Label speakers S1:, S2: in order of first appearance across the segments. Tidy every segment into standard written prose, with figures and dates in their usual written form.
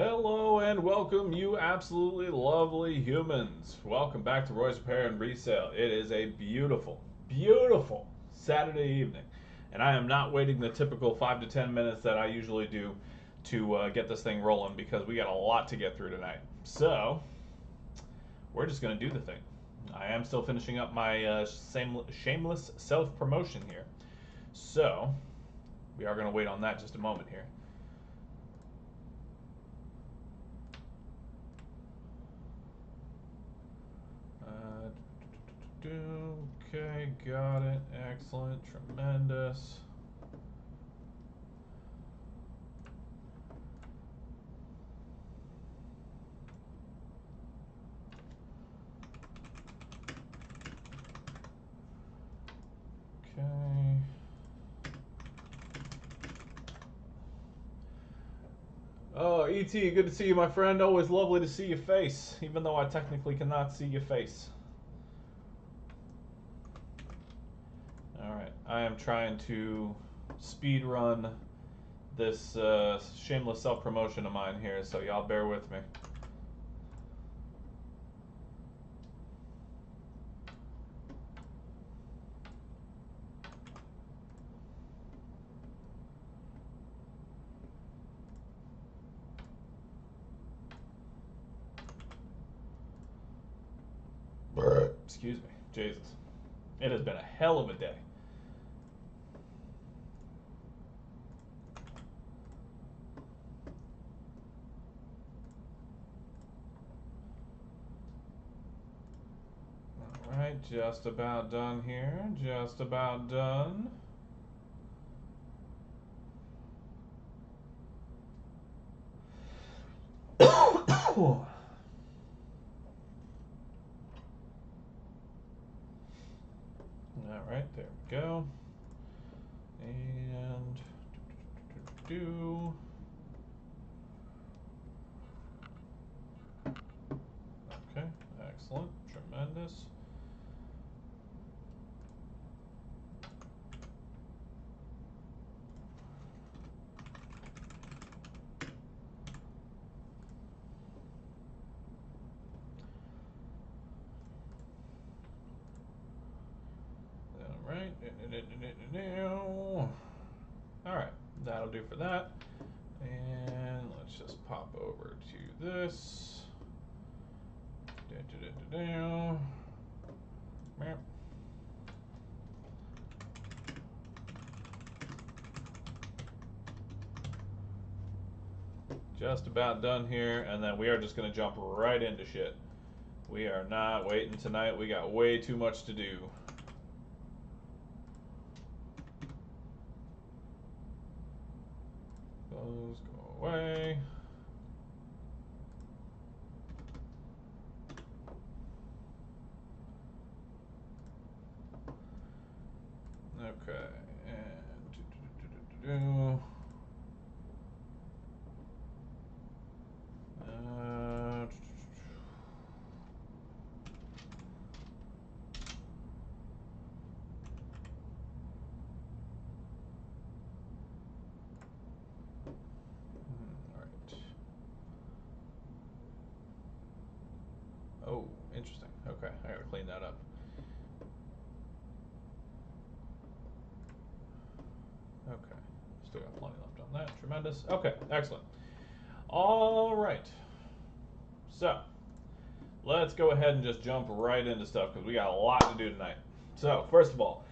S1: Hello and welcome, you absolutely lovely humans. Welcome back to Roy's Repair and Resale. It is a beautiful, beautiful Saturday evening, and I am not waiting the typical 5 to 10 minutes that I usually do to get this thing rolling because we got a lot to get through tonight. So, we're just going to do the thing. I am still finishing up my shameless self promotion here. So, we are going to wait on that just a moment here. Okay, got it. Excellent. Tremendous. Okay. Oh, E.T., good to see you, my friend. Always lovely to see your face, even though I technically cannot see your face. Alright, I am trying to speed run this shameless self-promotion of mine here, so y'all bear with me. Excuse me. Jesus. It has been a hell of a day. Alright, just about done here. Just about done. Alright, there we go. And do. Okay, excellent, tremendous. Alright, that'll do for that. And let's just pop over to this. Just about done here, and then we are just going to jump right into shit. We are not waiting tonight. We got way too much to do. Those go away. Okay, and oh, interesting. Okay, I gotta clean that up. Okay, still got plenty left on that. Tremendous. Okay, excellent. All right. So, let's go ahead and just jump right into stuff because we got a lot to do tonight. So, first of all,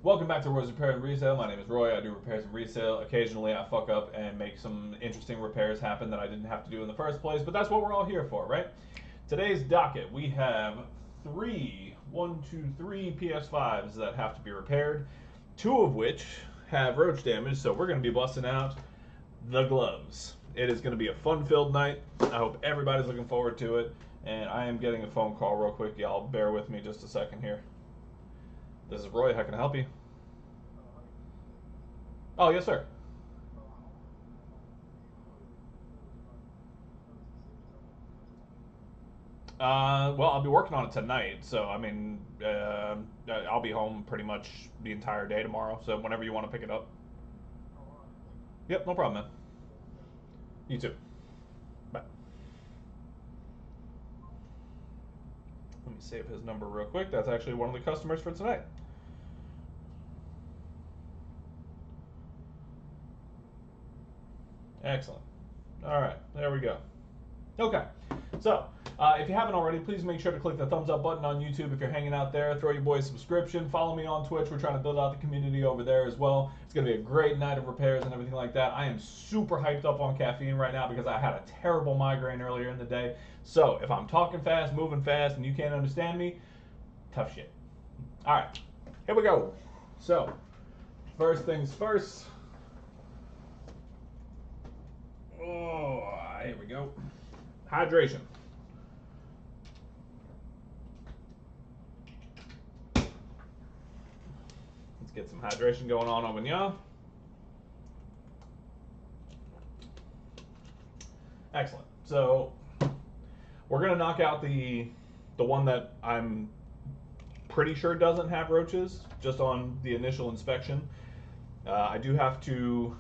S1: welcome back to Roy's Repair and Resale. My name is Roy. I do repairs and resale. Occasionally, I fuck up and make some interesting repairs happen that I didn't have to do in the first place, but that's what we're all here for, right? Today's docket, we have three PS5s that have to be repaired, two of which have roach damage, so we're going to be busting out the gloves. It is going to be a fun-filled night. I hope everybody's looking forward to it, and I am getting a phone call real quick. Y'all bear with me just a second here. This is Roy. How can I help you? Oh, yes, sir. Well, I'll be working on it tonight, so I mean, I'll be home pretty much the entire day tomorrow. So whenever you want to pick it up. Yep, no problem, man. You too. save his number real quick. That's actually one of the customers for tonight. Excellent. All right, there we go. Okay, so if you haven't already, please make sure to click the thumbs up button on YouTube if you're hanging out there. Throw your boy a subscription. Follow me on Twitch. We're trying to build out the community over there as well. It's going to be a great night of repairs and everything like that. I am super hyped up on caffeine right now because I had a terrible migraine earlier in the day. So if I'm talking fast, moving fast, and you can't understand me, tough shit. All right, here we go. So first things first. Oh, here we go. Hydration. Let's get some hydration going on over here. Excellent. So we're gonna knock out the one that I'm pretty sure doesn't have roaches, just on the initial inspection. I do have to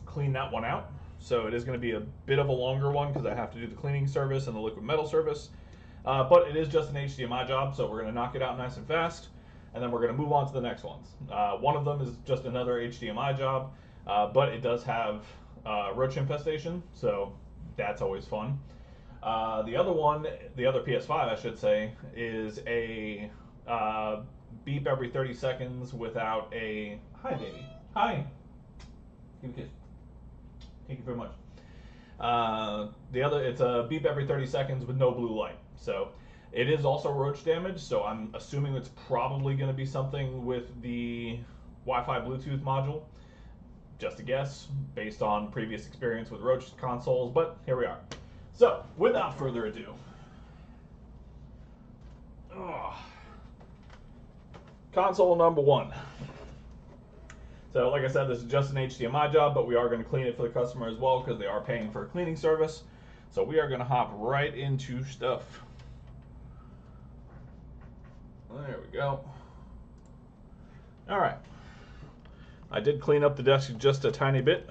S1: clean that one out. So it is going to be a bit of a longer one because I have to do the cleaning service and the liquid metal service. But it is just an HDMI job, so we're going to knock it out nice and fast. And then we're going to move on to the next ones. One of them is just another HDMI job, but it does have roach infestation, so that's always fun. The other one, the other PS5 I should say, is a beep every 30 seconds without a... Hi, baby. Hi. Give me a kiss. Thank you very much. The other, it's a beep every 30 seconds with no blue light. So it is also roach damage, so I'm assuming it's probably going to be something with the Wi-Fi Bluetooth module. Just a guess, based on previous experience with roach consoles, but here we are. So, without further ado. Console number one. So like I said, this is just an HDMI job, but we are going to clean it for the customer as well because they are paying for a cleaning service. So we are going to hop right into stuff. There we go. All right. I did clean up the desk just a tiny bit.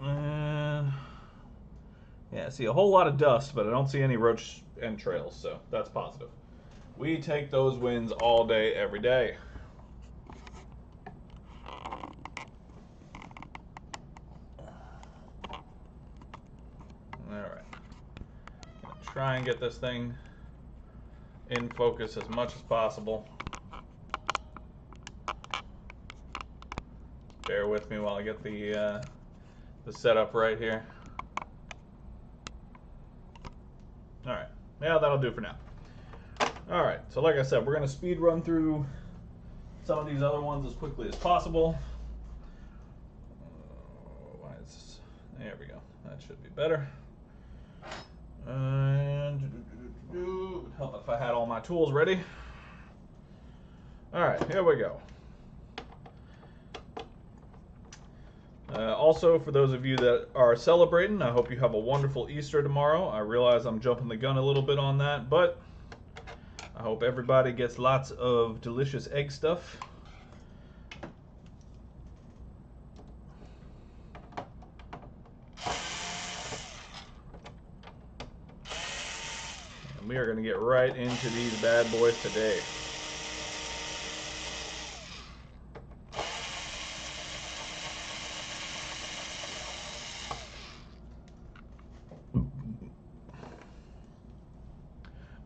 S1: And yeah, I see a whole lot of dust, but I don't see any roach entrails, so that's positive. We take those wins all day, every day. Alright. Try and get this thing in focus as much as possible. Bear with me while I get the setup right here. Alright. Yeah, that'll do for now. Alright, so like I said, we're going to speed run through some of these other ones as quickly as possible. Why is this? There we go. That should be better. And it would help if I had all my tools ready. Alright, here we go. Also, for those of you that are celebrating, I hope you have a wonderful Easter tomorrow. I realize I'm jumping the gun a little bit on that, but I hope everybody gets lots of delicious egg stuff. And we are going to get right into these bad boys today.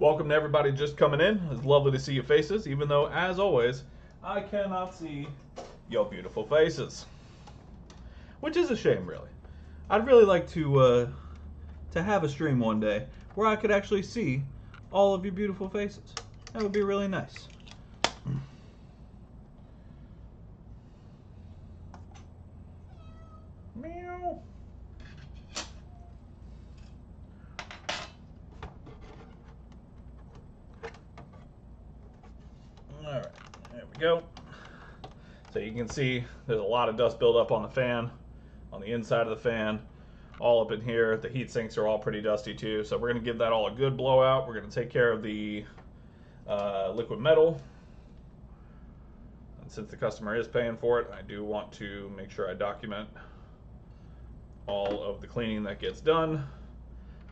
S1: Welcome to everybody just coming in. It's lovely to see your faces, even though, as always, I cannot see your beautiful faces. Which is a shame, really. I'd really like to have a stream one day where I could actually see all of your beautiful faces. That would be really nice. Meow. Alright, there we go. So you can see there's a lot of dust buildup on the fan, on the inside of the fan, all up in here. The heat sinks are all pretty dusty too, so we're going to give that all a good blowout. We're going to take care of the liquid metal. And since the customer is paying for it, I do want to make sure I document all of the cleaning that gets done,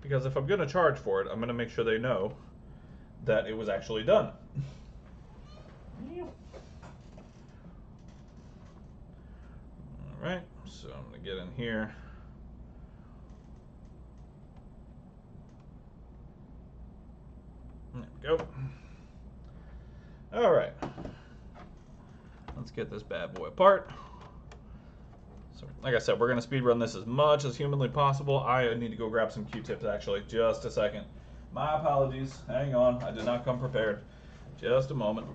S1: because if I'm going to charge for it, I'm going to make sure they know that it was actually done. Alright, so I'm going to get in here. There we go. Alright. Let's get this bad boy apart. So, like I said, we're going to speed run this as much as humanly possible. I need to go grab some Q-tips, actually. Just a second. My apologies. Hang on. I did not come prepared. Just a moment.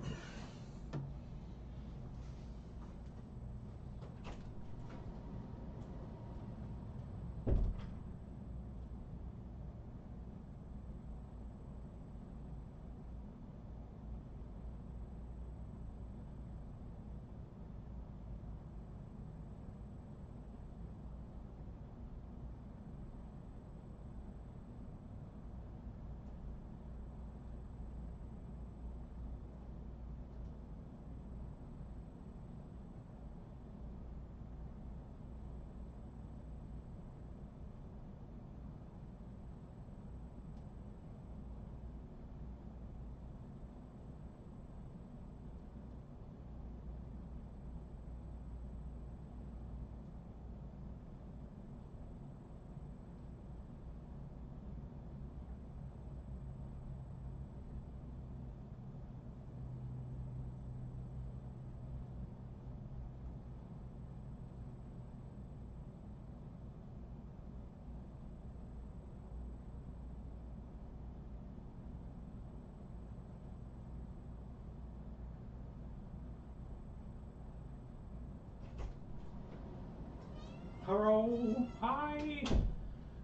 S1: Hello, hi.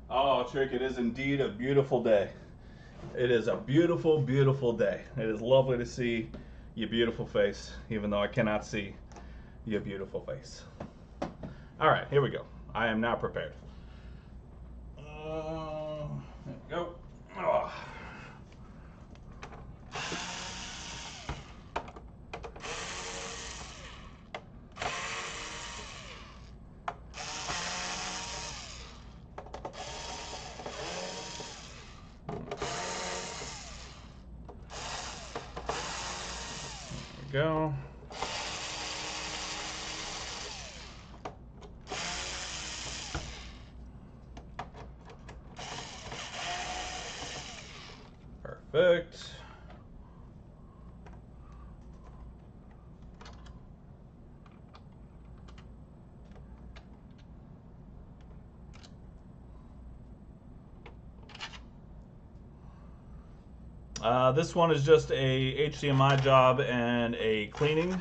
S1: Oh, Trick, it is indeed a beautiful day. It is a beautiful, beautiful day. It is lovely to see your beautiful face, even though I cannot see your beautiful face. All right, here we go. I am now prepared. There we go. Oh. Go. Perfect. This one is just a HDMI job and a cleaning.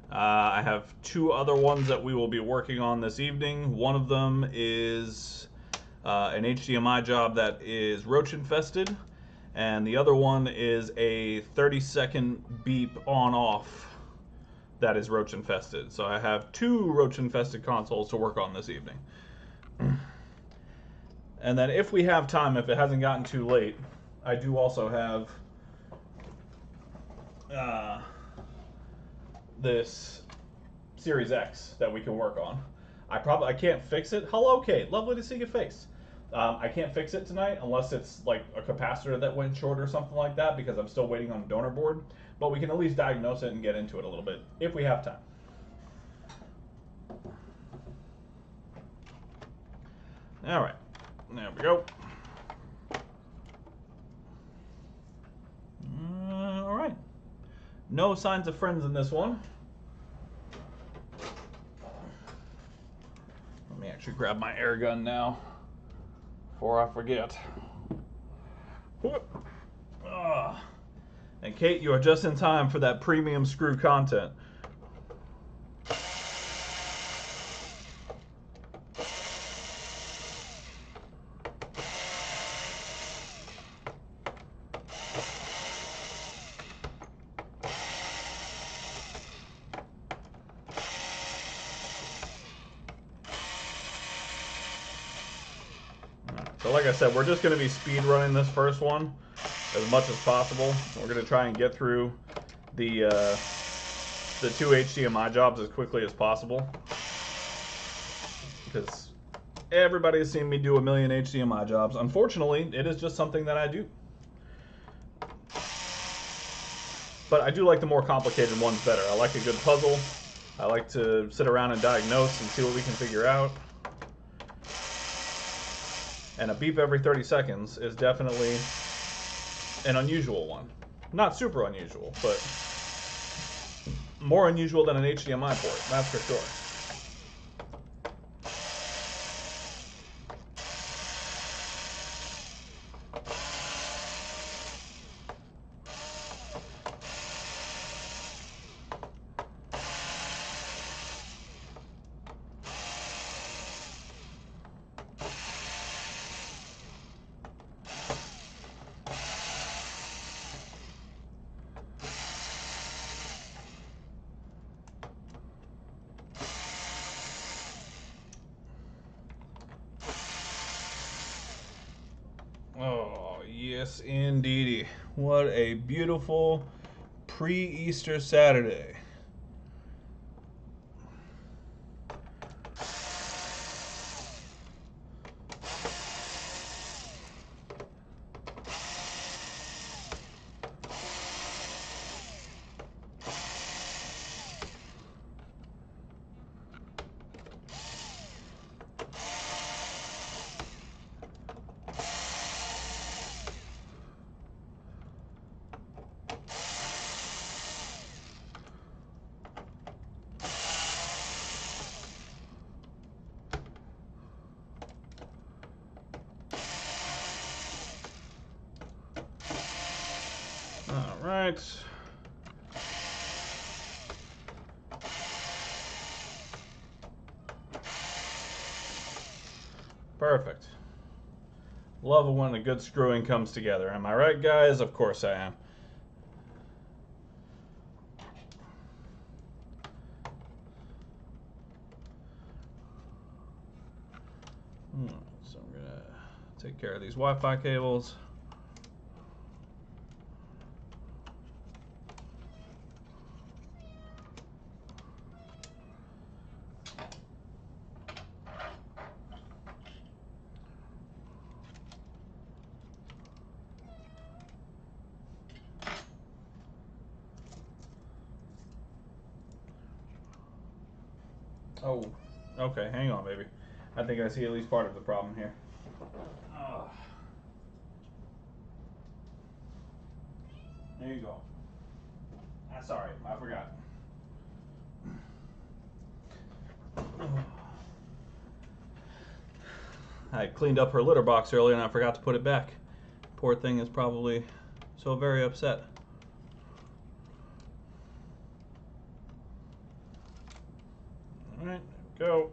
S1: I have two other ones that we will be working on this evening. One of them is an HDMI job that is roach infested, and the other one is a 30-second beep on off that is roach infested. So I have two roach infested consoles to work on this evening. And then if we have time, if it hasn't gotten too late, I do also have this Series X that we can work on. I can't fix it. Hello, Kate. Lovely to see your face. I can't fix it tonight unless it's like a capacitor that went short or something like that, because I'm still waiting on a donor board. But we can at least diagnose it and get into it a little bit if we have time. All right. There we go. All right. No signs of friends in this one. Let me actually grab my air gun now before I forget. And Kate, you are just in time for that premium screw content. So like I said, we're just going to be speed running this first one as much as possible. We're going to try and get through the two HDMI jobs as quickly as possible, because Everybody has seen me do a million HDMI jobs. Unfortunately, it is just something that I do. But I do like the more complicated ones better. I like a good puzzle. I like to sit around and diagnose and see what we can figure out. And a beep every 30 seconds is definitely an unusual one. Not super unusual, but more unusual than an HDMI port, that's for sure. Oh, yes, indeedy. What a beautiful pre-Easter Saturday. All right. Perfect. Love it when a good screwing comes together. Am I right, guys? Of course I am. So I'm going to take care of these Wi-Fi cables. Oh, okay, hang on, baby. I think I see at least part of the problem here. There you go. That's all right, I forgot. I cleaned up her litter box earlier and I forgot to put it back. Poor thing is probably so very upset. Alright, go.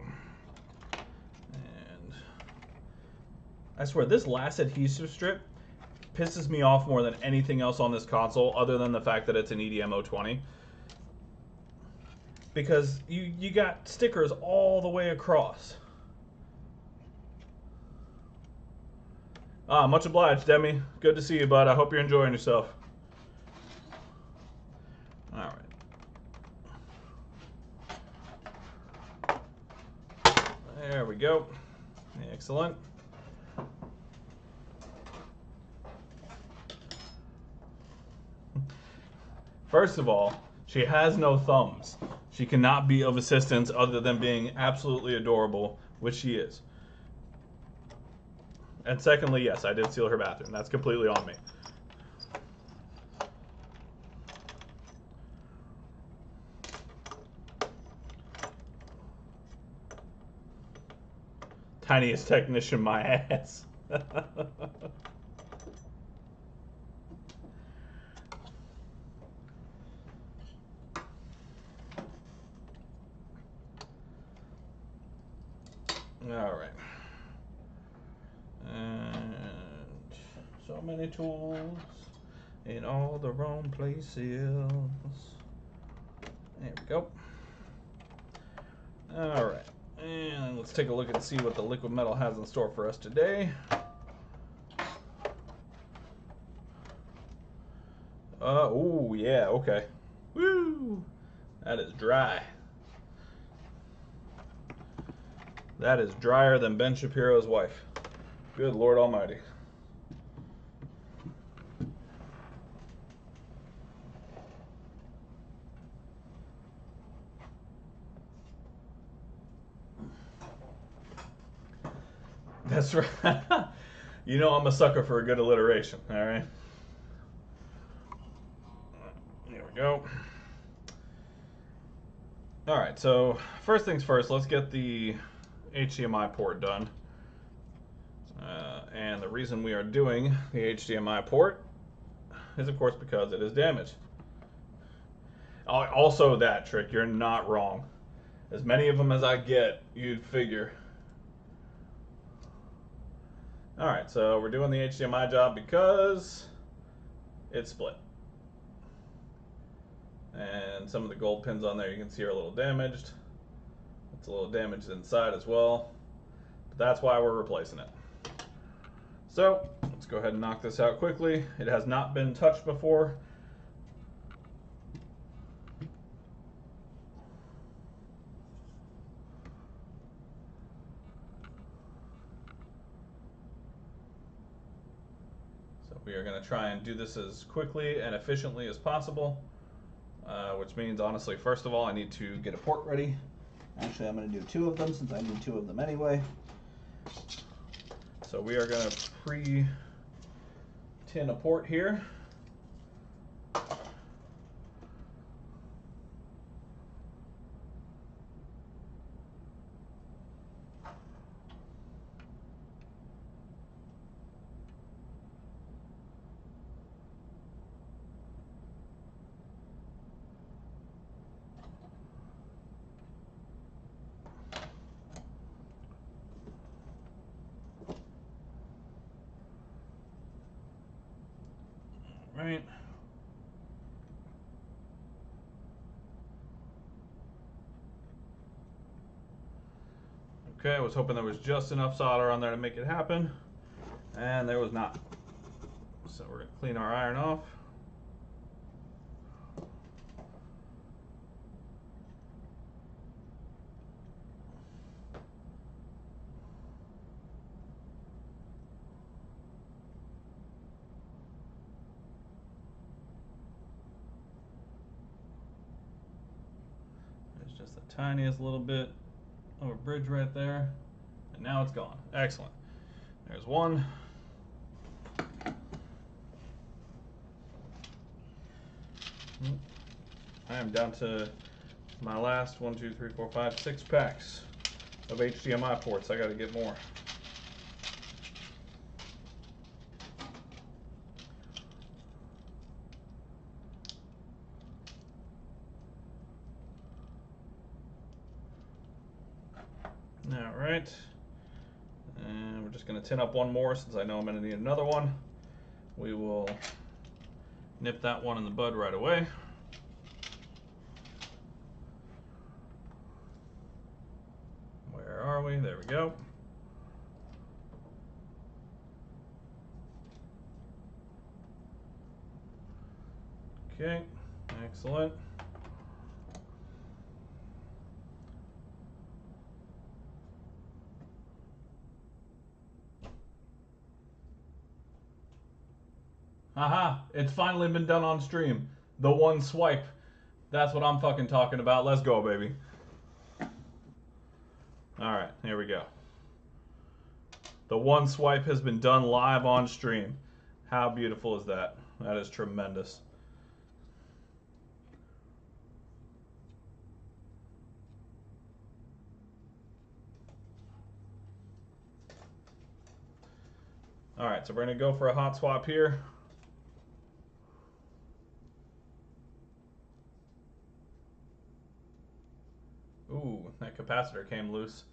S1: And I swear, this last adhesive strip pisses me off more than anything else on this console, other than the fact that it's an EDM020. Because you got stickers all the way across. Much obliged, Demi. Good to see you, bud. I hope you're enjoying yourself. All right. There we go. Excellent. First of all, she has no thumbs. She cannot be of assistance other than being absolutely adorable, which she is. And secondly, yes, I did seal her bathroom. That's completely on me. Tiniest technician, my ass. All right. And so many tools in all the wrong places. There we go. All right. And let's take a look and see what the liquid metal has in store for us today. Oh, yeah, okay. Woo! That is dry. That is drier than Ben Shapiro's wife. Good Lord Almighty. That's right. You know I'm a sucker for a good alliteration, all right? There we go. All right, so first things first, let's get the HDMI port done. And the reason we are doing the HDMI port is, of course, because it is damaged. Also, that trick, you're not wrong. As many of them as I get, you'd figure. All right, so we're doing the HDMI job because it's split. And some of the gold pins on there you can see are a little damaged. It's a little damaged inside as well. But that's why we're replacing it. So let's go ahead and knock this out quickly. It has not been touched before. So we are going to try and do this as quickly and efficiently as possible, which means, honestly, first of all, I need to get a port ready. Actually, I'm going to do 2 of them since I need 2 of them anyway. So we are going to pre-tin a port here. Right. Okay, I was hoping there was just enough solder on there to make it happen, and there was not. So we're going to clean our iron off. There's just the tiniest little bit of a bridge right there, and now it's gone. Excellent. There's one. I am down to my last 1, 2, 3, 4, 5, 6 packs of HDMI ports. I got to get more. All right, and we're just going to tin up one more since I know I'm going to need another one. We will nip that one in the bud right away. Where are we? There we go. Okay, excellent. Haha, it's finally been done on stream. The one swipe. That's what I'm fucking talking about. Let's go, baby. Alright, here we go. The one swipe has been done live on stream. How beautiful is that? That is tremendous. Alright, so we're going to go for a hot swap here. Ooh, that capacitor came loose.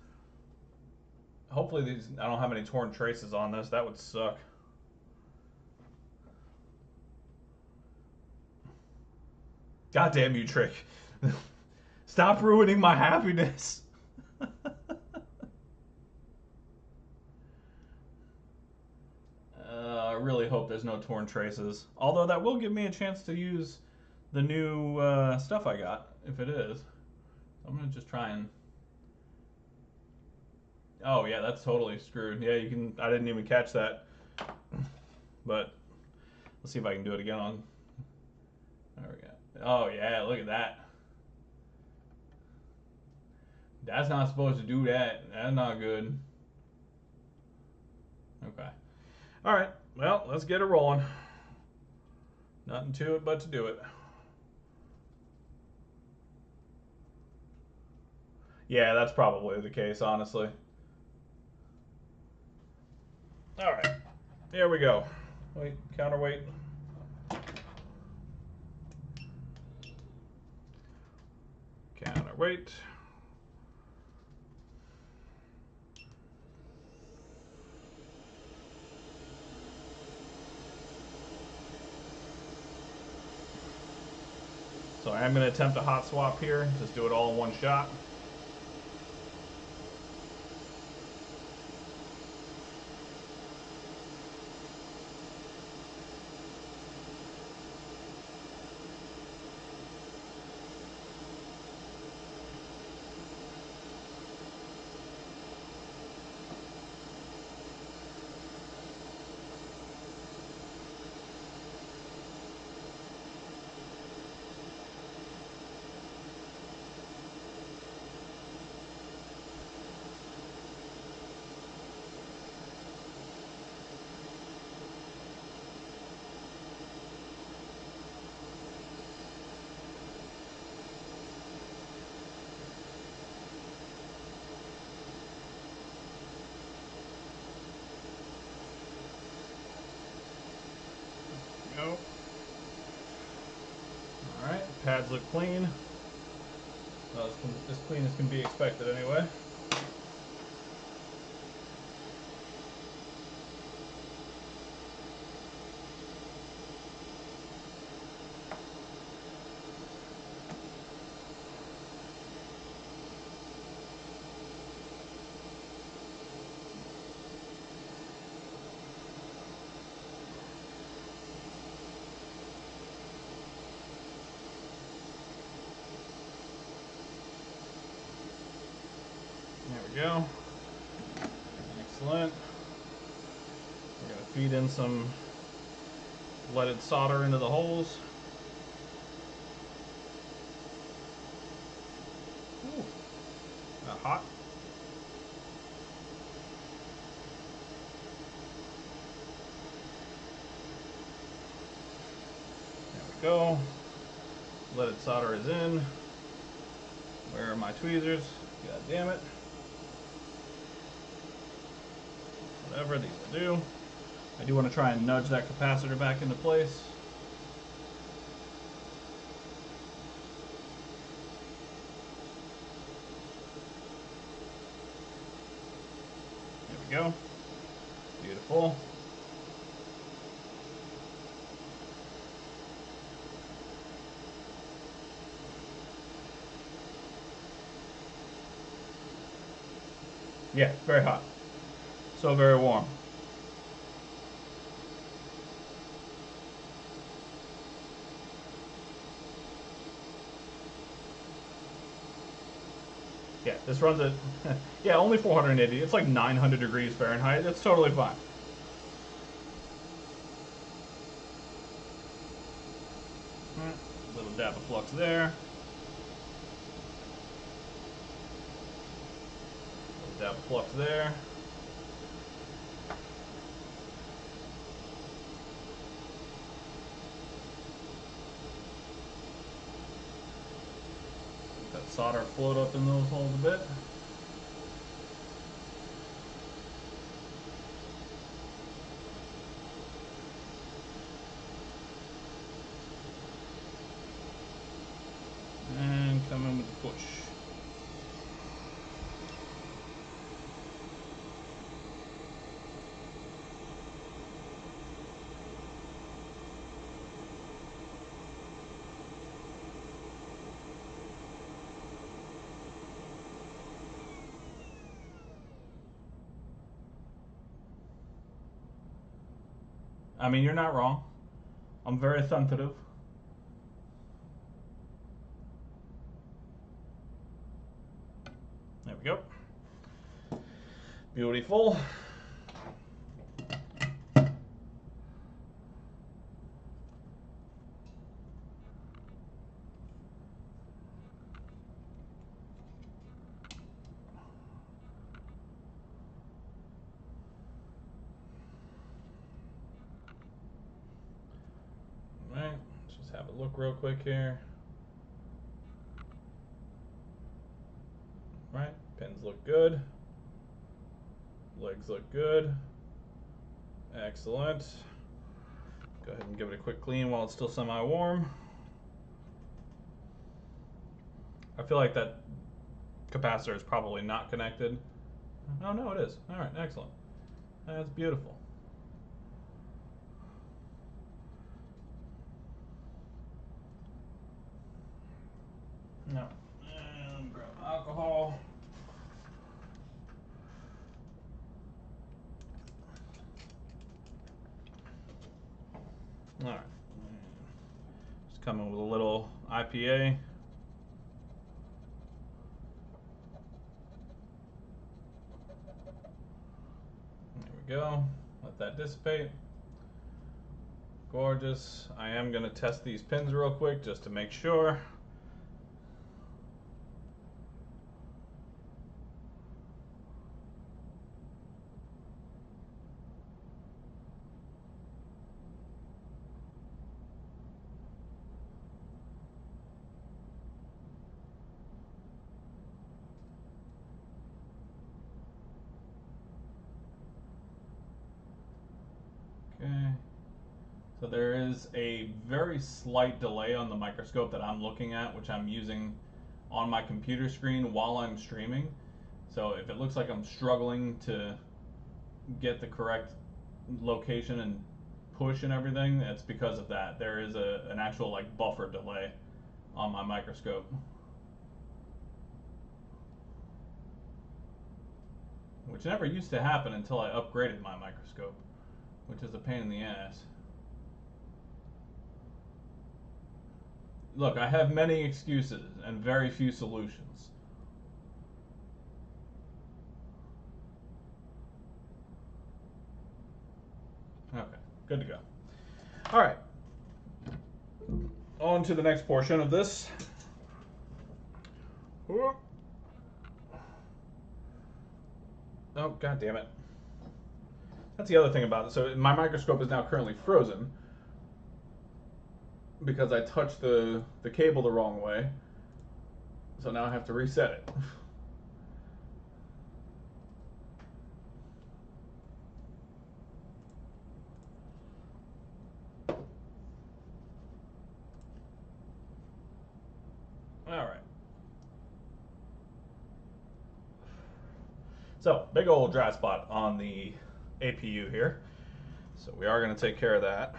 S1: Hopefully I don't have any torn traces on this. That would suck. God damn you, Trick. Stop ruining my happiness. I really hope there's no torn traces. Although that will give me a chance to use the new stuff I got, if it is. I'm going to just try and Oh yeah, that's totally screwed. Yeah, you can. I didn't even catch that. But let's see if I can do it again on. There we go. Oh yeah, look at that. That's not supposed to do that. That's not good. Okay. All right. Well, let's get it rolling. Nothing to it but to do it. Yeah, that's probably the case, honestly. All right. Here we go. Wait, counterweight. Counterweight. So I am going to attempt a hot swap here. Just do it all in one shot. Go. All right, pads look clean. Well, as clean as can be expected anyway. There we go. Excellent. We're going to feed in some leaded solder into the holes. Ooh, not hot. There we go. Leaded solder is in. Where are my tweezers? God damn it. Whatever, these will do. I do want to try and nudge that capacitor back into place. There we go. Beautiful. Yeah, very hot. So very warm. Yeah, this runs at, yeah, only 480. It's like 900 degrees Fahrenheit. It's totally fine. Little dab of flux there. Little dab of flux there. Let that solder float up in those holes a bit. And come in with the push. I mean, you're not wrong. I'm very sensitive. There we go. Beautiful. Alright, let's just have a look real quick here. Right, pins look good. Legs look good. Excellent. Go ahead and give it a quick clean while it's still semi-warm. I feel like that capacitor is probably not connected. Oh no, it is. Alright, excellent. That's beautiful. Now, and grab alcohol. Alright. Just coming with a little IPA. There we go. Let that dissipate. Gorgeous. I am going to test these pins real quick just to make sure. Okay. So there is a very slight delay on the microscope that I'm looking at, which I'm using on my computer screen while I'm streaming. So if it looks like I'm struggling to get the correct location and push and everything, it's because of that. There is an actual like buffer delay on my microscope. Which never used to happen until I upgraded my microscope, which is a pain in the ass. Look, I have many excuses and very few solutions. Okay, good to go. All right, on to the next portion of this. Oh, god damn it. That's the other thing about it. So my microscope is now currently frozen because I touched the cable the wrong way. So now I have to reset it. Alright. So, big old dry spot on the APU here. So we are going to take care of that.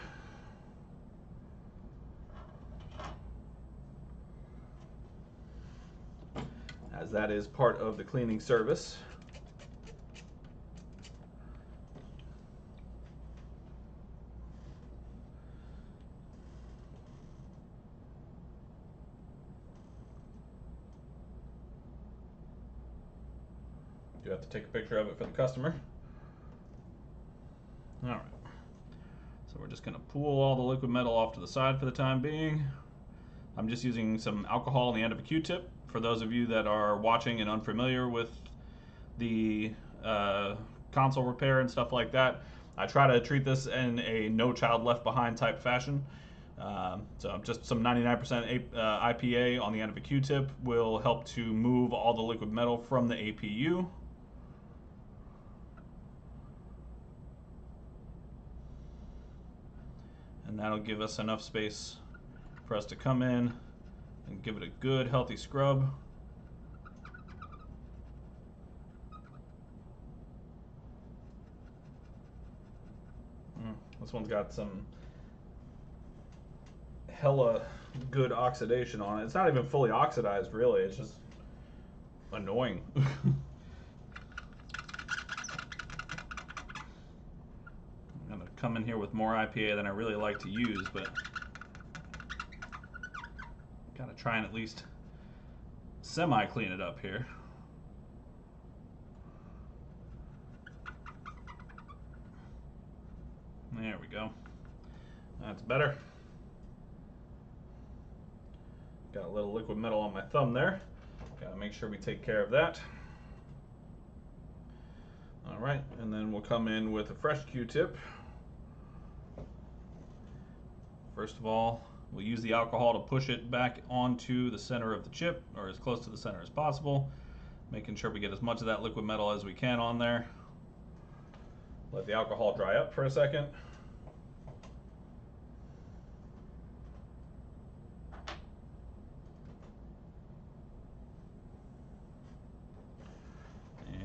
S1: As that is part of the cleaning service. You have to take a picture of it for the customer. All right. So we're just going to pull all the liquid metal off to the side for the time being. I'm just using some alcohol on the end of a Q-tip. For those of you that are watching and unfamiliar with the console repair and stuff like that, I try to treat this in a no child left behind type fashion. So just some 99% IPA on the end of a Q-tip will help to move all the liquid metal from the APU. And that'll give us enough space for us to come in and give it a good healthy scrub. This one's got some hella good oxidation on it. It's not even fully oxidized really, it's just annoying. I'm gonna come in here with more IPA than I really like to use, but gotta try and at least semi-clean it up here. There we go. That's better. Got a little liquid metal on my thumb there. Gotta make sure we take care of that. All right, and then we'll come in with a fresh Q-tip. First of all, we'll use the alcohol to push it back onto the center of the chip, or as close to the center as possible, making sure we get as much of that liquid metal as we can on there. Let the alcohol dry up for a second.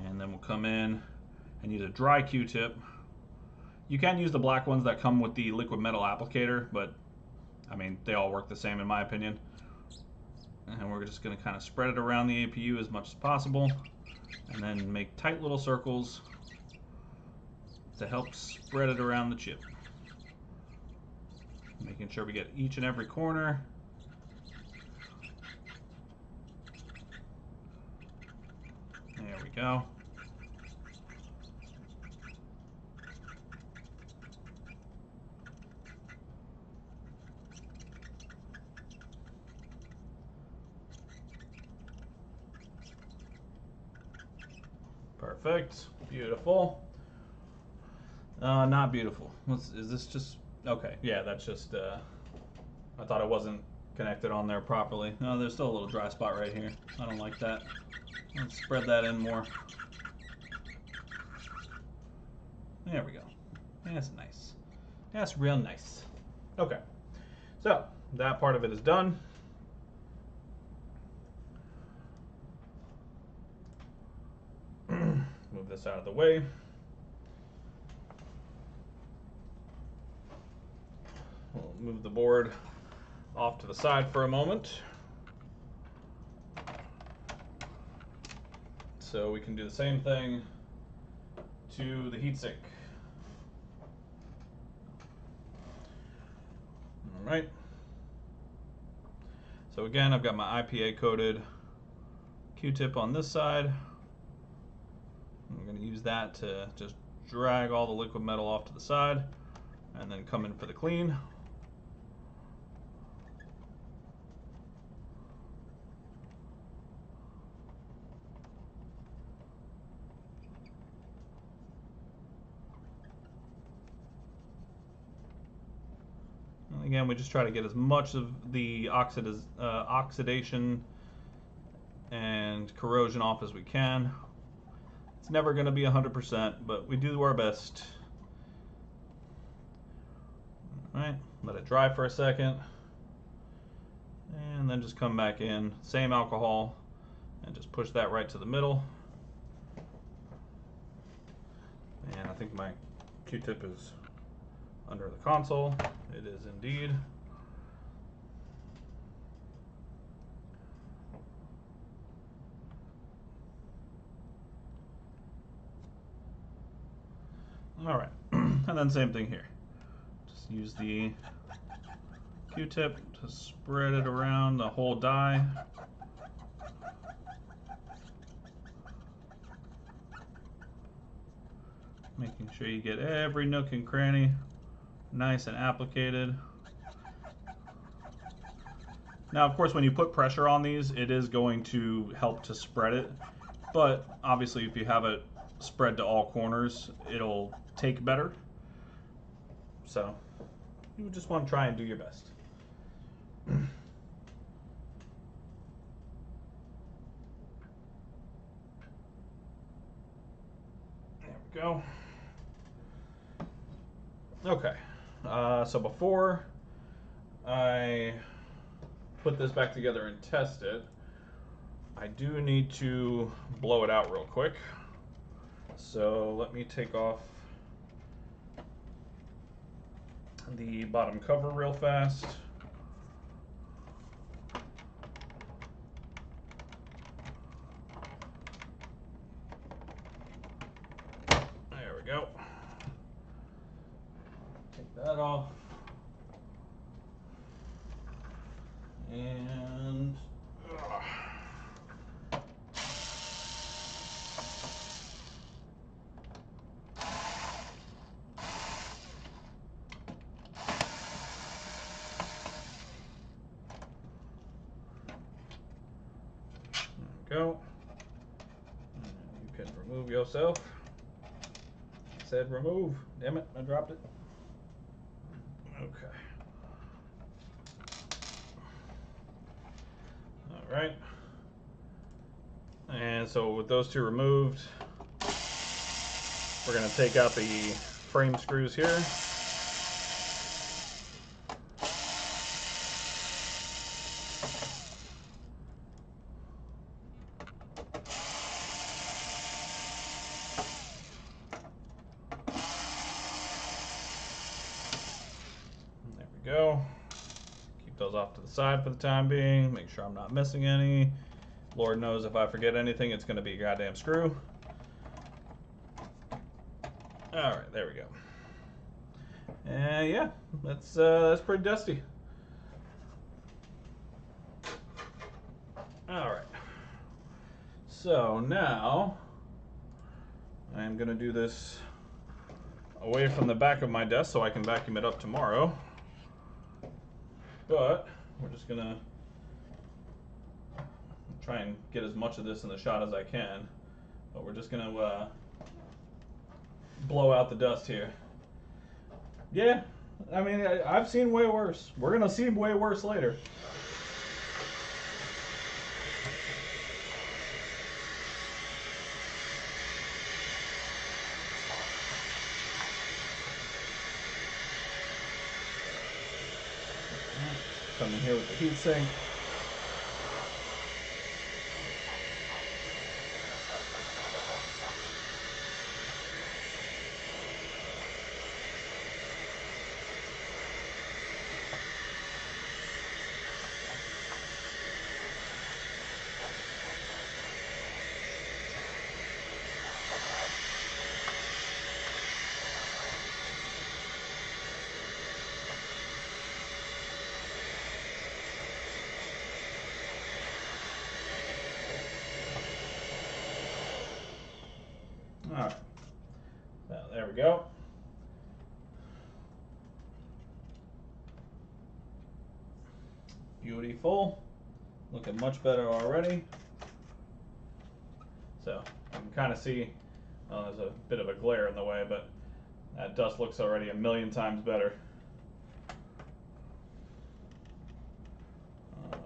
S1: And then we'll come in and use a dry Q-tip. You can use the black ones that come with the liquid metal applicator, but I mean, they all work the same in my opinion. And we're just going to kind of spread it around the APU as much as possible, and then make tight little circles to help spread it around the chip. Making sure we get each and every corner. There we go. Perfect. Beautiful. Not beautiful. Is this just... Okay, yeah, that's just... I thought it wasn't connected on there properly. No, there's still a little dry spot right here. I don't like that. Let's spread that in more. There we go. That's nice. That's real nice. Okay. So, that part of it is done. Move this out of the way. We'll move the board off to the side for a moment, so we can do the same thing to the heatsink. All right. So again, I've got my IPA coated Q-tip on this side. I'm going to use that to just drag all the liquid metal off to the side, and then come in for the clean. And again, we just try to get as much of the oxidation and corrosion off as we can. It's never going to be 100%, but we do our best. All right, let it dry for a second, and then just come back in, same alcohol, and just push that right to the middle. And I think my Q-tip is under the console. It is indeed. All right, and then same thing here. Just use the Q-tip to spread it around the whole die. Making sure you get every nook and cranny nice and applicated. Now, of course, when you put pressure on these, it is going to help to spread it. But obviously, if you have it spread to all corners, it'll take better. So you just want to try and do your best. There we go. Okay, so before I put this back together and test it, I do need to blow it out real quick. So let me take off the bottom cover real fast. There we go. Take that off. And we go. You can remove yourself. It said remove. Damn it, I dropped it. Okay. All right. And so with those two removed, we're going to take out the frame screws here. There we go. Keep those off to the side for the time being. Make sure I'm not missing any. Lord knows if I forget anything, it's going to be a goddamn screw. All right, there we go. And yeah, that's pretty dusty. All right. So now I'm going to do this away from the back of my desk so I can vacuum it up tomorrow. But we're just going to try and get as much of this in the shot as I can. But we're just going to blow out the dust here. Yeah, I mean, I've seen way worse. We're going to see way worse later. Come in here with the heat sink. All right, now there we go. Beautiful, looking much better already. So you can kind of see, there's a bit of a glare in the way, but that dust looks already a million times better. And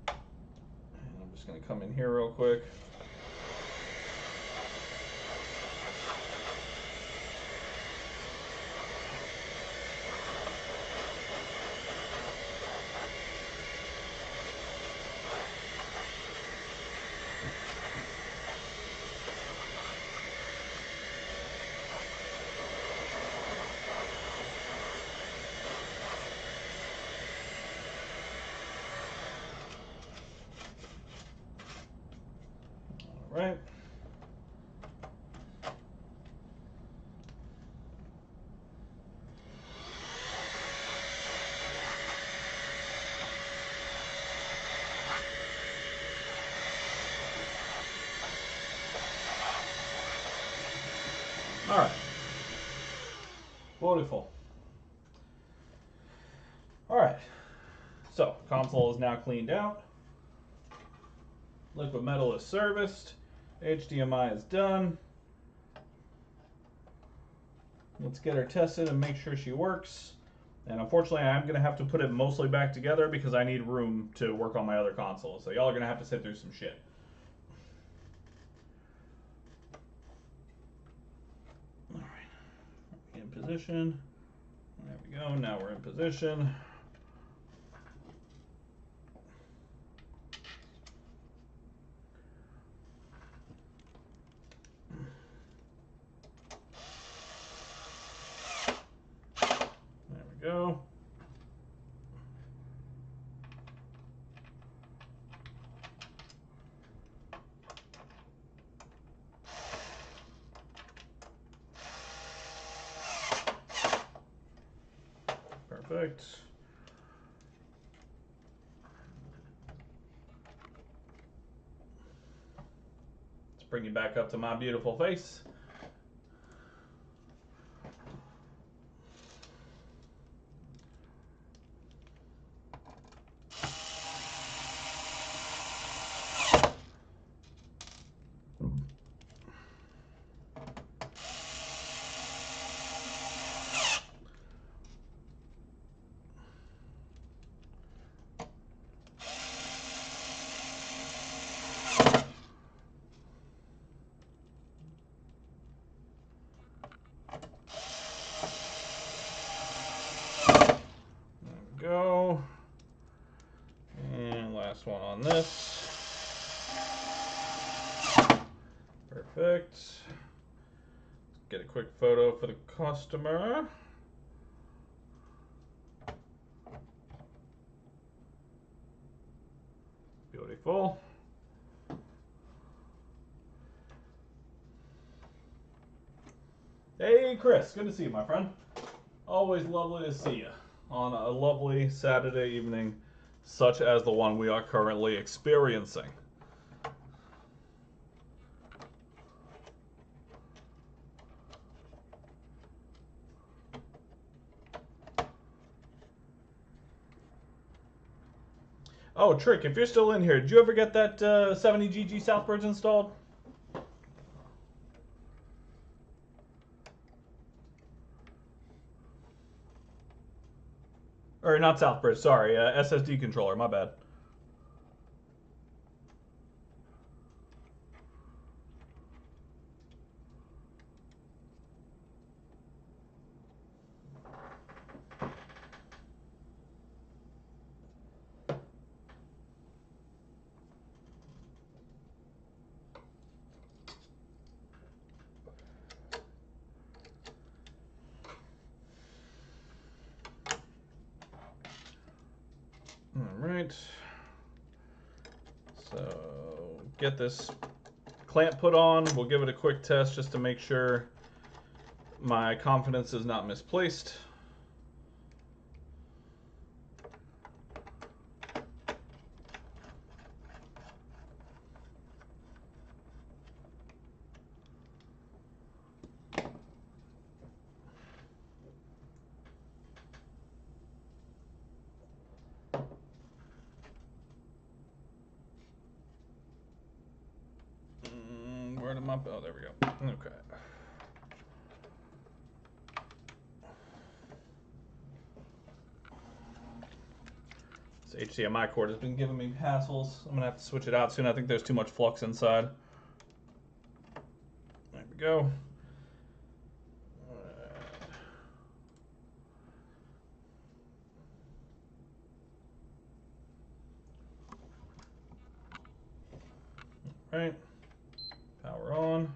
S1: I'm just going to come in here real quick. Right. All right. Beautiful. All right. So console is now cleaned out. Liquid metal is serviced. HDMI is done. Let's get her tested and make sure she works. And unfortunately, I'm going to have to put it mostly back together because I need room to work on my other consoles. So y'all are going to have to sit through some shit. All right. In position. There we go. Now we're in position. Go. Perfect. Let's bring you back up to my beautiful face. this. Perfect. Get a quick photo for the customer. Beautiful. Hey, Chris. Good to see you, my friend. Always lovely to see you on a lovely Saturday evening, such as the one we are currently experiencing. Oh, Trick, if you're still in here, did you ever get that 70GG Southbridge installed? Or not Southbridge, sorry, SSD controller, my bad. Alright, so get this clamp put on. We'll give it a quick test just to make sure my confidence is not misplaced. Where did my... Oh, there we go. Okay. This HDMI cord has been giving me hassles. I'm going to have to switch it out soon. I think there's too much flux inside. There we go. All right. Power on.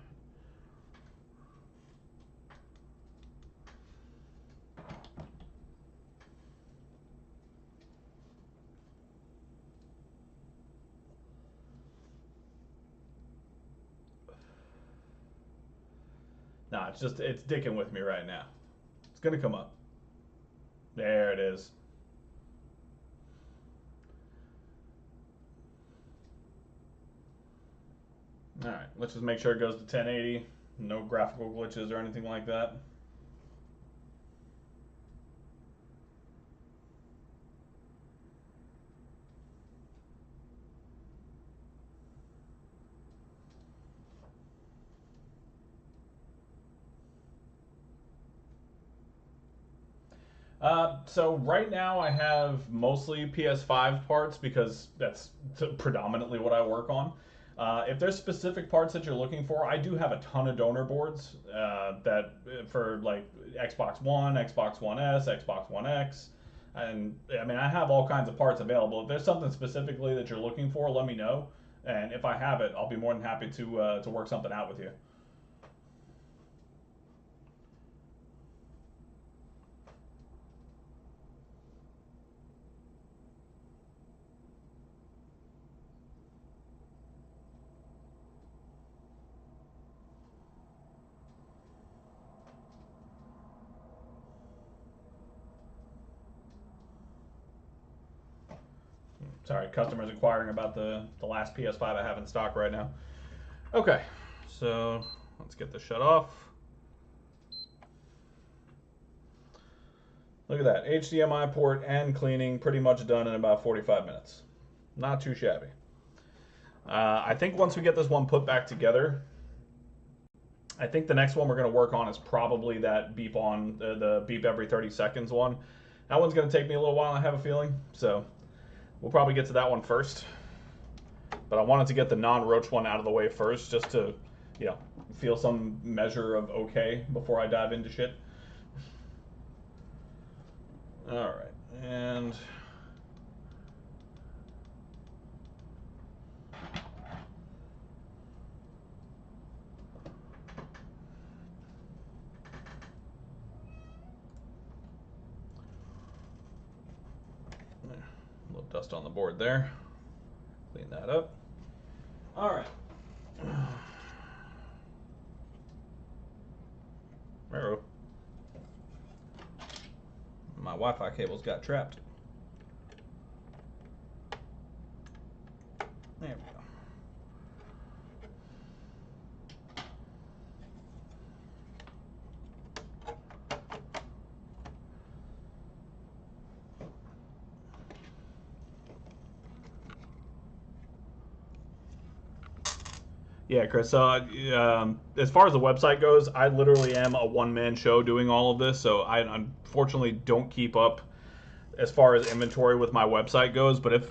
S1: Nah, it's dicking with me right now. It's gonna come up. There it is. All right, let's just make sure it goes to 1080. No graphical glitches or anything like that. So right now I have mostly PS5 parts because that's predominantly what I work on. If there's specific parts that you're looking for, I do have a ton of donor boards that for like Xbox One, Xbox One S, Xbox One X, and I mean I have all kinds of parts available. If there's something specifically that you're looking for, let me know, and if I have it, I'll be more than happy to work something out with you. Sorry, customers inquiring about the last PS5 I have in stock right now. Okay, so let's get this shut off. Look at that, HDMI port and cleaning pretty much done in about 45 minutes. Not too shabby. I think once we get this one put back together, I think the next one we're going to work on is probably that beep on, the beep every 30 seconds one. That one's going to take me a little while, I have a feeling, so we'll probably get to that one first. But I wanted to get the non-roach one out of the way first, just to, you know, feel some measure of okay before I dive into shit. All right, and little dust on the board there. Clean that up. All right. Arrow. My Wi-Fi cables got trapped. There we go. Yeah, Chris. So, as far as the website goes, I literally am a one-man show doing all of this. So, I unfortunately don't keep up as far as inventory with my website goes. But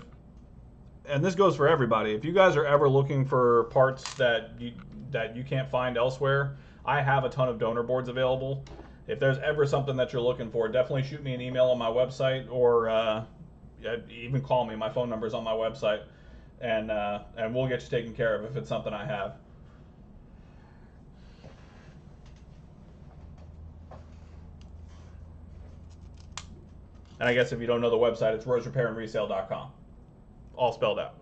S1: and this goes for everybody, if you guys are ever looking for parts that you can't find elsewhere, I have a ton of donor boards available. If there's ever something that you're looking for, definitely shoot me an email on my website, or even call me. My phone number is on my website. And we'll get you taken care of if it's something I have. And I guess if you don't know the website, it's roserepairandresale.com. All spelled out.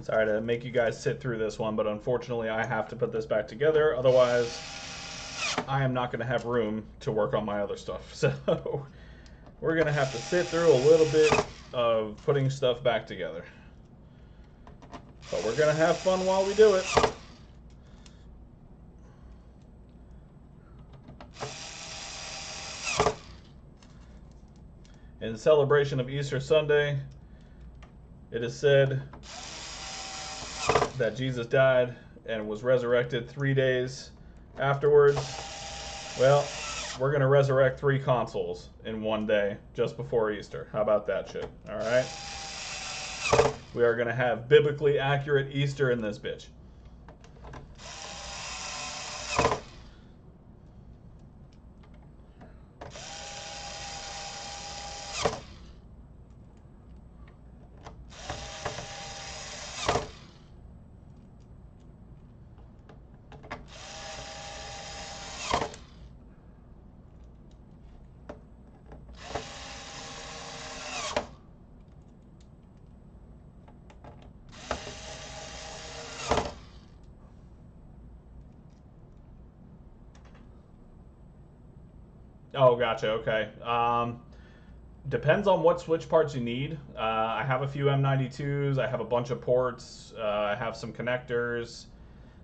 S1: Sorry to make you guys sit through this one, but unfortunately I have to put this back together. Otherwise, I am not going to have room to work on my other stuff. So we're going to have to sit through a little bit of putting stuff back together. But we're going to have fun while we do it. In celebration of Easter Sunday, it is said that Jesus died and was resurrected 3 days afterwards. Well, we're going to resurrect 3 consoles in one day just before Easter. How about that shit? All right? We are going to have biblically accurate Easter in this bitch. Oh, gotcha. Okay. Depends on what switch parts you need. I have a few M92s. I have a bunch of ports. I have some connectors.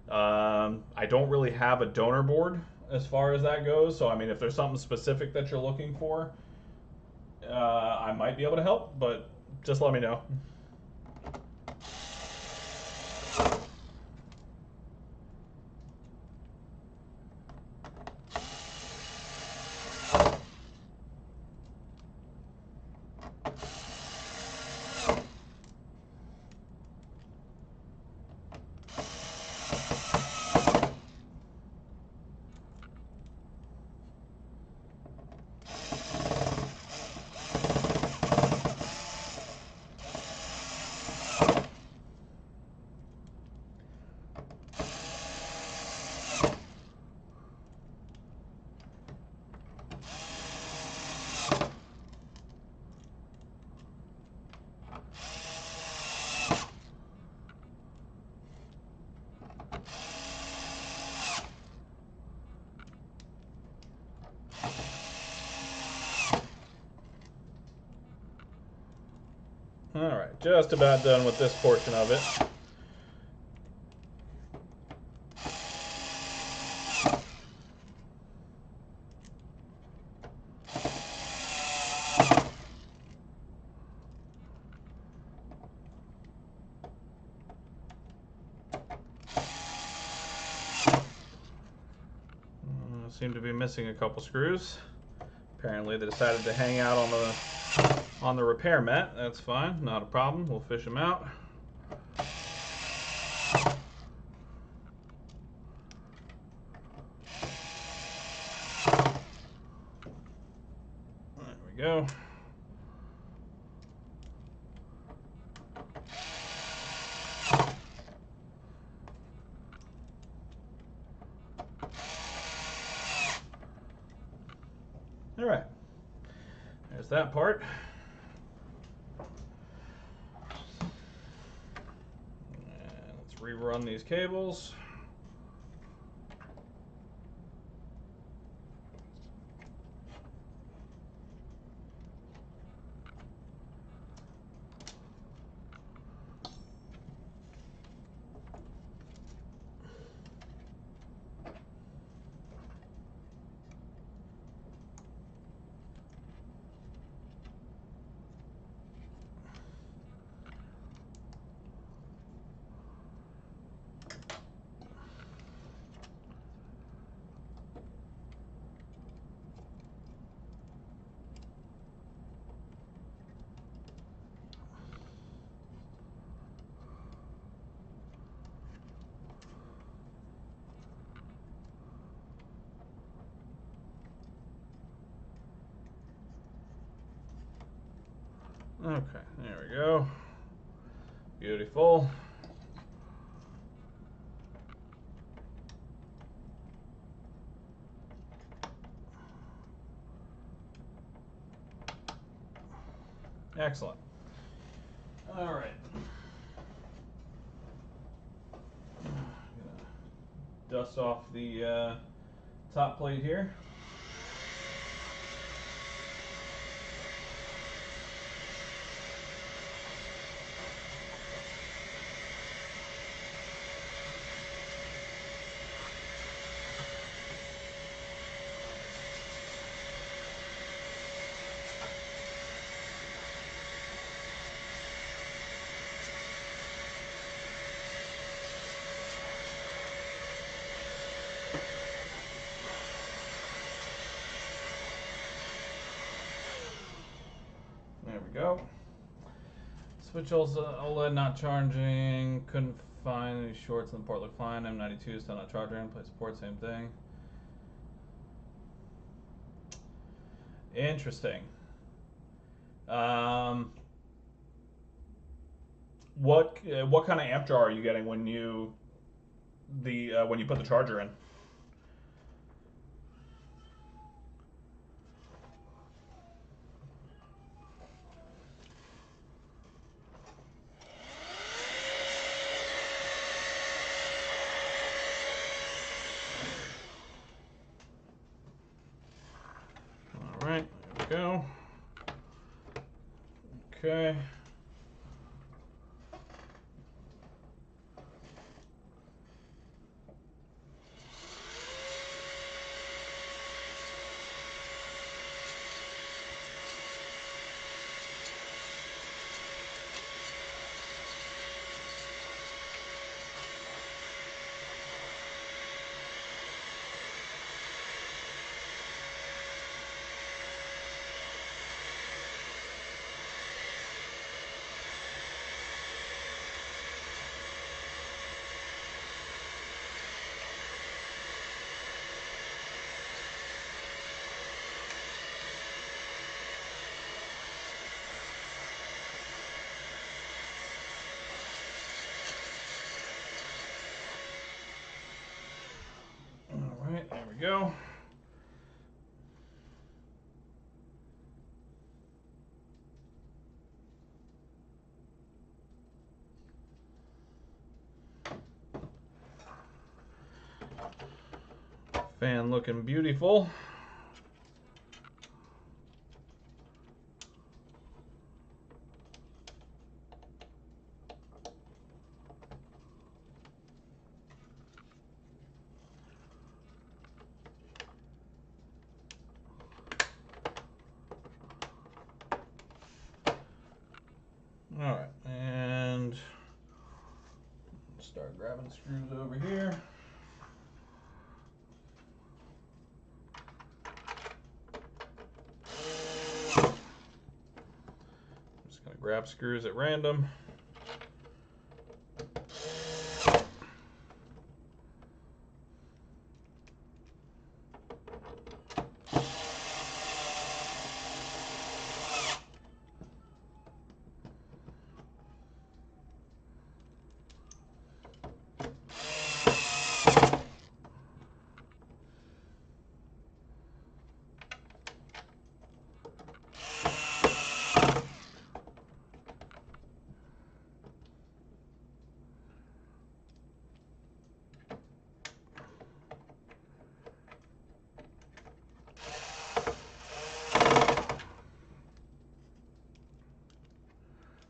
S1: I don't really have a donor board as far as that goes. So, I mean, if there's something specific that you're looking for, I might be able to help, but just let me know. All right, just about done with this portion of it. Seem to be missing a couple screws. Apparently they decided to hang out on the repair mat. That's fine, not a problem. We'll fish them out. There we go. All right, there's that part. And let's rerun these cables. Okay, there we go. Beautiful. Excellent. All right. Dust off the top plate here. There we go. Switch also OLED not charging. Couldn't find any shorts in the port. Look fine. M92 still not charging. Place port, same thing. Interesting. What kind of amp jar are you getting when you put the charger in? All right, there we go. Okay. All right, there we go. Fan looking beautiful. All right, and start grabbing screws over here. I'm just gonna grab screws at random.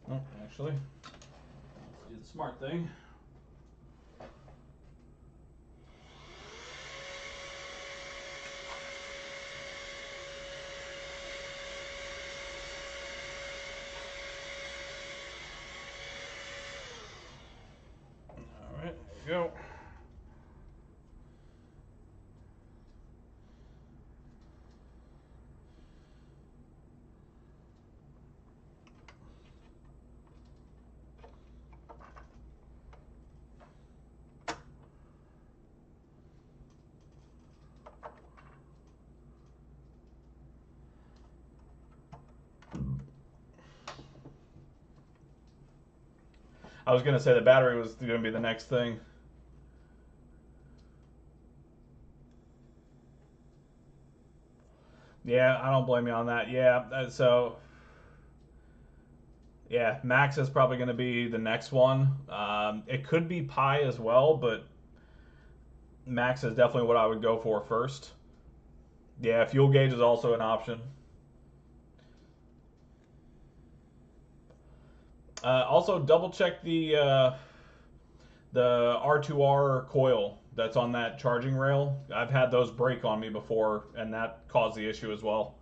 S1: Oh, actually, let's do the smart thing. All right, there you go. I was going to say the battery was going to be the next thing. Yeah, I don't blame you on that. Yeah, so yeah, Max is probably going to be the next one. It could be Pi as well, but Max is definitely what I would go for first. Yeah, fuel gauge is also an option. Also, double check the R2R coil that's on that charging rail. I've had those break on me before, and that caused the issue as well.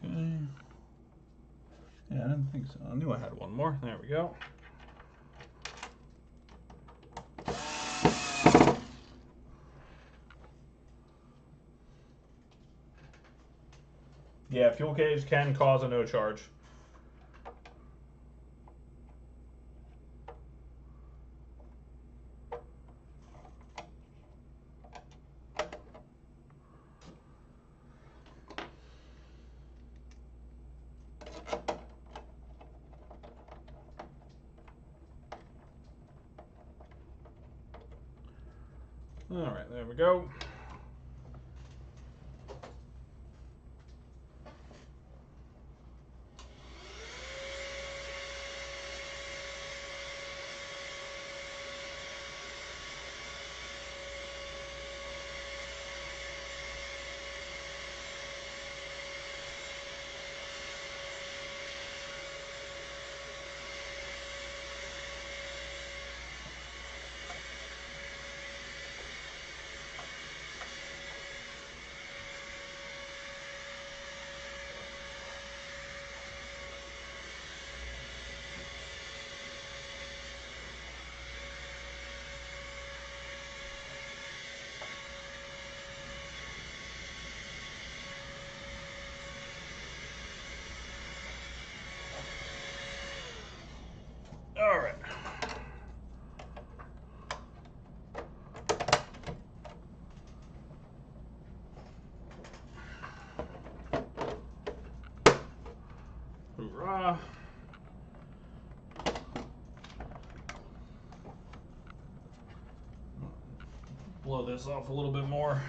S1: Okay. Yeah, I didn't think so. I knew I had one more. There we go. Yeah, fuel gauge can cause a no charge. All right, there we go. blow this off a little bit more.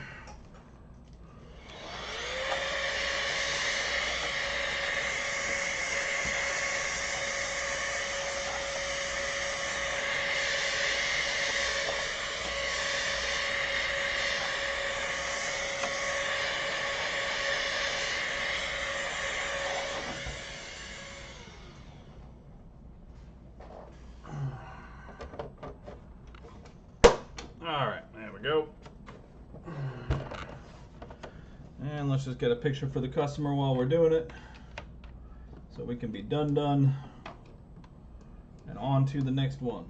S1: Alright, there we go. And let's just get a picture for the customer while we're doing it, so we can be done and on to the next one.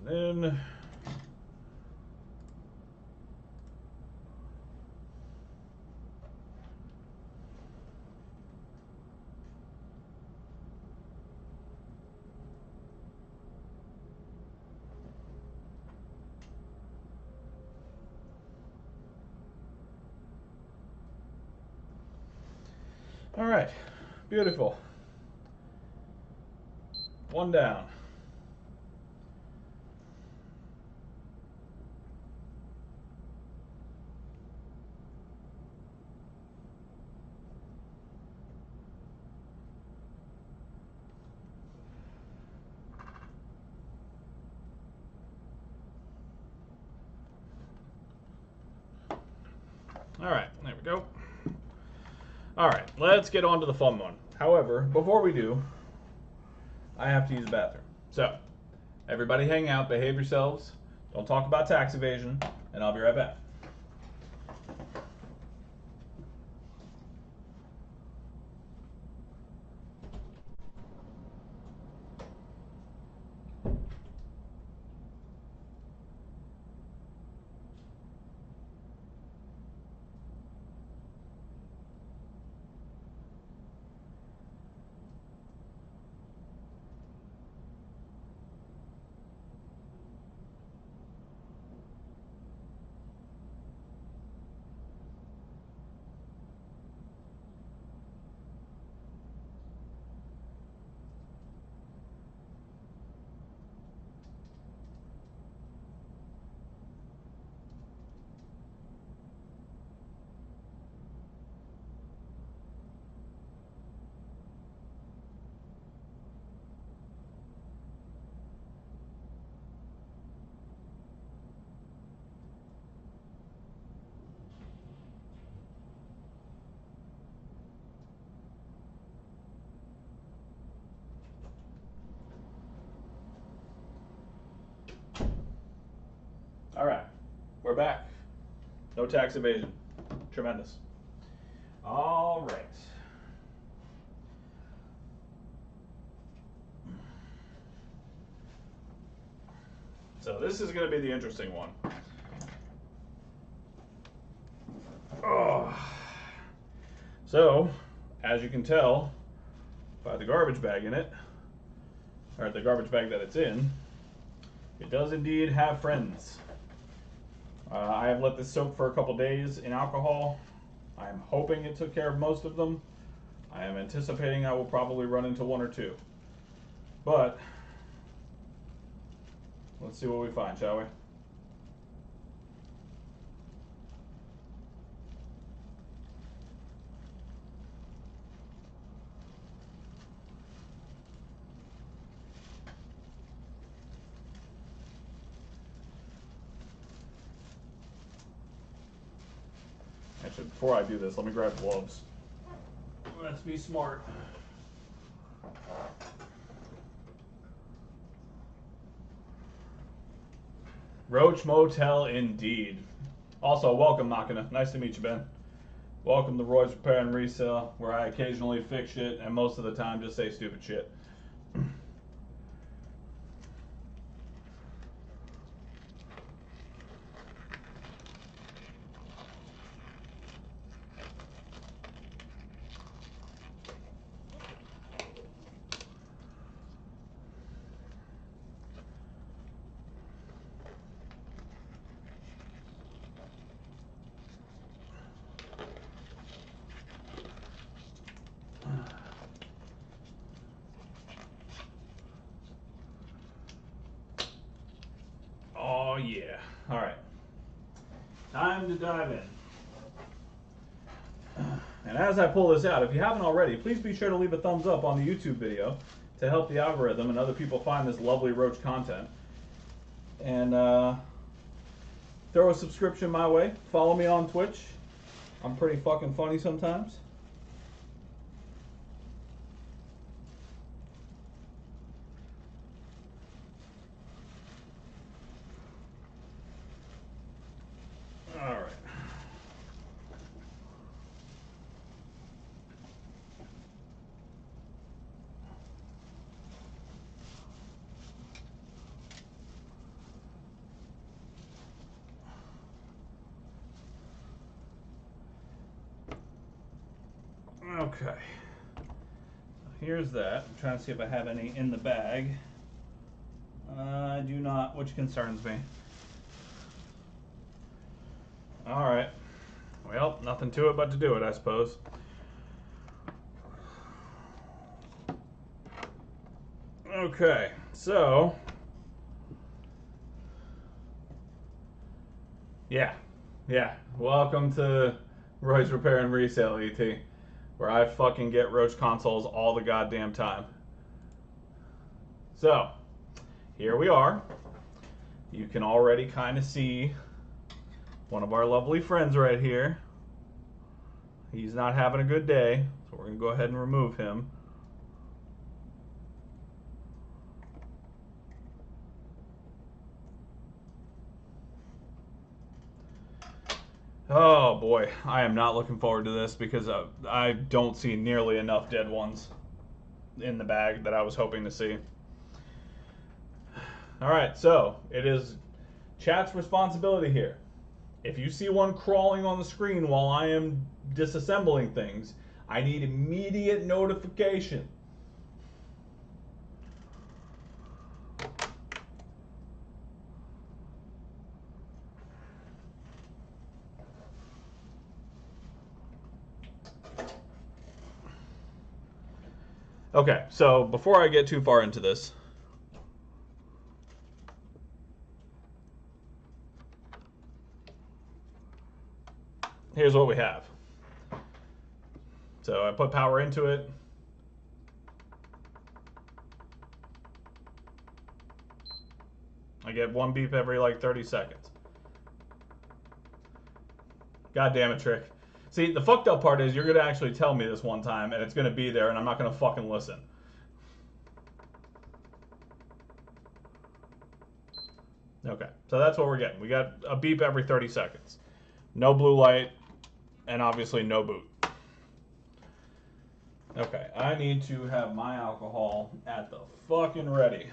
S1: Coming in. All right, beautiful. One down. All right, there we go. All right, let's get on to the fun one. However, before we do, I have to use the bathroom. So, everybody hang out, behave yourselves, don't talk about tax evasion, and I'll be right back. All right, we're back. No tax evasion. Tremendous. All right. So this is going to be the interesting one. Oh. So, as you can tell by the garbage bag in it, or the garbage bag that it's in, it does indeed have friends. I have let this soak for a couple days in alcohol. I am hoping it took care of most of them. I am anticipating I will probably run into one or two. But let's see what we find, shall we? Actually, before I do this, let me grab gloves. Let's be smart. Roach Motel indeed. Also, welcome, Machina. Nice to meet you, Ben. Welcome to Roy's Repair and Resale, where I occasionally fix shit and most of the time just say stupid shit. Oh yeah. All right. Time to dive in. And as I pull this out, if you haven't already, please be sure to leave a thumbs up on the YouTube video to help the algorithm and other people find this lovely roach content. And throw a subscription my way. Follow me on Twitch. I'm pretty fucking funny sometimes. All right. Okay. Here's that. I'm trying to see if I have any in the bag. I do not, which concerns me. Alright. Well, nothing to it but to do it, I suppose. Okay, so... Yeah. Welcome to Roy's Repair and Resale, ET. Where I fucking get roach consoles all the goddamn time. So, here we are. You can already kind of see one of our lovely friends right here. He's not having a good day, so we're going to go ahead and remove him. Oh boy, I am not looking forward to this because I don't see nearly enough dead ones in the bag that I was hoping to see. Alright, so it is chat's responsibility here. If you see one crawling on the screen while I am disassembling things, I need immediate notification. Okay, so before I get too far into this, here's what we have. So I put power into it. I get one beep every like 30 seconds. God damn it, Trick. See, the fucked up part is you're going to actually tell me this one time and it's going to be there and I'm not going to fucking listen. Okay, so that's what we're getting. We got a beep every 30 seconds. No blue light, and obviously no boot. Okay, I need to have my alcohol at the fucking ready.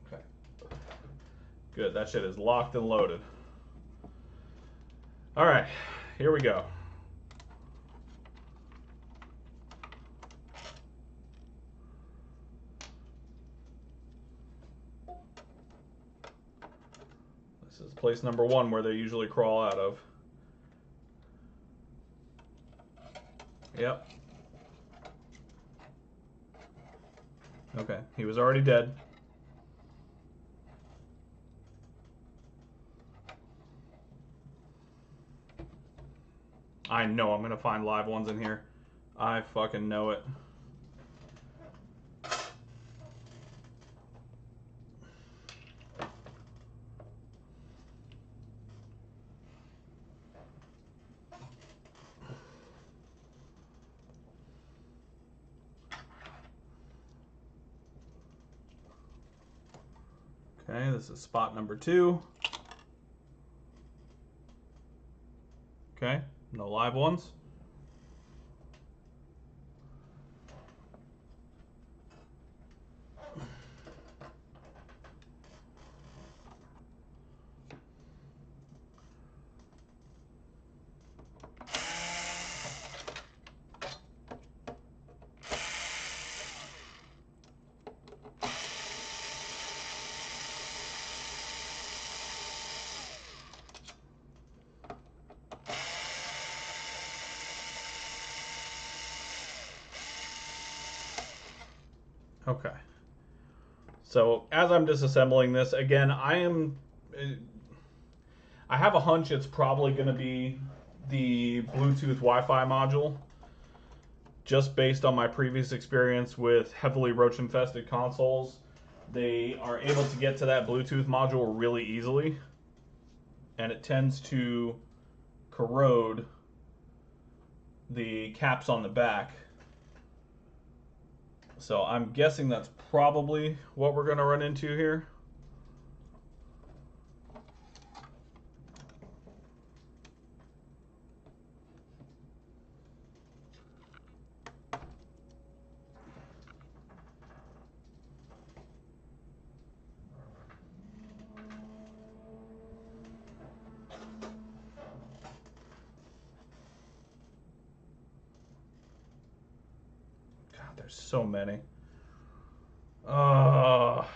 S1: Okay. Good, that shit is locked and loaded. All right, here we go. This is place number 1 where they usually crawl out of. Yep. Okay, he was already dead. I know I'm gonna find live ones in here. I fucking know it. Okay, this is spot number 2. Okay, no live ones. Okay. So as I'm disassembling this, again, I have a hunch it's probably going to be the Bluetooth Wi-Fi module, just based on my previous experience with heavily roach-infested consoles. They are able to get to that Bluetooth module really easily, and it tends to corrode the caps on the back. So I'm guessing that's probably what we're going to run into here. God, there's so many. Oh,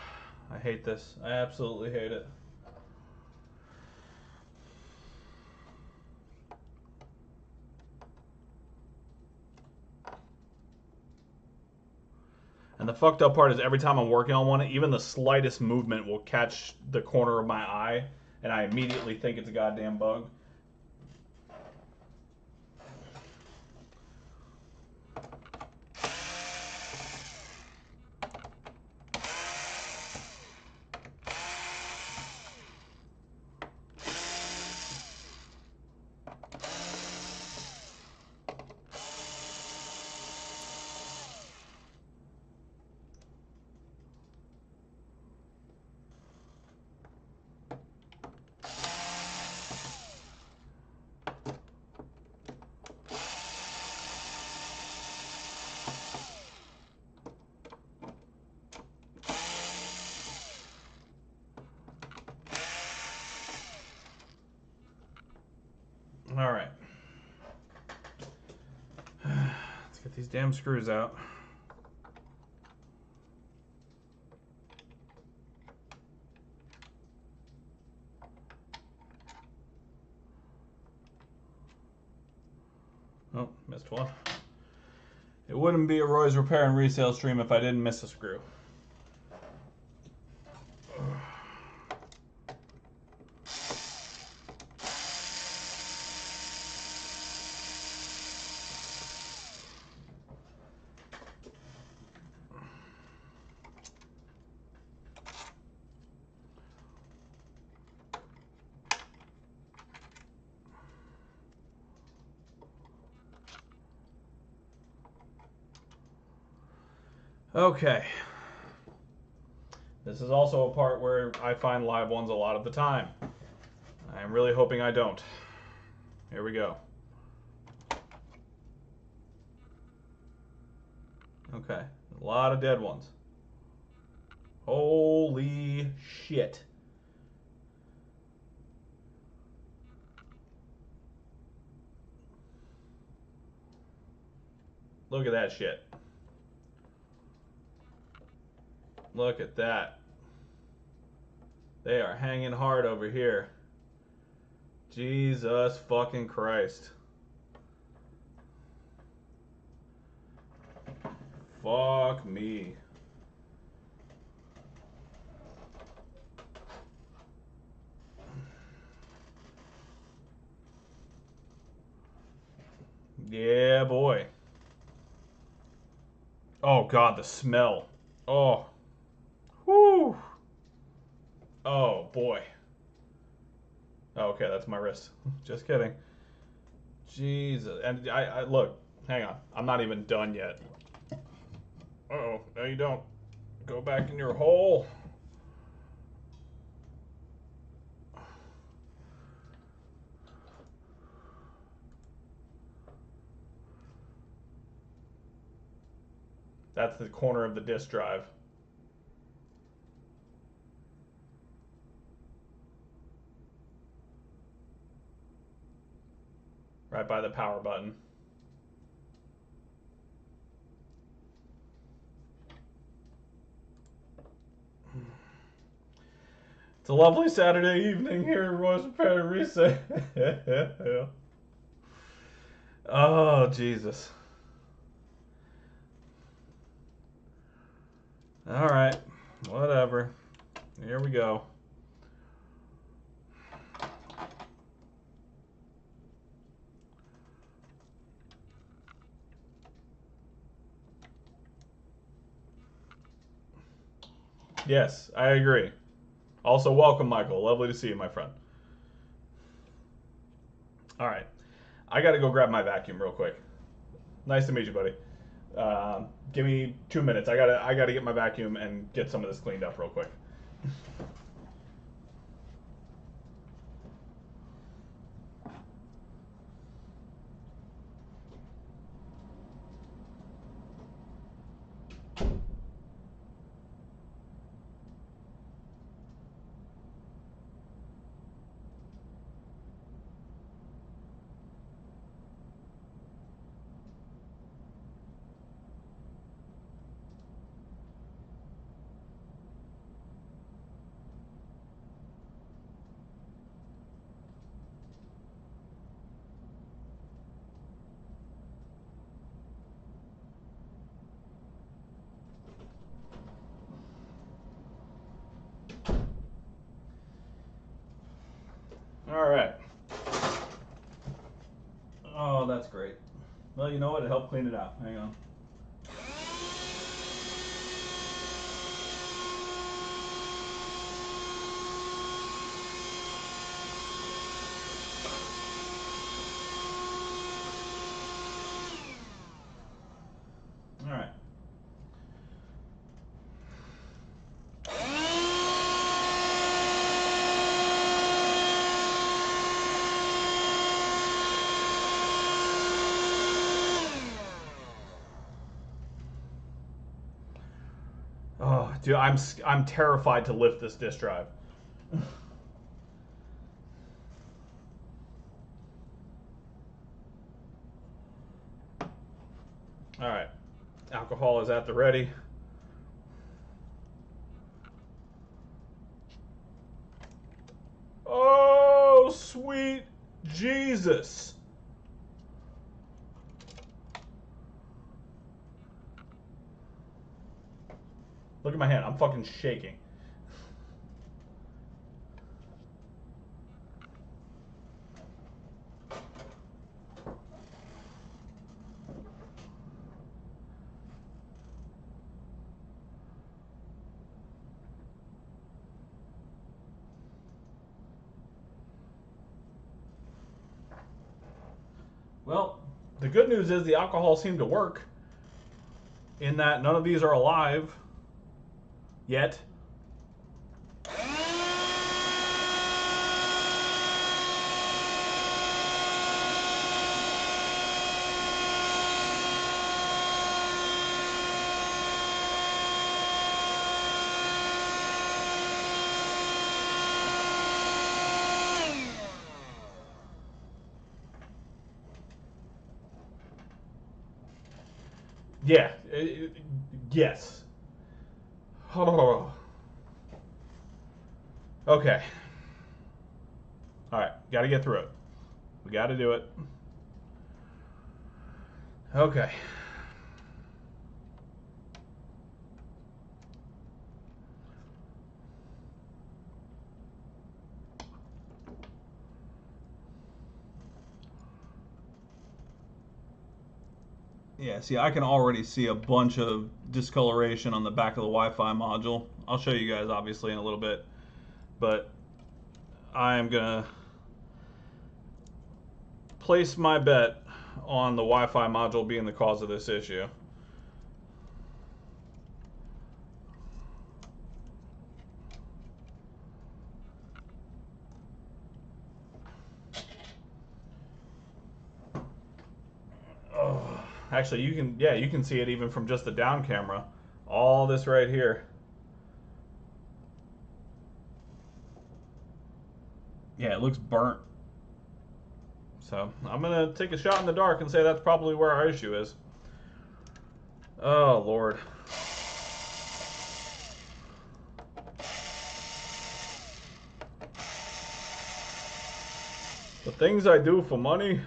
S1: I hate this. I absolutely hate it. And the fucked up part is every time I'm working on one, even the slightest movement will catch the corner of my eye, and I immediately think it's a goddamn bug. All right. Let's get these damn screws out. Oh, missed one. It wouldn't be a Roy's Repair and Resale stream if I didn't miss a screw. Okay. This is also a part where I find live ones a lot of the time. I'm really hoping I don't. Here we go. Okay, a lot of dead ones. Holy shit. Look at that shit. Look at that. They are hanging hard over here. Jesus fucking Christ. Fuck me. Yeah, boy. Oh God, the smell. Oh. Whew. Oh boy. Oh, okay, that's my wrist. Just kidding. Jesus. And I look, hang on. I'm not even done yet. Uh-oh, no you don't. Go back in your hole. That's the corner of the disk drive. Right by the power button. It's a lovely Saturday evening here at Roy's Repair and Resale. Oh, Jesus. All right, whatever. Here we go. Yes, I agree. Also, welcome, Michael. Lovely to see you, my friend. All right, I got to go grab my vacuum real quick. Nice to meet you, buddy. Give me 2 minutes. I gotta get my vacuum and get some of this cleaned up real quick. All right. Oh, that's great. Well, you know what? It helped clean it out. Hang on. All right. Oh, dude, I'm terrified to lift this disk drive. All right. Alcohol is at the ready. Oh, sweet Jesus. Look at my hand. I'm fucking shaking. Well, the good news is the alcohol seemed to work in that none of these are alive yet. Yeah. Yes. Oh. Okay. All right. Got to get through it. We got to do it. Okay. Yeah, see, I can already see a bunch of discoloration on the back of the Wi-Fi module. I'll show you guys obviously in a little bit, but I am gonna place my bet on the Wi-Fi module being the cause of this issue. Oh, actually, you can see it even from just the down camera. All this right here. Yeah, it looks burnt. So I'm gonna take a shot in the dark and say that's probably where our issue is. Oh Lord. The things I do for money.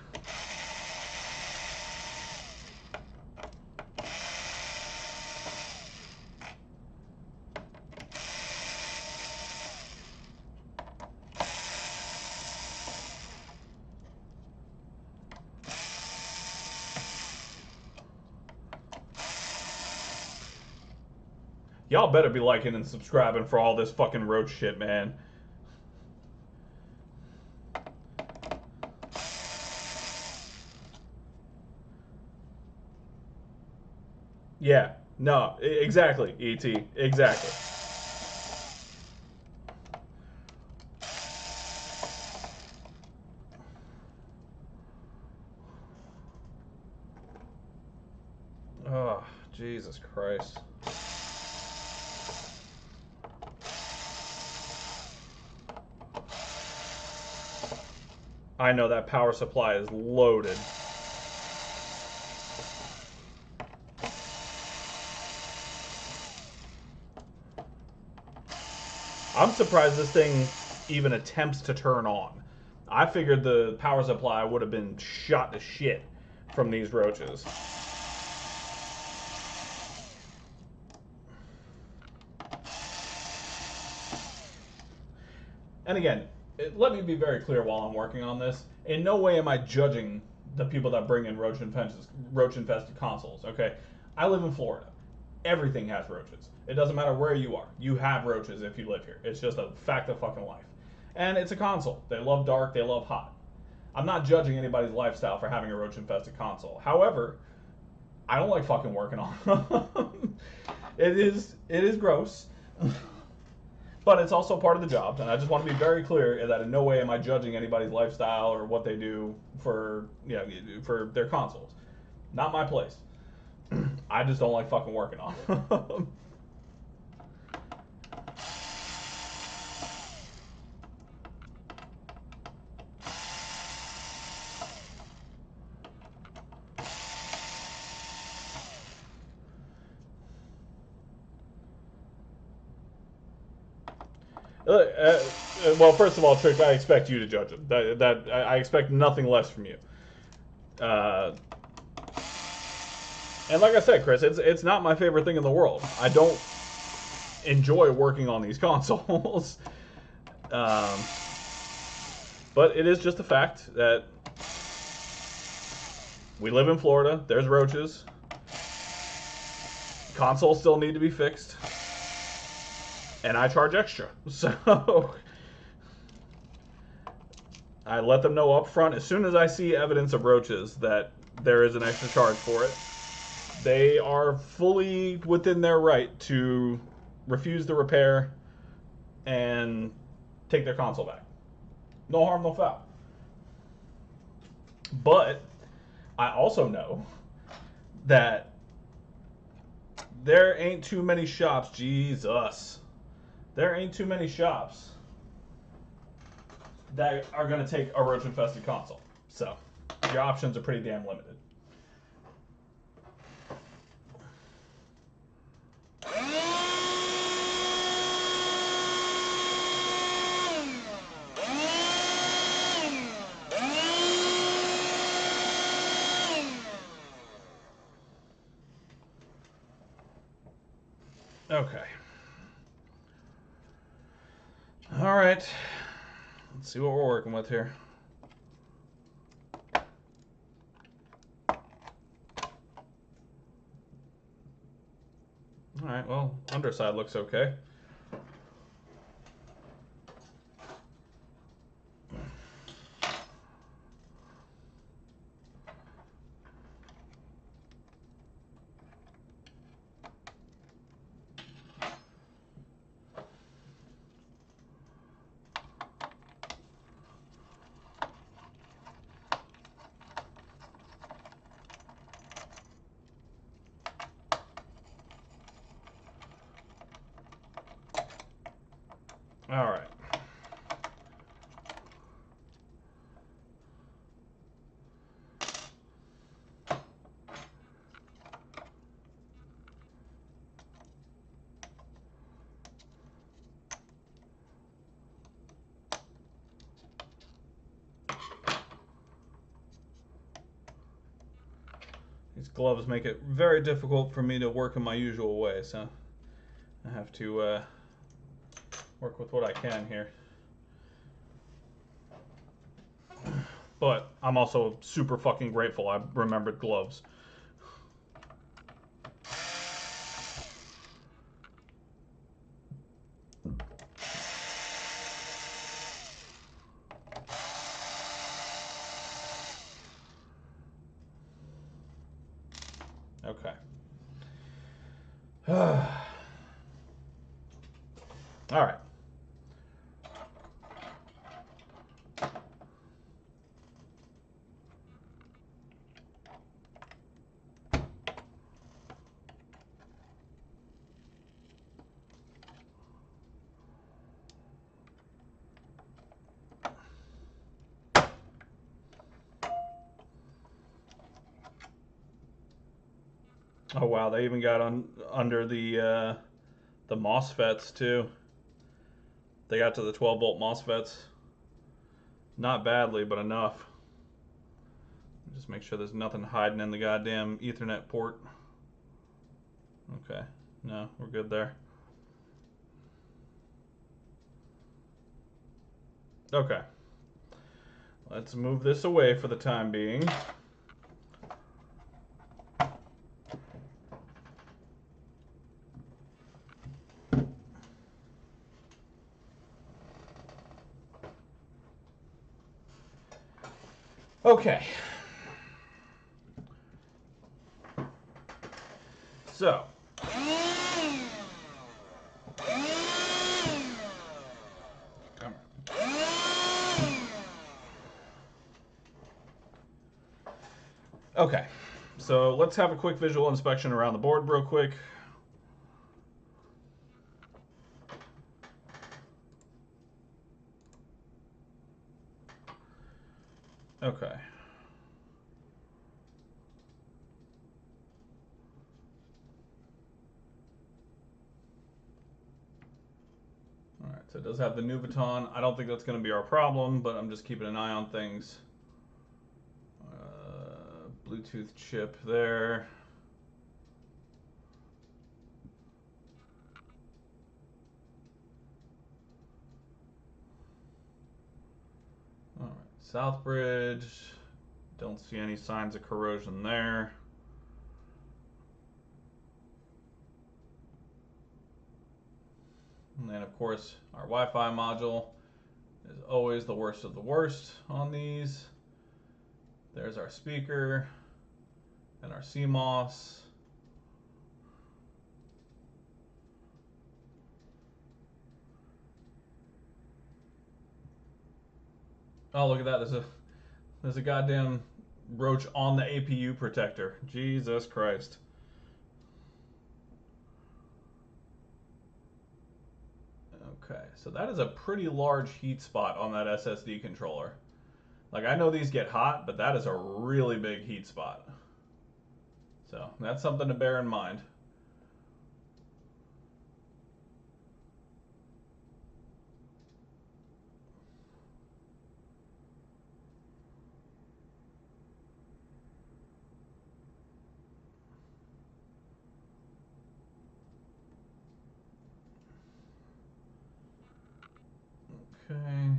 S1: Y'all better be liking and subscribing for all this fucking roach shit, man. Yeah, no, exactly, ET, exactly. Oh, Jesus Christ. I know that power supply is loaded. I'm surprised this thing even attempts to turn on. I figured the power supply would have been shot to shit from these roaches. And again, let me be very clear while I'm working on this. In no way am I judging the people that bring in roach-infested consoles, okay? I live in Florida. Everything has roaches. It doesn't matter where you are. You have roaches if you live here. It's just a fact of fucking life. And it's a console. They love dark. They love hot. I'm not judging anybody's lifestyle for having a roach-infested console. However, I don't like fucking working on them. It is gross. But it's also part of the job, and I just want to be very clear that in no way am I judging anybody's lifestyle or what they do for for their consoles. Not my place. I just don't like fucking working on them. Well, first of all, Trick, I expect you to judge them. I expect nothing less from you. And like I said, Chris, it's not my favorite thing in the world. I don't enjoy working on these consoles. But it is just a fact that we live in Florida. There's roaches. Consoles still need to be fixed. And I charge extra. So I let them know up front as soon as I see evidence of roaches that there is an extra charge for it. They are fully within their right to refuse the repair and take their console back. No harm, no foul. But I also know that there ain't too many shops. Jesus. There ain't too many shops that are going to take a roach-infested console. So, your options are pretty damn limited. Okay. All right. Let's see what we're working with here. All right, well, underside looks okay. All right. These gloves make it very difficult for me to work in my usual way, so I have to work with what I can here. But I'm also super fucking grateful I remembered gloves. Okay. All right. Oh wow, they even got on under the MOSFETs too. They got to the 12-volt MOSFETs. Not badly, but enough. Just make sure there's nothing hiding in the goddamn Ethernet port. Okay, no, we're good there. Okay, let's move this away for the time being. Okay. So. Okay. So let's have a quick visual inspection around the board real quick. Okay. All right, so it does have the Nuvoton. I don't think that's going to be our problem, but I'm just keeping an eye on things. Bluetooth chip there. All right, South Bridge. Don't see any signs of corrosion there. And then, of course, our Wi-Fi module is always the worst of the worst on these. There's our speaker and our CMOS. Oh, look at that. There's a goddamn roach on the APU protector. Jesus Christ. Okay, so that is a pretty large heat spot on that SSD controller. Like, I know these get hot, but that is a really big heat spot. So that's something to bear in mind. Okay.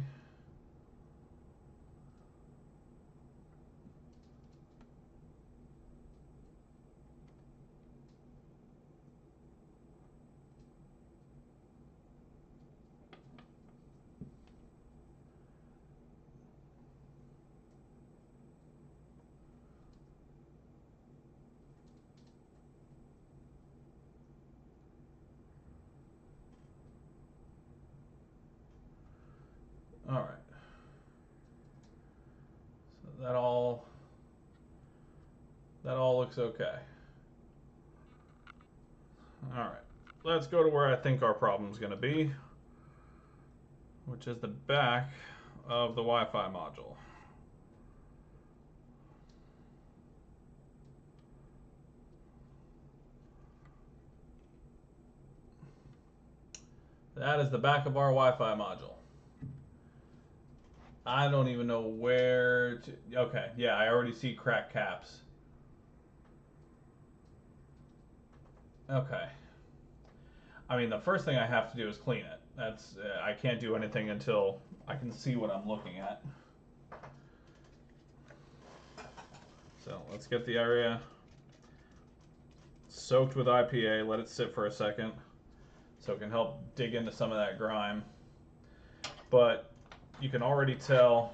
S1: All right. So that all looks okay. All right. Let's go to where I think our problem is going to be, which is the back of the Wi-Fi module. That is the back of our Wi-Fi module. I don't even know where to... Okay, yeah, I already see cracked caps. Okay. I mean, the first thing I have to do is clean it. That's I can't do anything until I can see what I'm looking at. So let's get the area soaked with IPA. Let it sit for a second so it can help dig into some of that grime. But you can already tell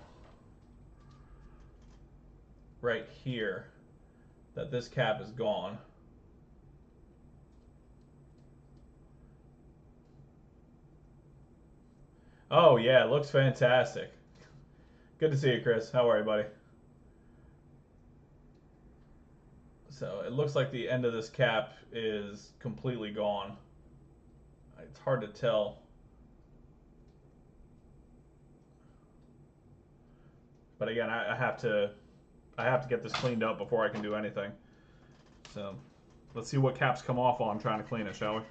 S1: right here that this cap is gone. Oh yeah, it looks fantastic. Good to see you, Chris. How are you, buddy? So it looks like the end of this cap is completely gone. It's hard to tell, but again, I have to get this cleaned up before I can do anything. So let's see what caps come off while I'm trying to clean it, shall we?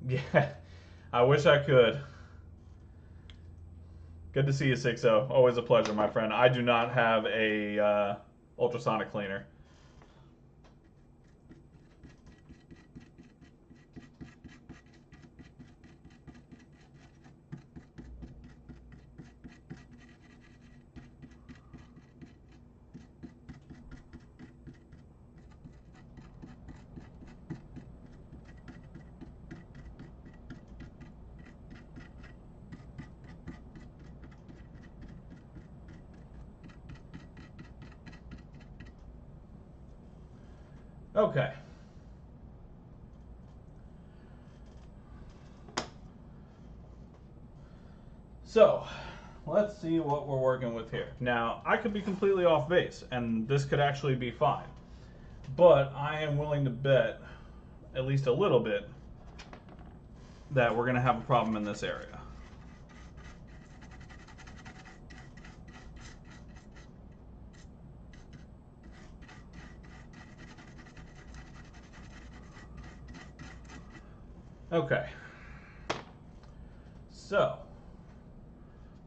S1: Yeah, I wish I could. Good to see you, 6-0. Always a pleasure, my friend. I do not have a ultrasonic cleaner. Okay. So, let's see what we're working with here. Now, I could be completely off base, and this could actually be fine. But I am willing to bet, at least a little bit, that we're going to have a problem in this area. Okay. So,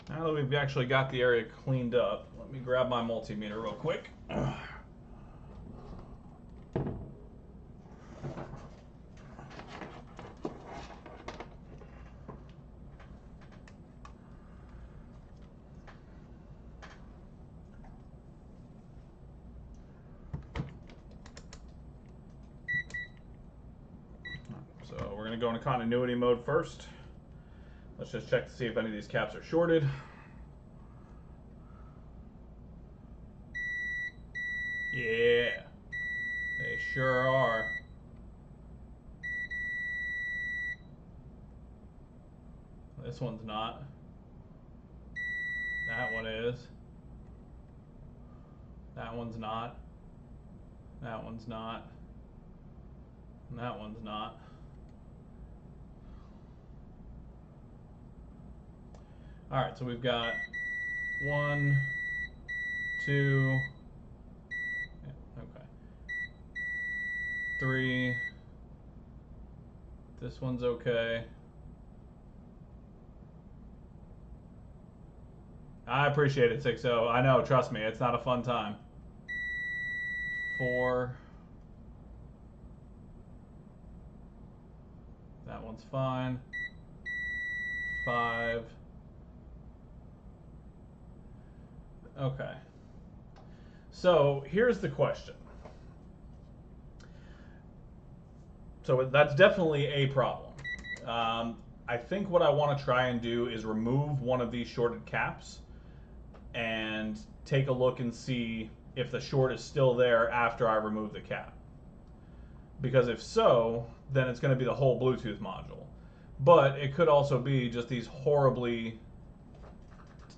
S1: now that we've actually got the area cleaned up, let me grab my multimeter real quick. So we're going to go into continuity mode first. Let's just check to see if any of these caps are shorted. Yeah, they sure are. This one's not. That one is. That one's not. That one's not. And that one's not. All right, so we've got 1, 2, yeah, okay, 3. This one's okay. I appreciate it, 6-0. I know, trust me, it's not a fun time. 4. That one's fine. 5. Okay. So here's the question. So that's definitely a problem. I think what I want to try and do is remove one of these shorted caps and take a look and see if the short is still there after I remove the cap. Because if so, then it's going to be the whole Bluetooth module. But it could also be just these horribly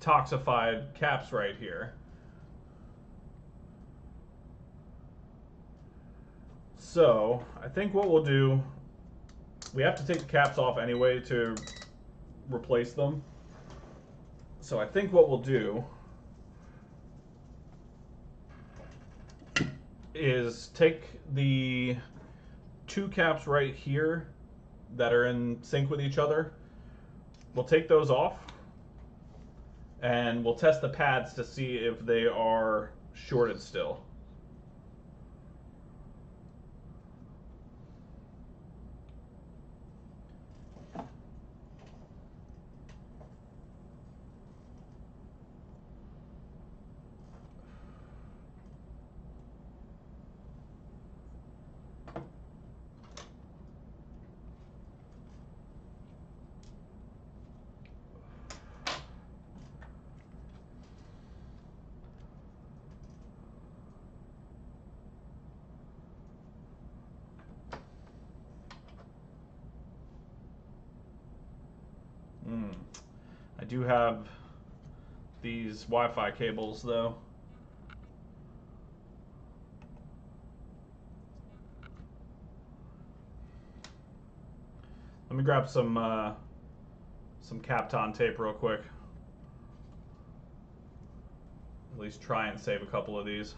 S1: toxified caps right here. So I think what we'll do, we have to take the caps off anyway to replace them. So I think what we'll do is take the 2 caps right here that are in sync with each other. We'll take those off and we'll test the pads to see if they are shorted still. do have these Wi-Fi cables though. Let me grab some Kapton tape real quick. At least try and save a couple of these.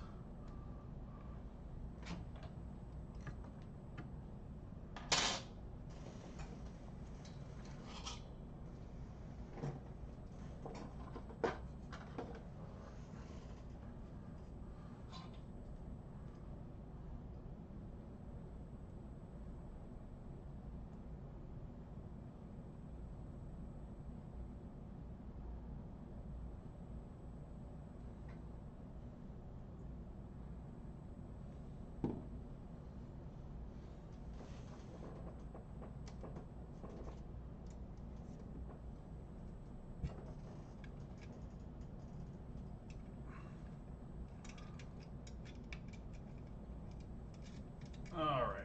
S1: All right.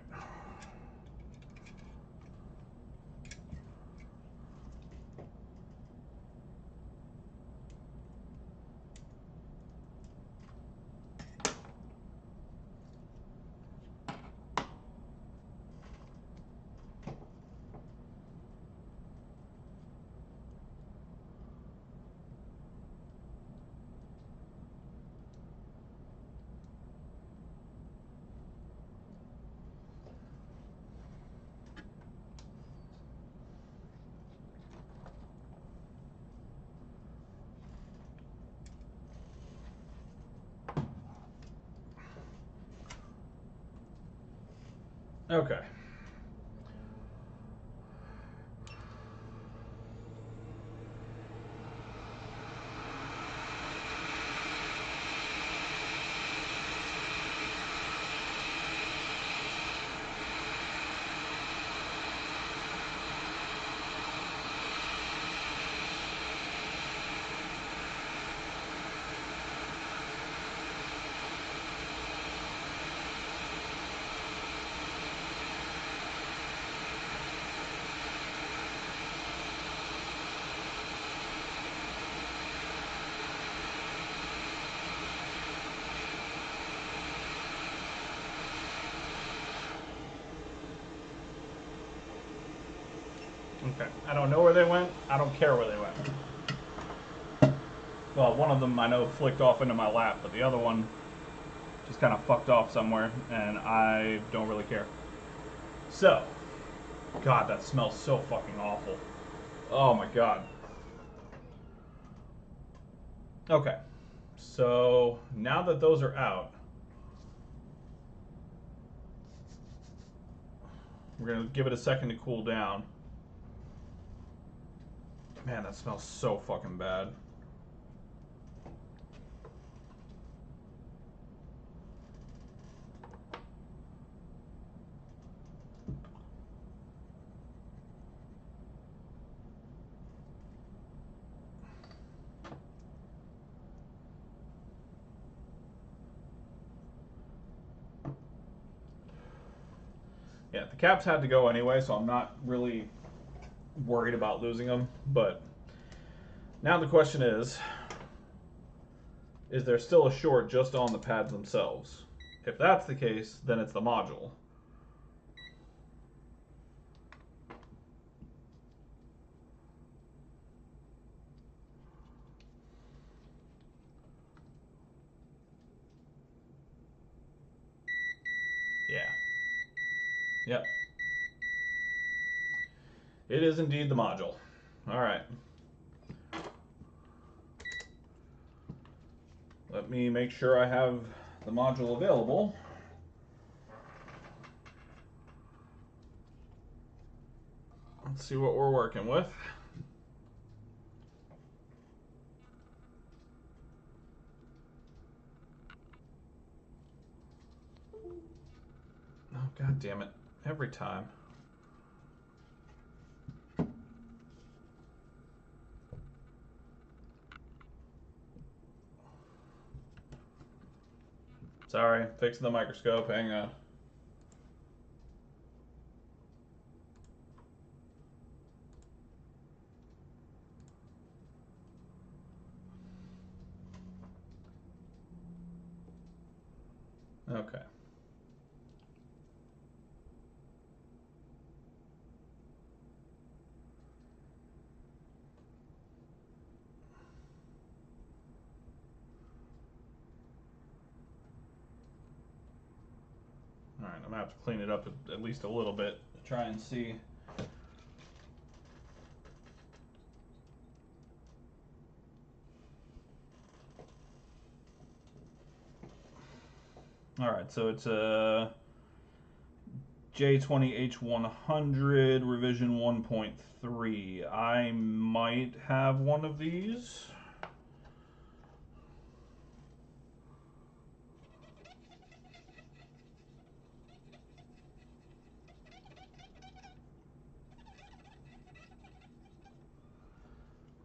S1: Okay. Okay. I don't know where they went. I don't care where they went. Well, one of them I know flicked off into my lap, but the other one just kind of fucked off somewhere, and I don't really care. So, God, that smells so fucking awful. Oh my God. Okay. So, now that those are out, we're going to give it a second to cool down. Man, that smells so fucking bad. Yeah, the caps had to go anyway, so I'm not really worried about losing them. But now the question is there still a short just on the pads themselves? If that's the case, then it's the module. Yeah. Yep. It is indeed the module. All right. Let me make sure I have the module available. Let's see what we're working with. Oh, God damn it. Every time. Sorry, fixing the microscope. Hang on. Okay. All right, I'm gonna have to clean it up at least a little bit to try and see. All right, so it's a J20H100 revision 1.3. I might have one of these.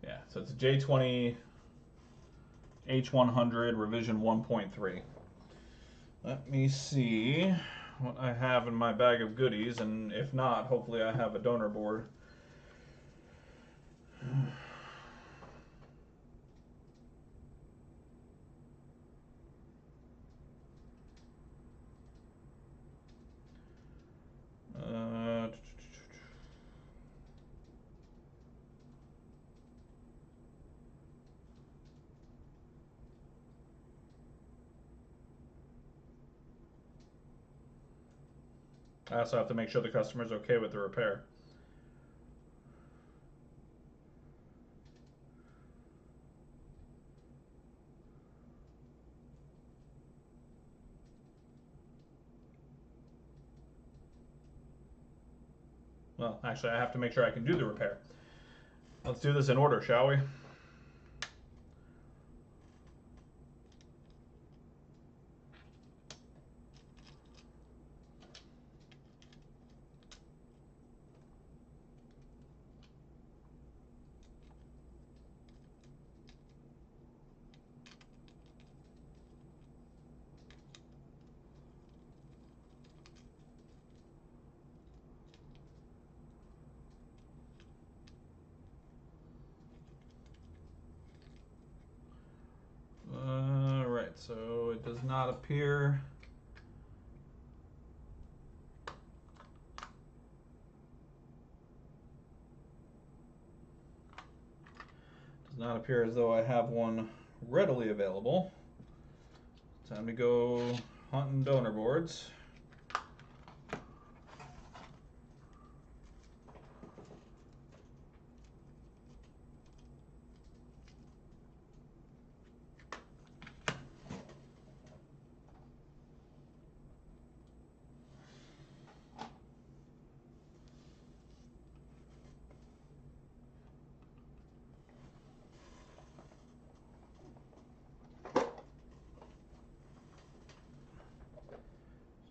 S1: Yeah, so it's a J20 H100 revision 1.3. Let me see what I have in my bag of goodies, and if not, hopefully I have a donor board. I also have to make sure the customer's okay with the repair. Well, actually, I have to make sure I can do the repair. Let's do this in order, shall we? Alright, so it does not appear. Does not appear as though I have one readily available. Time to go hunting donor boards.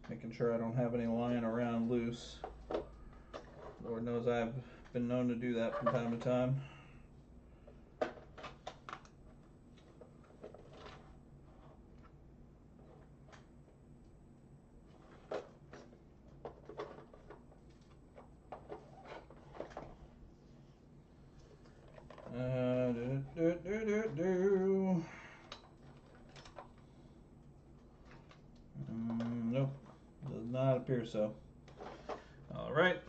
S1: Making sure I don't have any lying around loose. Lord knows I've been known to do that from time to time. Nope, does not appear so. All right.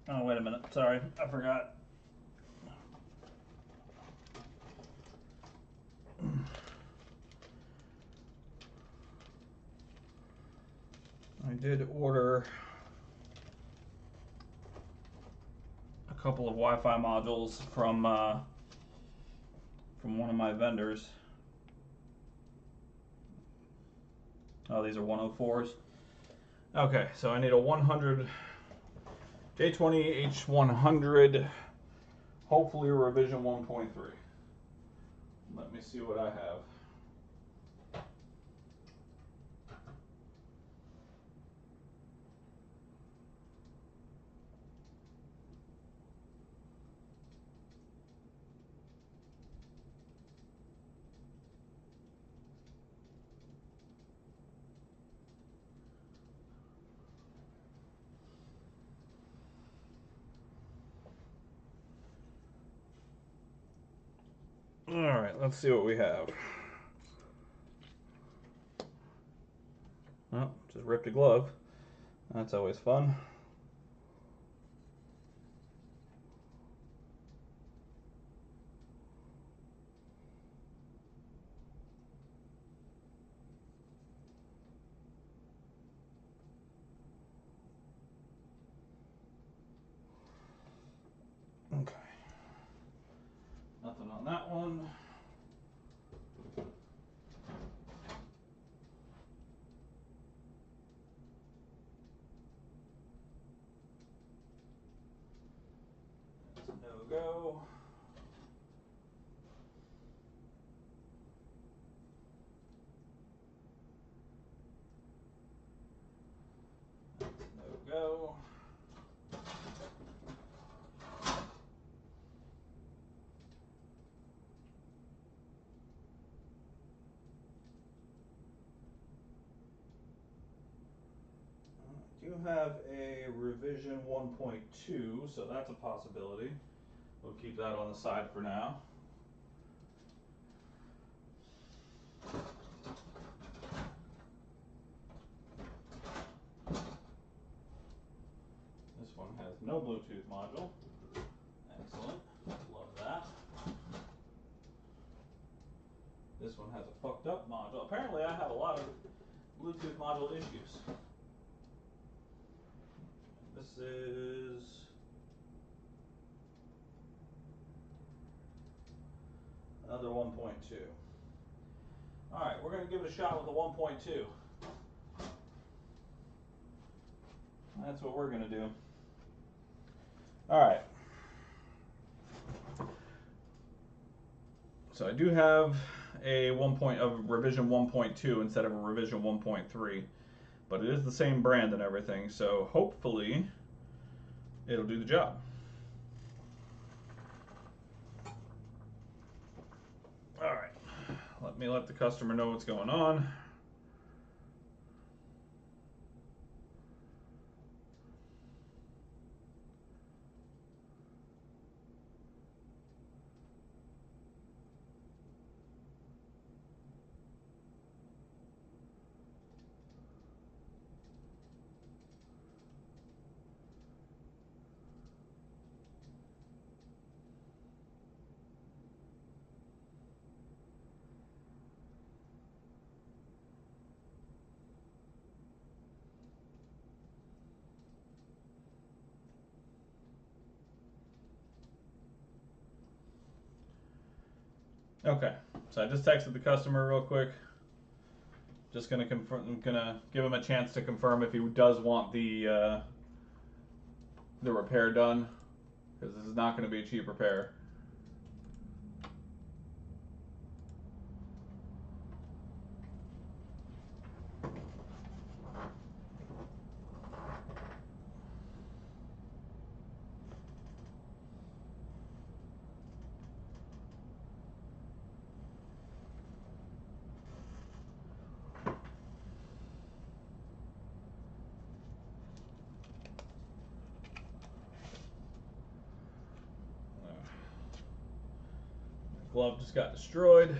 S1: Oh, wait a minute. Sorry, I forgot. I did order a couple of Wi-Fi modules from one of my vendors. Oh, these are 104s. Okay, so I need a 100 J20H100, hopefully a revision 1.3. Let me see what I have. right, let's see what we have. Oh, just ripped a glove. That's always fun. Okay. Nothing on that one. That's no go. That's no go. I do have a revision 1.2, so that's a possibility. We'll keep that on the side for now. This one has no Bluetooth module. Excellent. Love that. This one has a fucked up module. Apparently I have a lot of Bluetooth module issues. This is another 1.2. Alright, we're going to give it a shot with a 1.2. That's what we're going to do. Alright. So I do have a revision 1.2 instead of a revision 1.3, but it is the same brand and everything, so hopefully it'll do the job. Alright, let the customer know what's going on. Okay, so I just texted the customer real quick. Just gonna confirm, gonna give him a chance to confirm if he does want the repair done, because this is not going to be a cheap repair. Glove just got destroyed.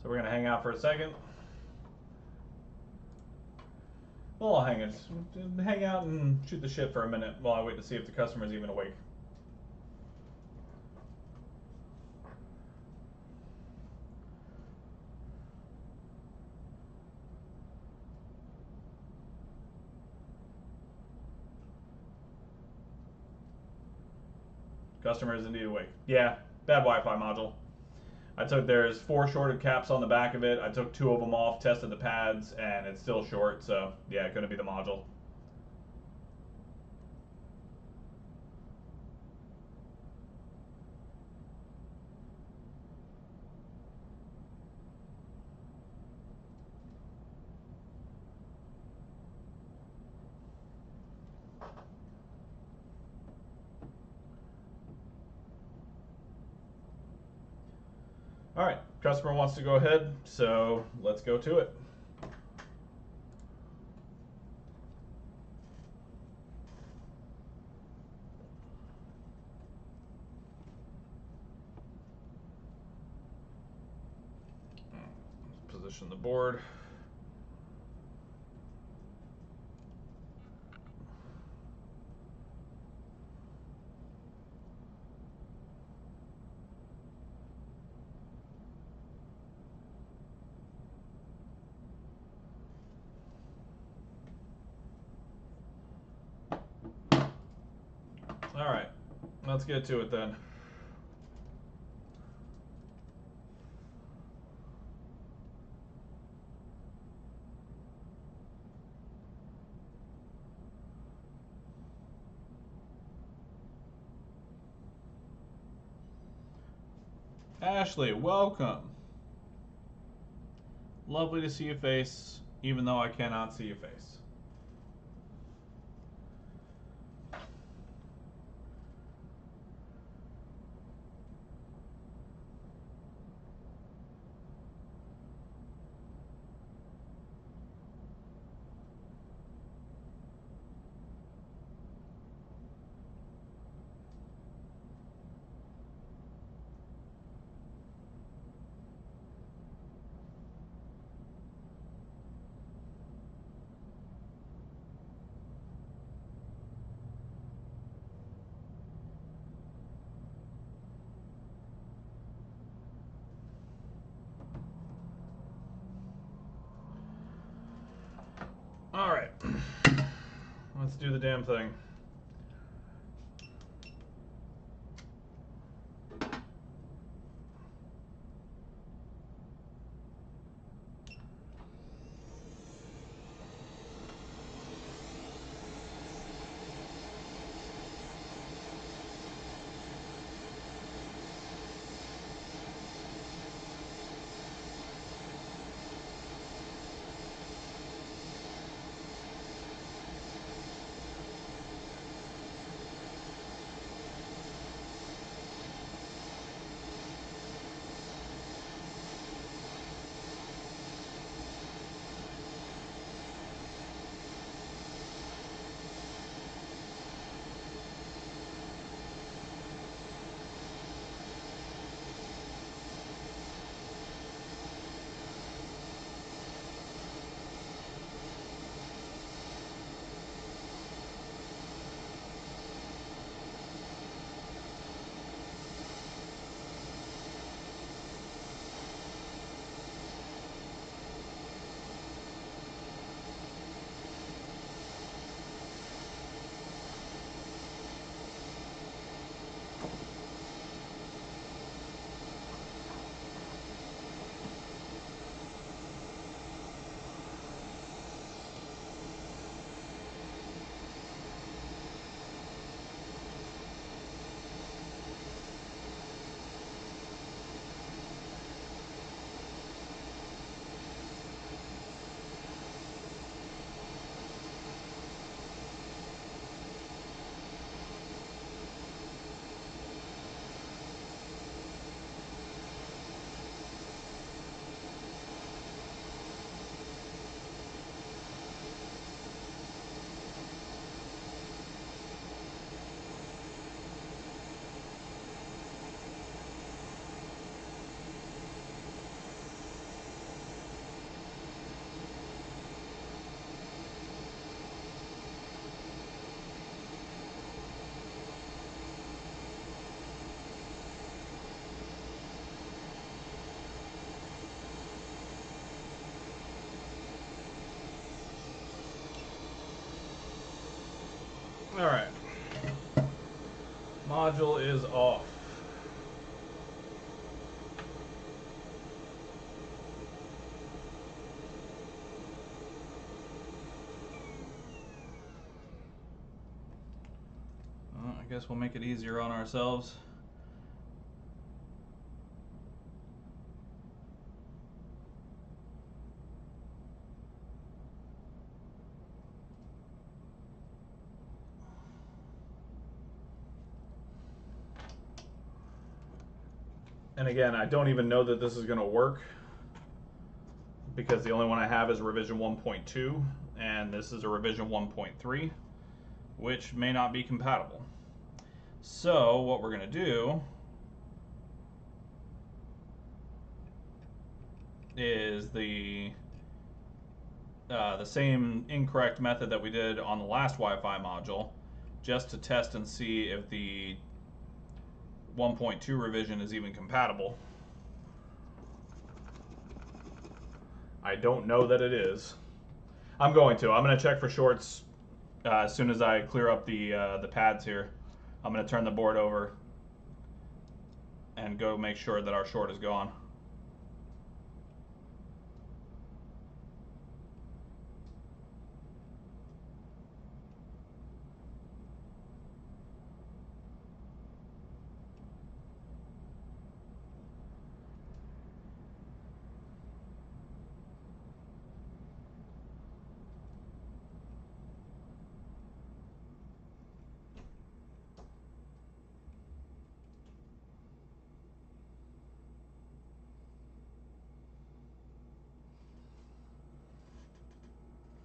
S1: So we're gonna hang out for a second. Well, I'll hang out and shoot the shit for a minute while I wait to see if the customer's even awake. Customer is indeed awake. Yeah, bad Wi-Fi module. There's 4 shorted caps on the back of it. I took 2 of them off, tested the pads, and it's still short, so yeah, gonna be the module. All right, customer wants to go ahead, so let's go to it. Position the board. All right, let's get to it then. Ashley, welcome. Lovely to see your face, even though I cannot see your face. All right, let's do the damn thing. All right, module is off. Well, I guess we'll make it easier on ourselves. And again, I don't even know that this is going to work because the only one I have is revision 1.2 and this is a revision 1.3, which may not be compatible. So what we're going to do is the same incorrect method that we did on the last Wi-Fi module, just to test and see if the 1.2 revision is even compatible. I don't know that it is. I'm going to check for shorts as soon as I clear up the pads here. I'm going to turn the board over and go make sure that our short is gone.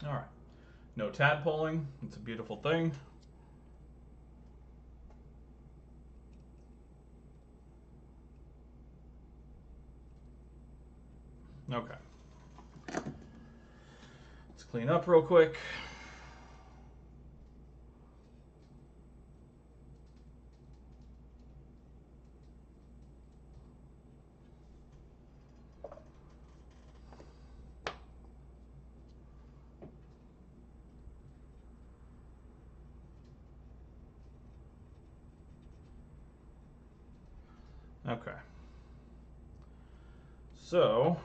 S1: All right, no tadpoling. It's a beautiful thing. Okay, let's clean up real quick. Okay. So,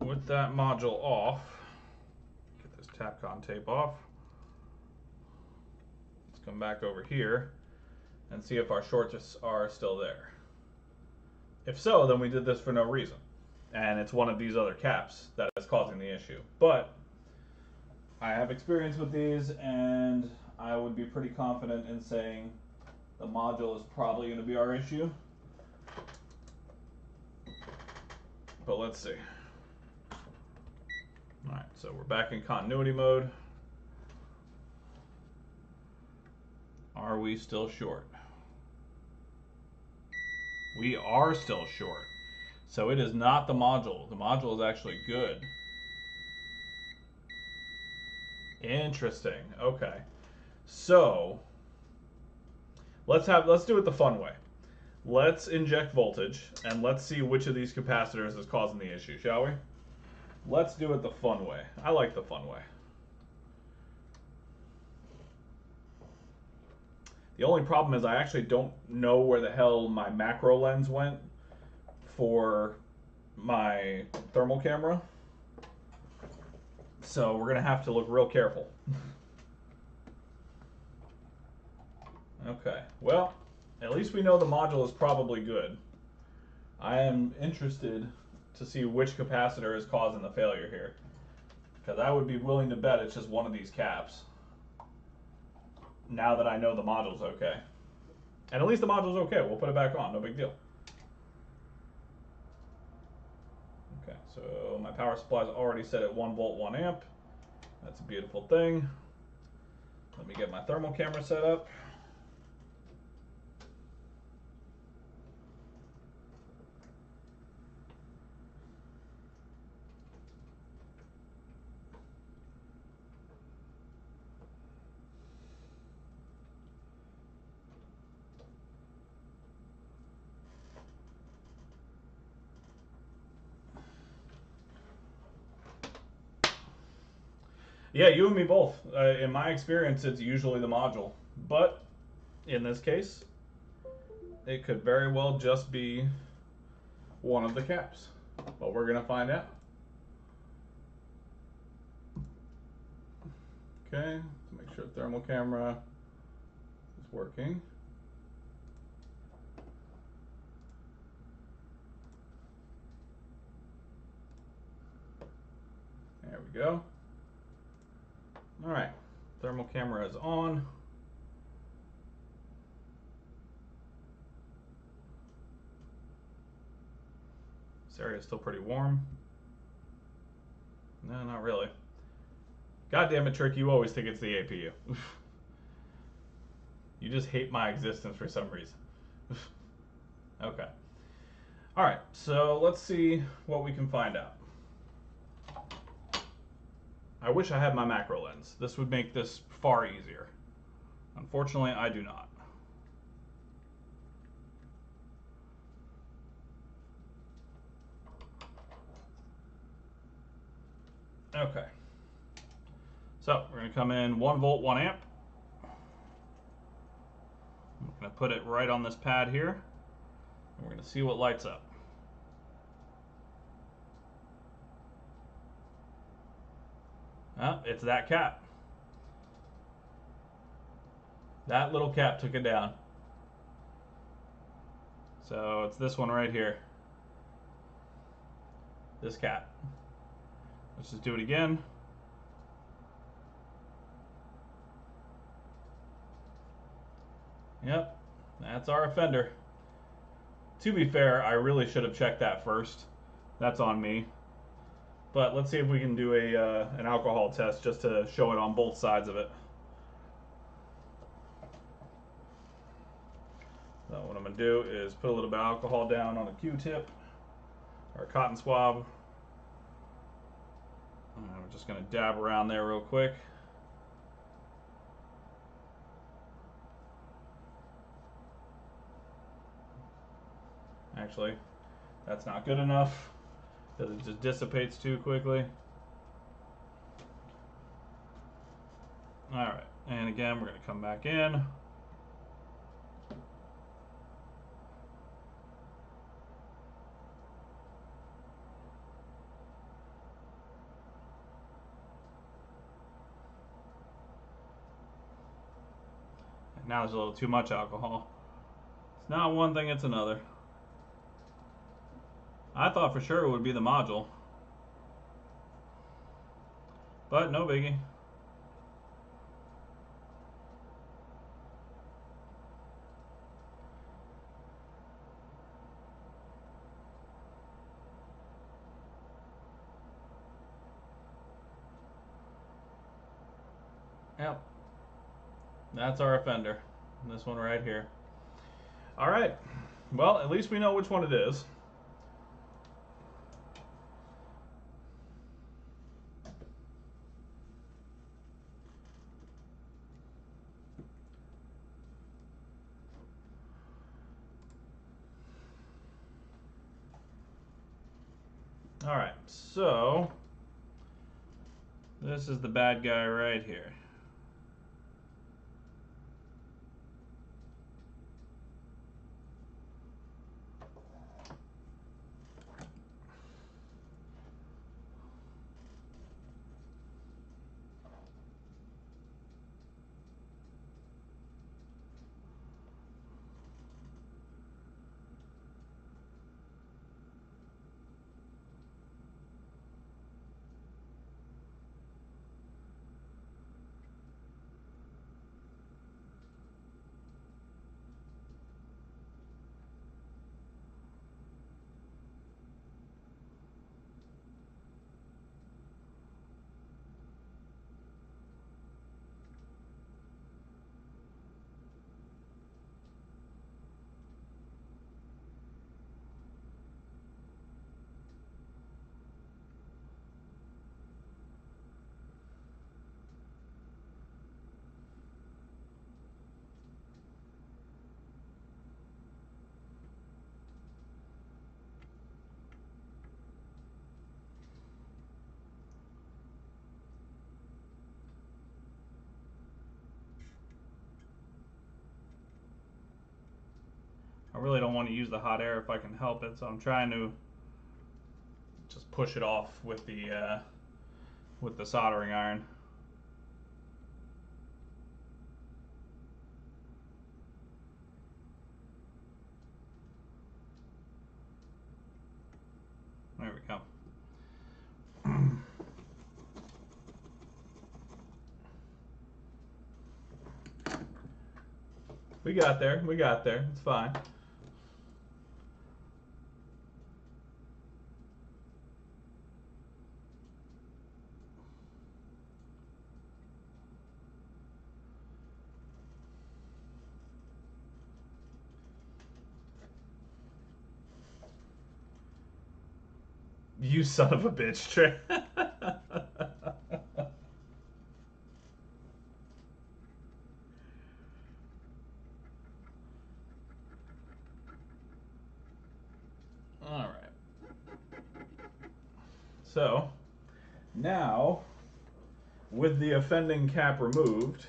S1: with that module off, get this Tapcon tape off. Let's come back over here and see if our shorts are still there. If so, then we did this for no reason. And it's one of these other caps that is causing the issue. But I have experience with these, and I would be pretty confident in saying the module is probably going to be our issue. But let's see. Alright, so we're back in continuity mode. Are we still short? We are still short. So it is not the module. The module is actually good. Interesting. Okay. So let's do it the fun way. Let's inject voltage and let's see which of these capacitors is causing the issue, shall we? Let's do it the fun way. I like the fun way. The only problem is I actually don't know where the hell my macro lens went for my thermal camera. So we're going to have to look real careful. Okay, well, at least we know the module is probably good. I am interested to see which capacitor is causing the failure here, because I would be willing to bet it's just one of these caps, now that I know the module's okay. And at least the module's okay. We'll put it back on. No big deal. Okay, so my power supply is already set at 1 volt, 1 amp. That's a beautiful thing. Let me get my thermal camera set up. Yeah, you and me both. In my experience, it's usually the module. But in this case, it could very well just be one of the caps. But we're going to find out. Okay, let's make sure the thermal camera is working. There we go. All right, thermal camera is on. This area is still pretty warm. No, not really. God damn it, Trick, you always think it's the APU. You just hate my existence for some reason. Okay. Alright, so let's see what we can find out. I wish I had my macro lens. This would make this far easier. Unfortunately, I do not. Okay. So we're going to come in 1 volt, 1 amp. I'm going to put it right on this pad here. And we're going to see what lights up. It's that cap. That little cap took it down. So it's this one right here. This cap. Let's just do it again. Yep, that's our offender. To be fair, I really should have checked that first. That's on me. But let's see if we can do an alcohol test just to show it on both sides of it. So what I'm going to do is put a little bit of alcohol down on a Q-tip or a cotton swab. And we're just going to dab around there real quick. Actually, that's not good enough because it just dissipates too quickly. Alright, and again, we're going to come back in. And now there's a little too much alcohol. It's not one thing, it's another. I thought for sure it would be the module. But no biggie. Yep. That's our offender. This one right here. Alright. Well, at least we know which one it is. Alright, so this is the bad guy right here. I really don't want to use the hot air if I can help it, so I'm trying to just push it off with the soldering iron. There we go. We got there. We got there. It's fine. You son of a bitch, Trey. All right. So, now, with the offending cap removed,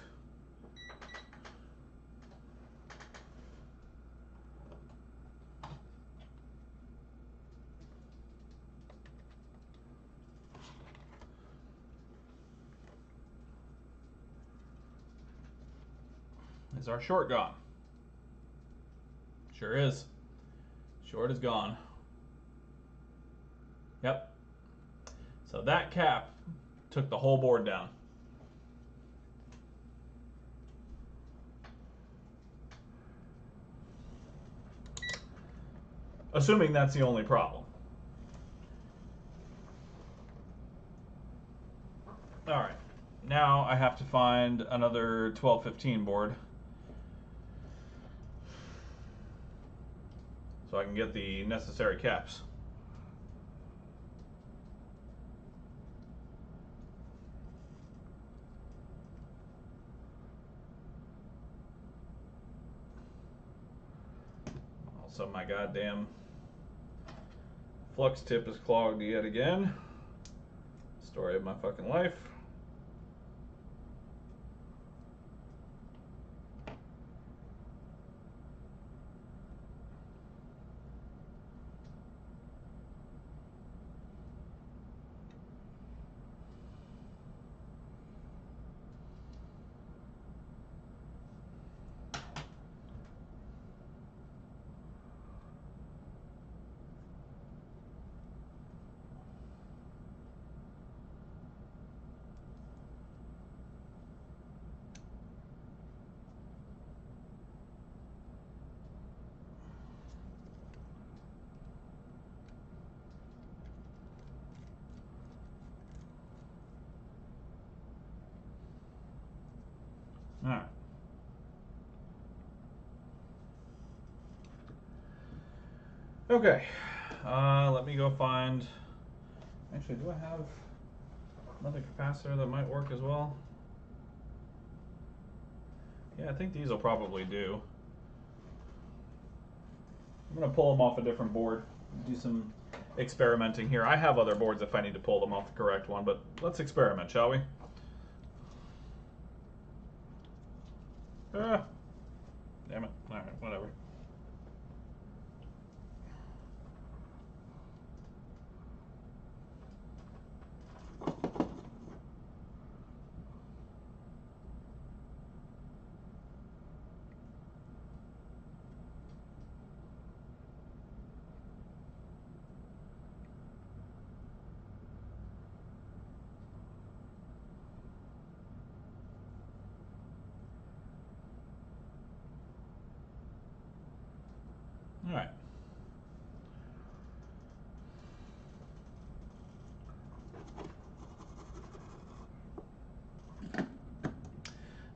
S1: is our short gone? Sure is. Short is gone. Yep. So that cap took the whole board down. Assuming that's the only problem. All right. Now I have to find another 12-15 board so I can get the necessary caps. Also, my goddamn flux tip is clogged yet again. Story of my fucking life. All right. Okay. Let me go find. Actually, do I have another capacitor that might work as well? Yeah, I think these will probably do. I'm going to pull them off a different board, do some experimenting here. I have other boards if I need to pull them off the correct one, but let's experiment, shall we? Ah, damn it. All right, whatever. All right.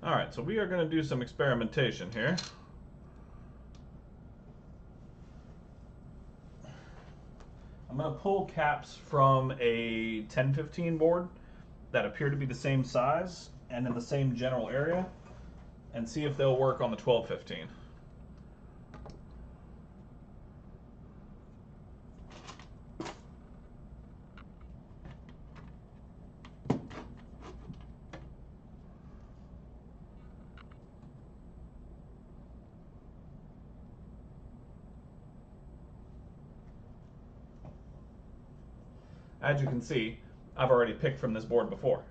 S1: All right, so we are going to do some experimentation here. I'm going to pull caps from a 10-15 board that appear to be the same size and in the same general area and see if they'll work on the 12-15. As you can see, I've already picked from this board before.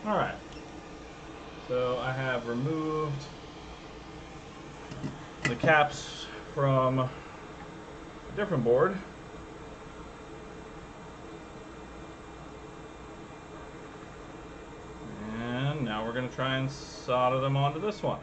S1: Alright, so I have removed the caps from a different board. And now we're going to try and solder them onto this one.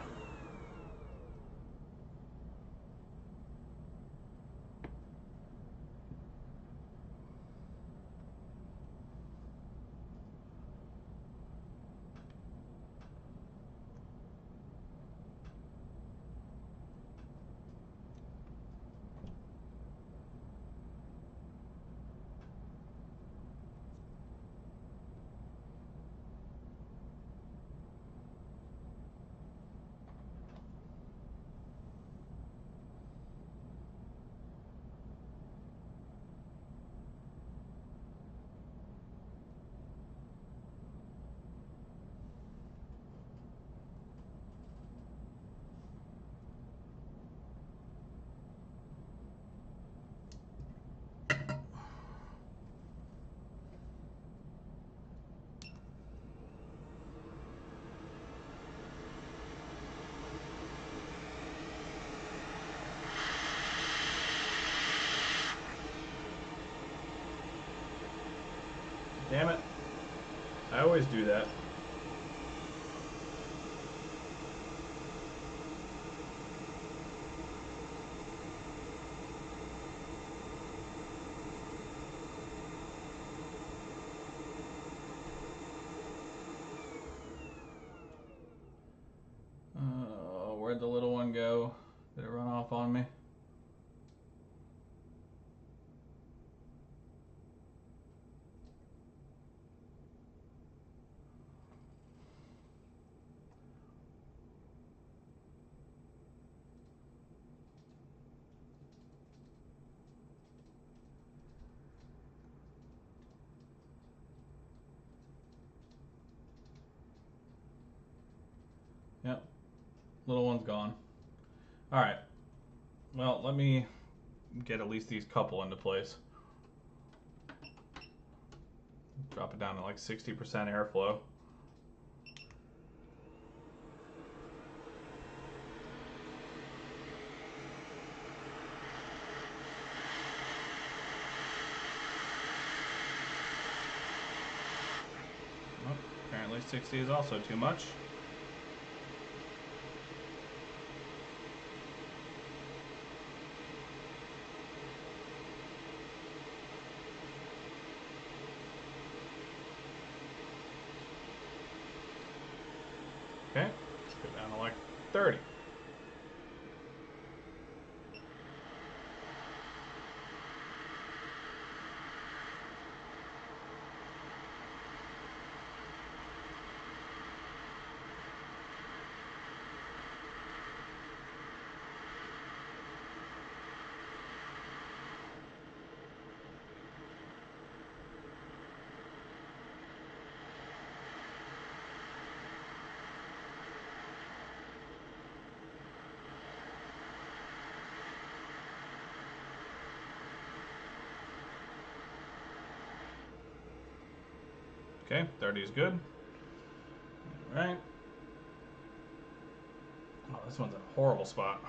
S1: Damn it. I always do that. Where'd the little one go? Did it run off on me? Yep, little one's gone. All right, well, let me get at least these couple into place. Drop it down to like 60% airflow. Oh, apparently 60 is also too much. Okay, let's go down to like 30. Okay, 30 is good. All right. Oh, this one's in a horrible spot.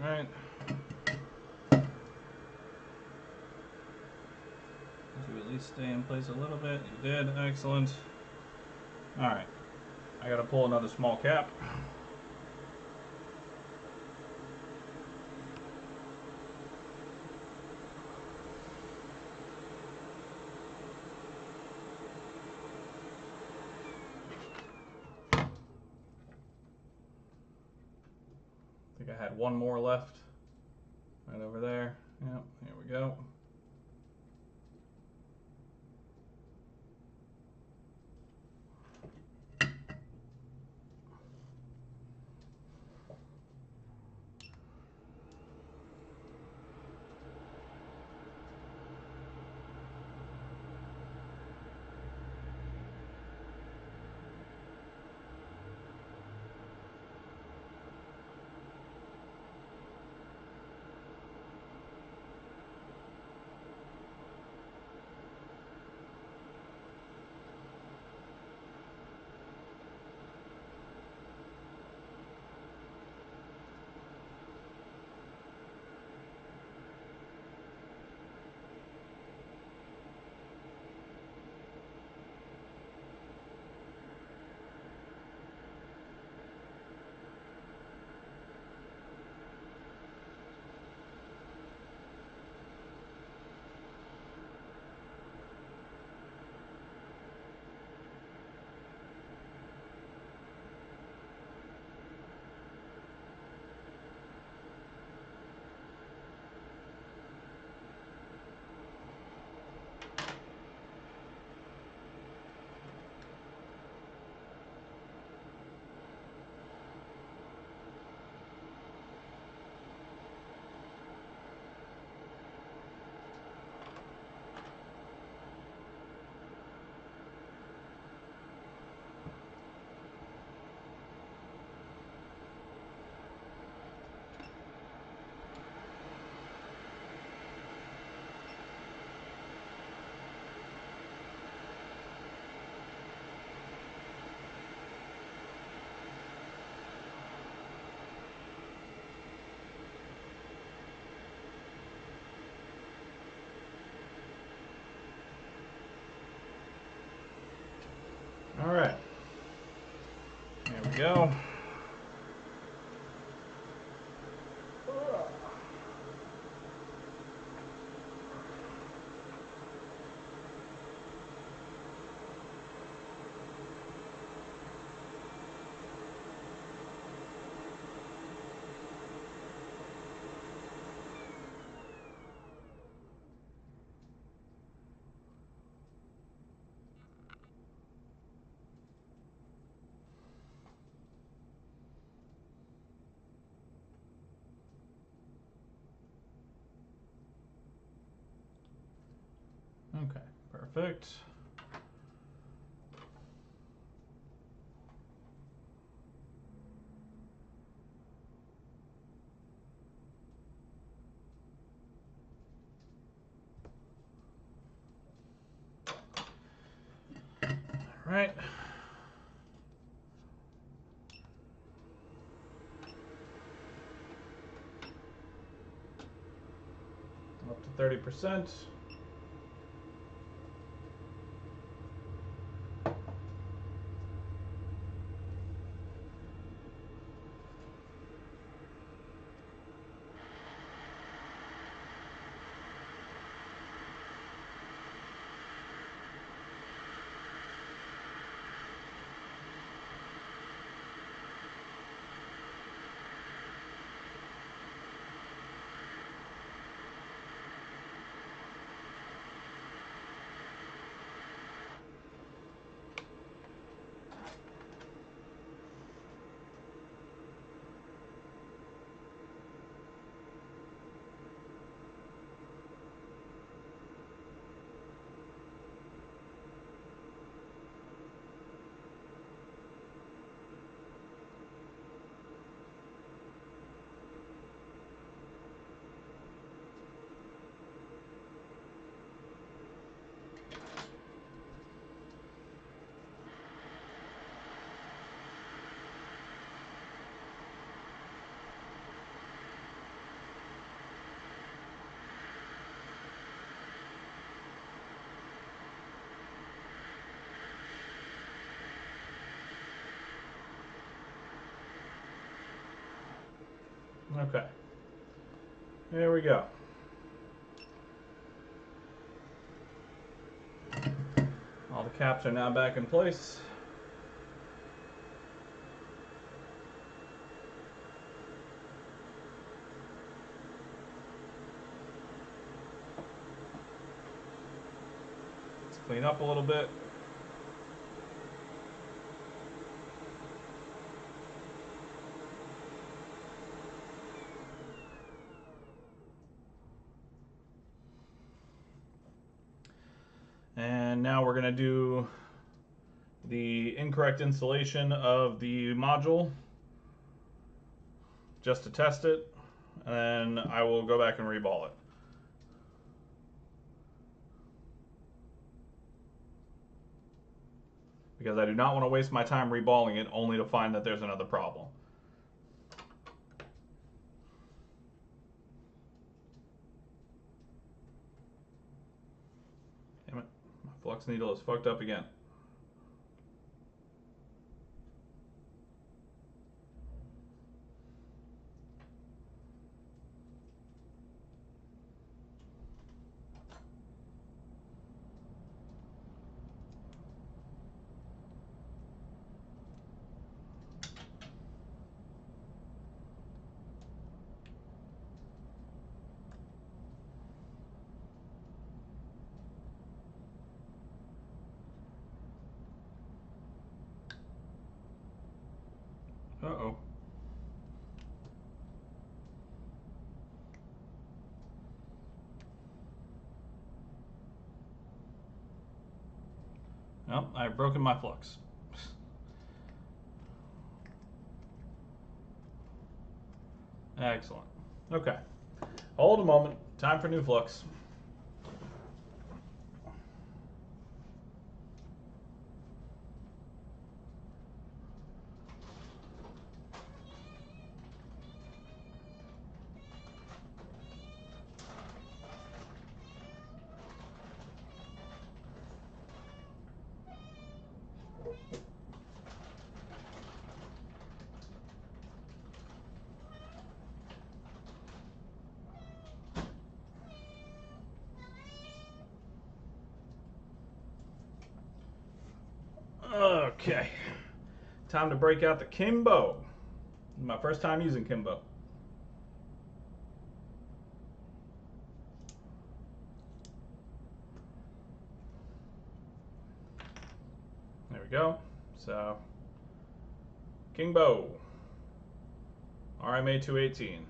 S1: All right. Did you at least stay in place a little bit? You did. Excellent. All right. I got to pull another small cap. got one more left. Right over there. Yep, here we go. All right. There we go. Okay, perfect. All right. Up to 30%. Okay. There we go. All the caps are now back in place. clean up a little bit. And now we're going to do the incorrect installation of the module just to test it, and then I will go back and reball it. Because I do not want to waste my time reballing it only to find that there's another problem. Damn it, my flux needle is fucked up again. Uh-oh. Well, I've broken my flux. Excellent. Okay. Hold a moment. Time for new flux. Okay. Time to break out the Kimbo. My first time using Kimbo. There we go. So, Kimbo. RMA 218.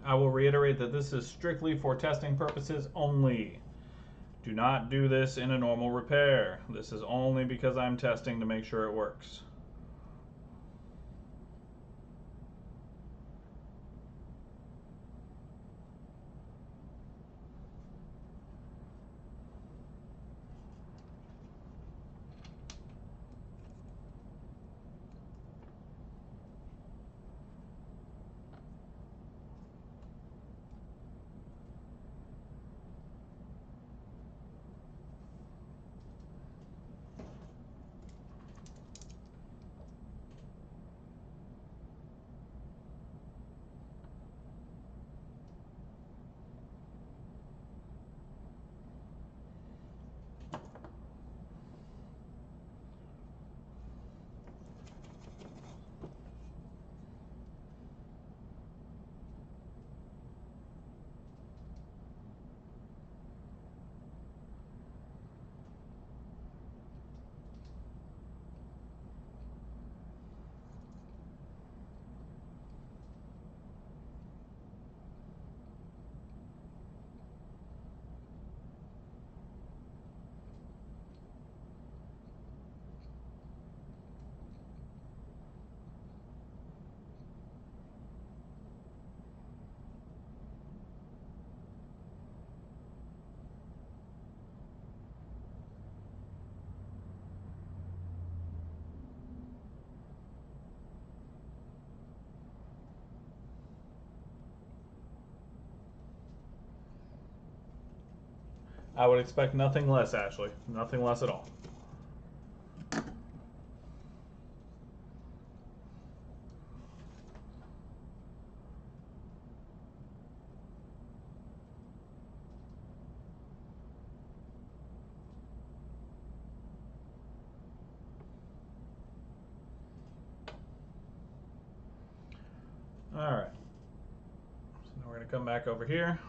S1: I will reiterate that this is strictly for testing purposes only. Do not do this in a normal repair. This is only because I'm testing to make sure it works. I would expect nothing less, Ashley. Nothing less at all. All right. So now we're going to come back over here.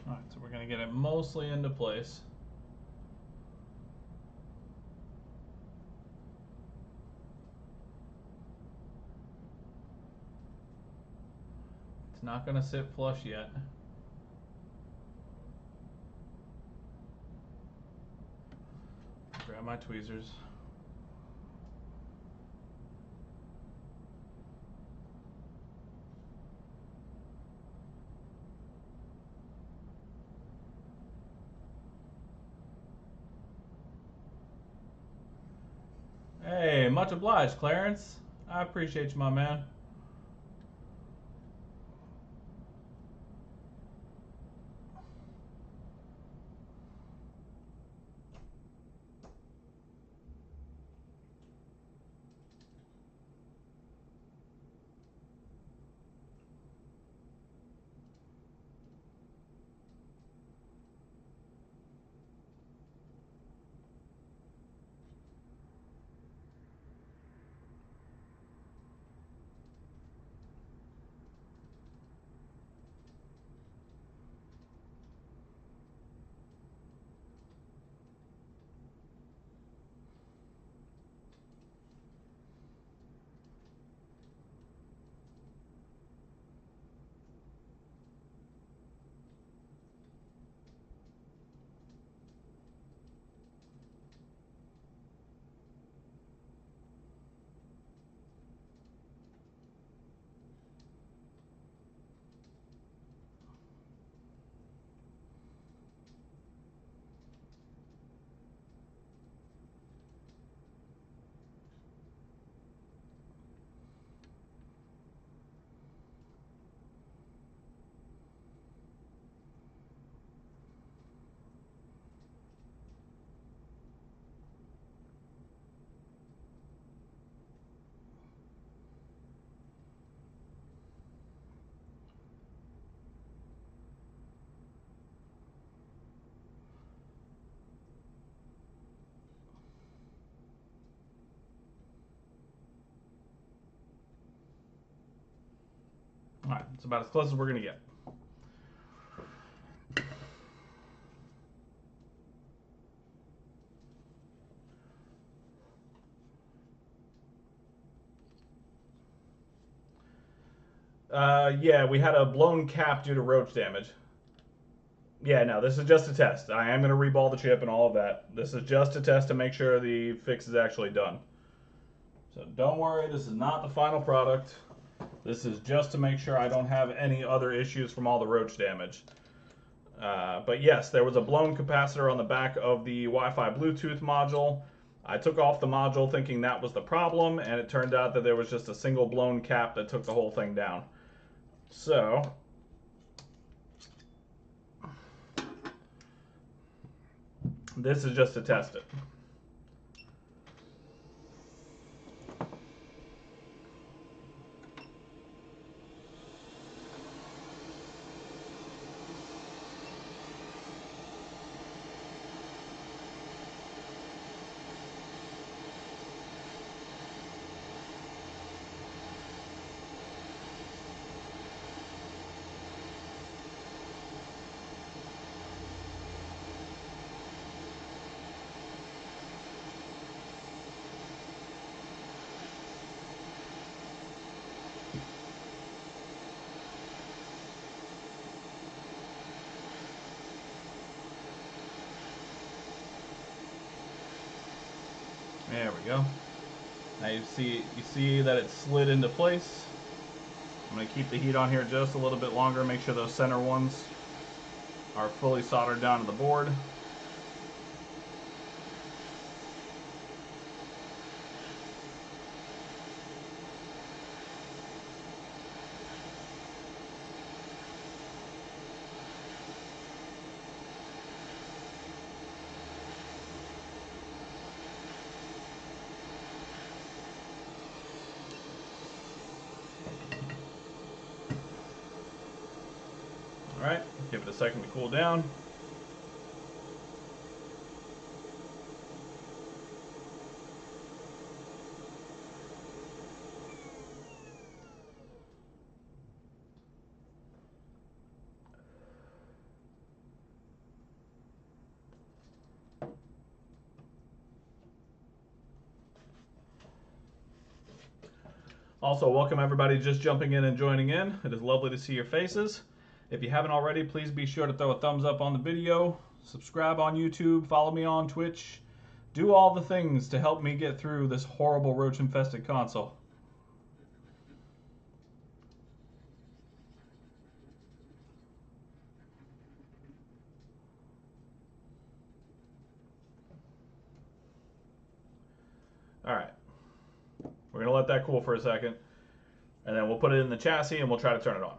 S1: All right, so we're going to get it mostly into place. It's not going to sit flush yet. Grab my tweezers. Hey, much obliged, Clarence. I appreciate you, my man. All right, it's about as close as we're going to get. Yeah, we had a blown cap due to roach damage. Yeah, no, this is just a test. I am going to reball the chip and all of that. This is just a test to make sure the fix is actually done. So don't worry, this is not the final product. This is just to make sure I don't have any other issues from all the roach damage. But yes, there was a blown capacitor on the back of the Wi-Fi Bluetooth module. I took off the module thinking that was the problem, and it turned out that there was just a single blown cap that took the whole thing down. So, this is just to test it. There we go. Now you see that it slid into place. I'm going to keep the heat on here just a little bit longer, make sure those center ones are fully soldered down to the board. All right, give it a second to cool down. Also, welcome everybody just jumping in and joining in. It is lovely to see your faces. If you haven't already, please be sure to throw a thumbs up on the video, subscribe on YouTube, follow me on Twitch. Do all the things to help me get through this horrible roach-infested console. All right, we're gonna let that cool for a second, and then we'll put it in the chassis and we'll try to turn it on.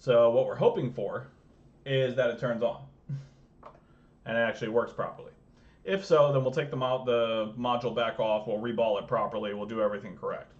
S1: So what we're hoping for is that it turns on and it actually works properly. If so, then we'll take the module back off, we'll reball it properly, we'll do everything correct.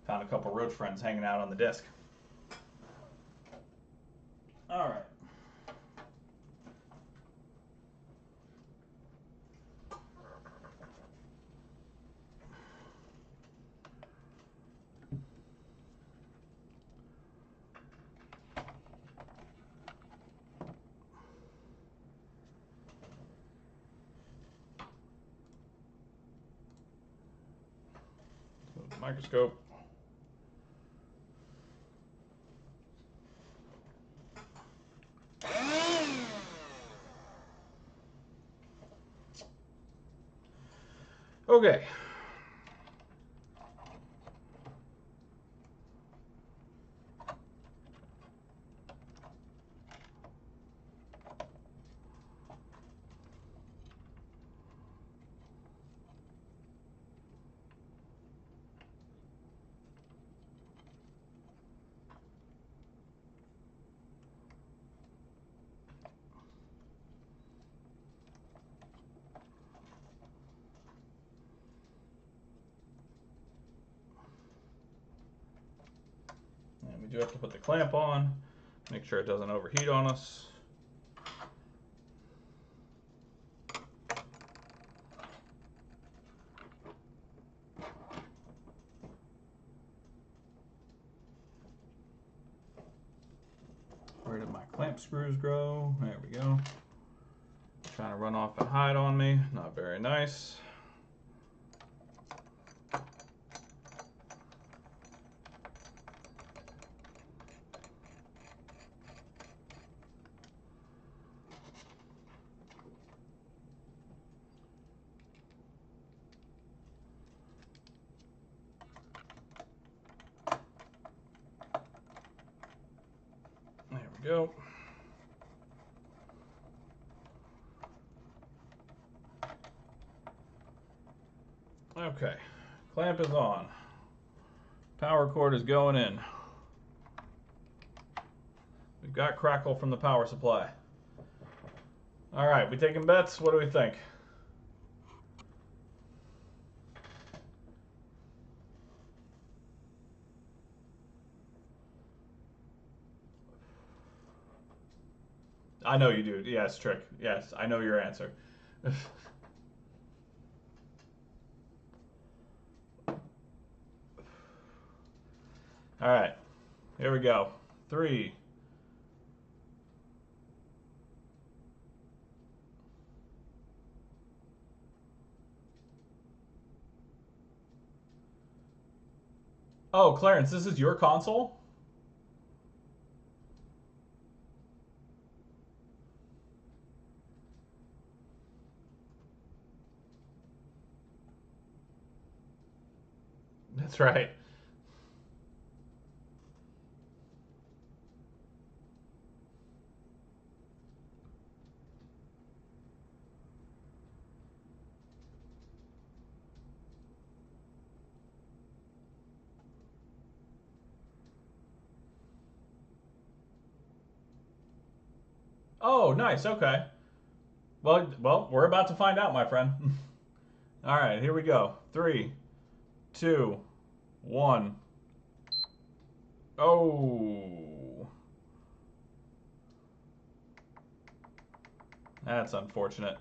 S1: Found a couple roach friends hanging out on the disc. All right. Microscope. Okay. And we do have to put the clamp on, make sure it doesn't overheat on us. Where did my clamp screws go? There we go. Trying to run off and hide on me. Not very nice. There we go. Okay, clamp is on. Power cord is going in. We've got crackle from the power supply. All right, we taking bets? What do we think? I know you do. Yes, Trick. Yes, I know your answer. All right, here we go. 3. Oh, Clarence, this is your console? That's right. Oh, nice. Okay. Well, we're about to find out, my friend. All right, here we go. 3, 2, 1. Oh, that's unfortunate.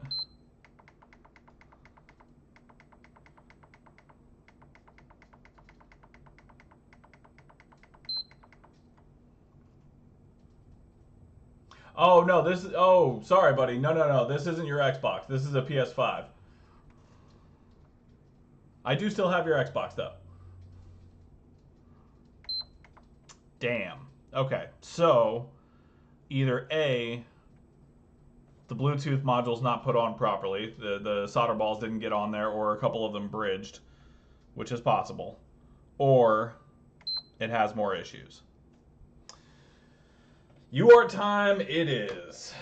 S1: Oh no, this is. Oh, sorry, buddy. No, no, no. This isn't your Xbox. This is a PS5. I do still have your Xbox though. Damn. Okay, so either A, the Bluetooth module's not put on properly, the solder balls didn't get on there, or a couple of them bridged, which is possible, or it has more issues. UART time it is.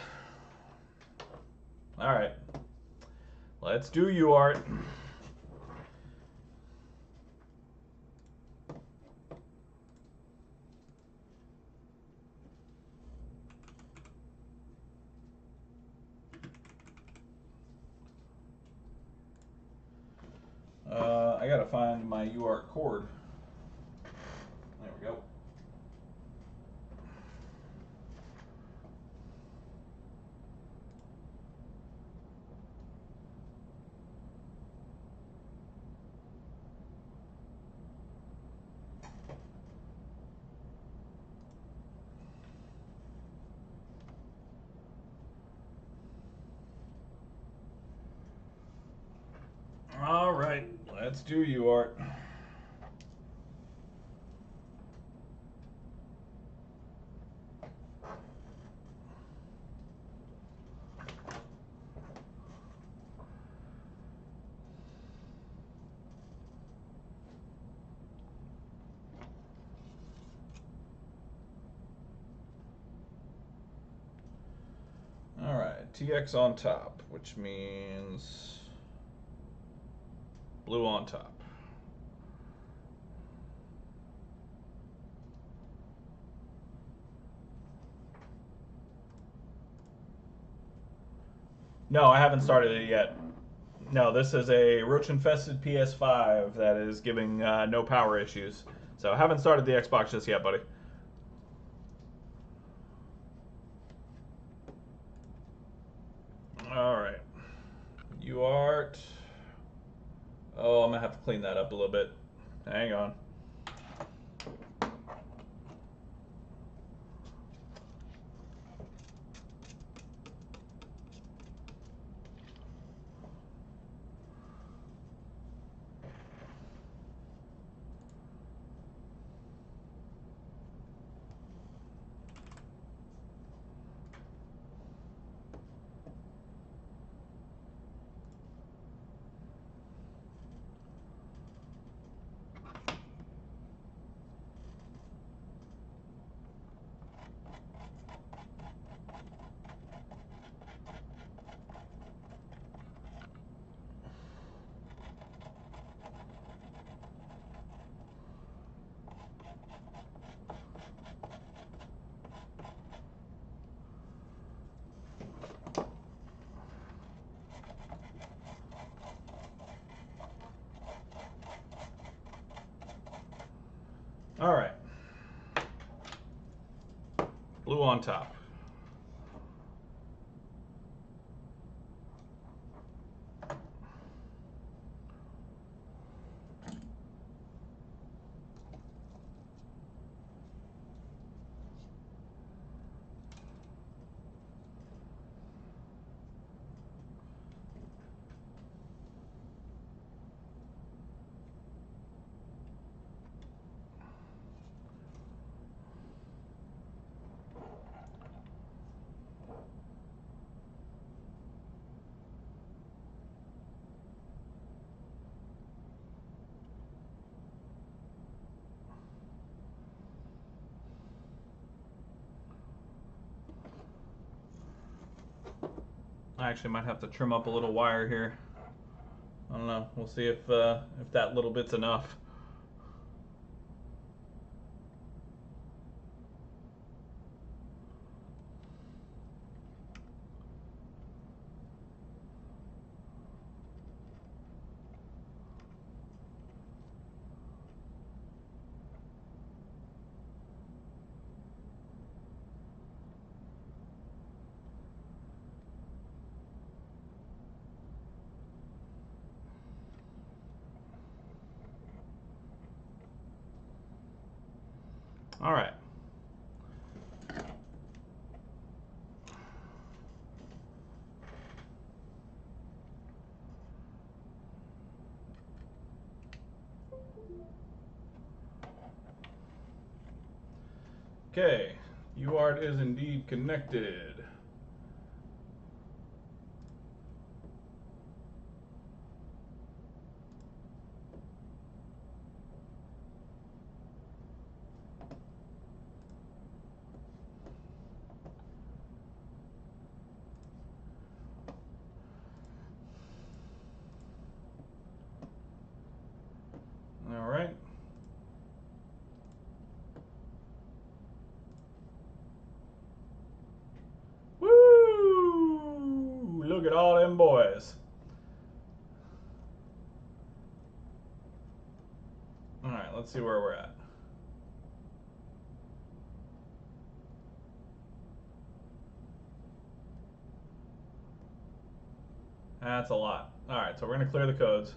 S1: All right, let's do UART. I gotta find my UART cord. There we go. All right, let's do UART. All right, TX on top, which means blue on top. No, I haven't started it yet. No, this is a roach-infested PS5 that is giving no power issues. So I haven't started the Xbox just yet, buddy. All right. UART. Oh, I'm going to have to clean that up a little bit. Hang on. All right. Blue on top. I actually might have to trim up a little wire here. I don't know. We'll see if that little bit's enough. All right. Okay, UART is indeed connected. All right. Woo! Look at all them boys. All right, let's see where we're at. That's a lot. All right, so we're going to clear the codes.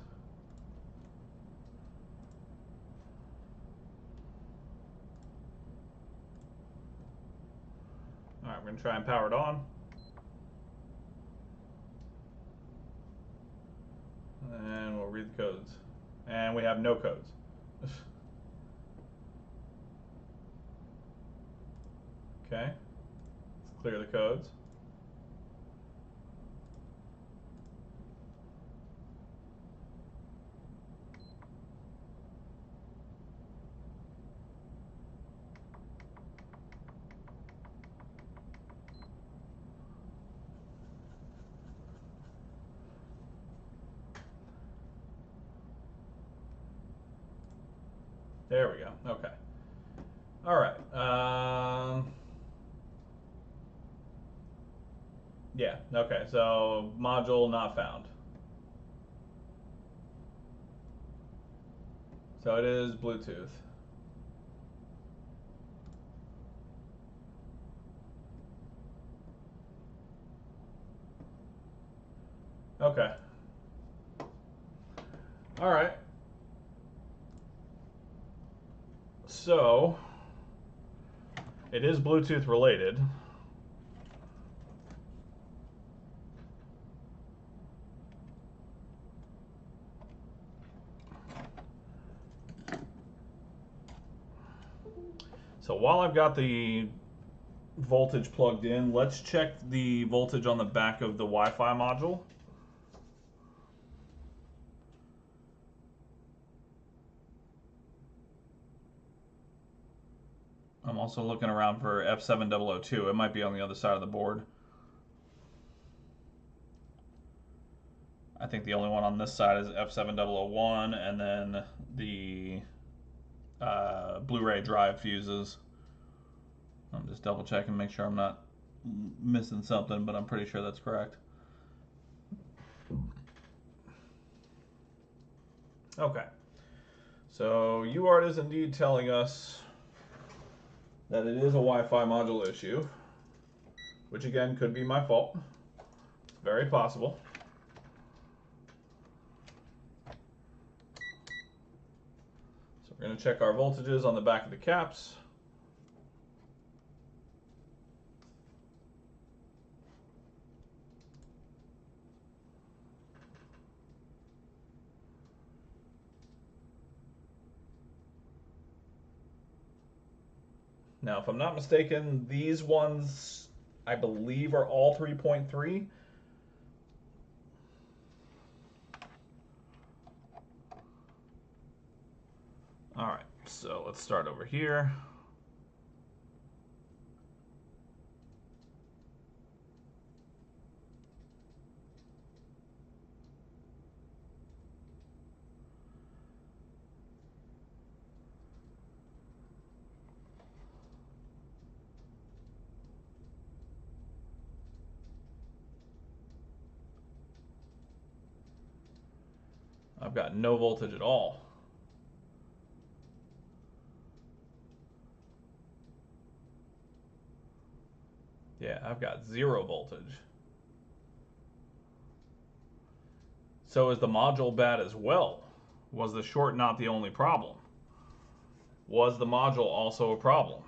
S1: All right, we're going to try and power it on. And we'll read the codes. And we have no codes. Okay, let's clear the codes. There we go. Okay. All right. Yeah. Okay. So module not found. So it is Bluetooth. Okay. All right. So it is Bluetooth related. So while I've got the voltage plugged in, let's check the voltage on the back of the Wi-Fi module. I'm also looking around for F7002. It might be on the other side of the board. I think the only one on this side is F7001, and then the Blu-ray drive fuses. I'm just double checking, make sure I'm not missing something, but I'm pretty sure that's correct. Okay, so UART is indeed telling us that it is a Wi-Fi module issue, which again could be my fault. It's very possible. So we're going to check our voltages on the back of the caps. Now, if I'm not mistaken, these ones, I believe, are all 3.3. All right, so let's start over here. I've got no voltage at all. Yeah, I've got 0 voltage. So is the module bad as well? Was the short not the only problem? Was the module also a problem?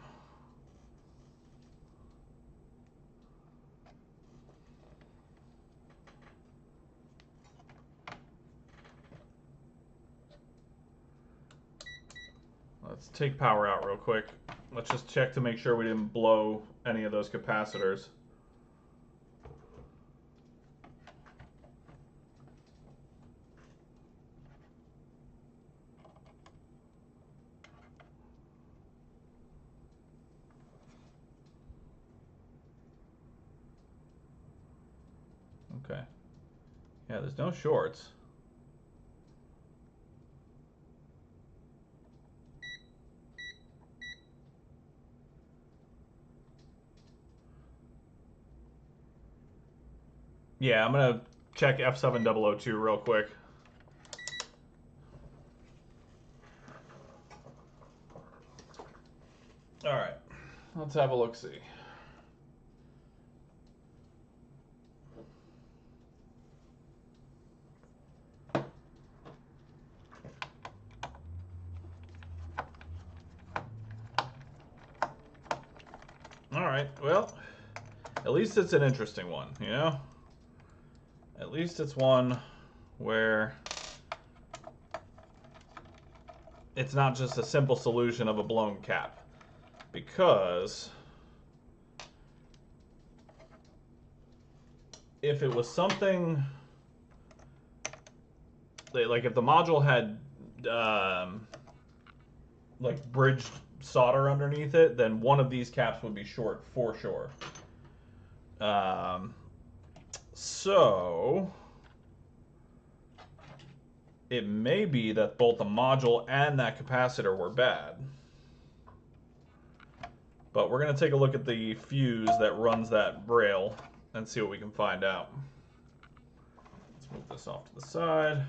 S1: Let's take power out real quick. Let's just check to make sure we didn't blow any of those capacitors. Okay. Yeah, there's no shorts. Yeah, I'm gonna check F7002 real quick. All right, let's have a look-see. All right, well, at least it's an interesting one, you know? At least it's one where it's not just a simple solution of a blown cap. Because if it was something like if the module had like bridged solder underneath it, then one of these caps would be short for sure. So it may be that both the module and that capacitor were bad. But we're going to take a look at the fuse that runs that rail and see what we can find out. Let's move this off to the side.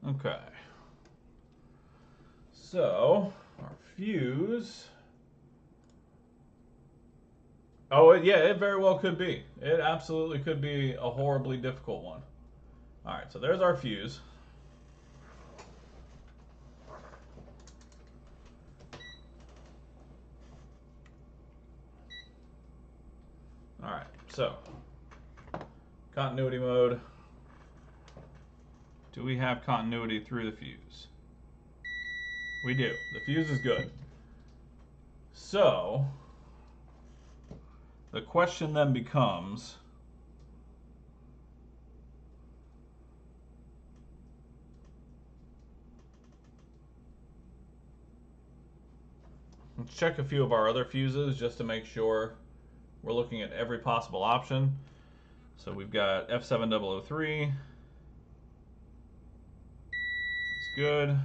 S1: Okay. So, our fuse. Oh, yeah, it very well could be. It absolutely could be a horribly difficult one. All right, so there's our fuse. All right, so continuity mode. Do we have continuity through the fuse? We do. The fuse is good. So, the question then becomes, let's check a few of our other fuses just to make sure we're looking at every possible option. So we've got F7003. That's good.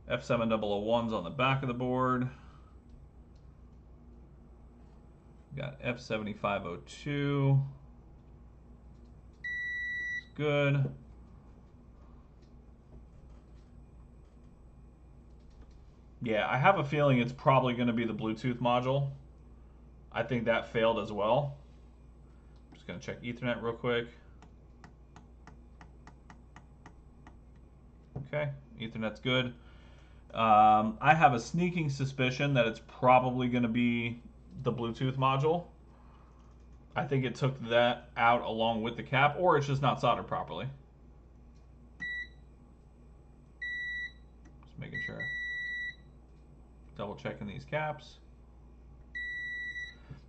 S1: F7001's on the back of the board. We've got F7502. It's good. Yeah, I have a feeling it's probably going to be the Bluetooth module. I think that failed as well. I'm just going to check Ethernet real quick. Okay, Ethernet's good. I have a sneaking suspicion that it's probably going to be the Bluetooth module. I think it took that out along with the cap, or it's just not soldered properly. Just making sure. Double checking these caps.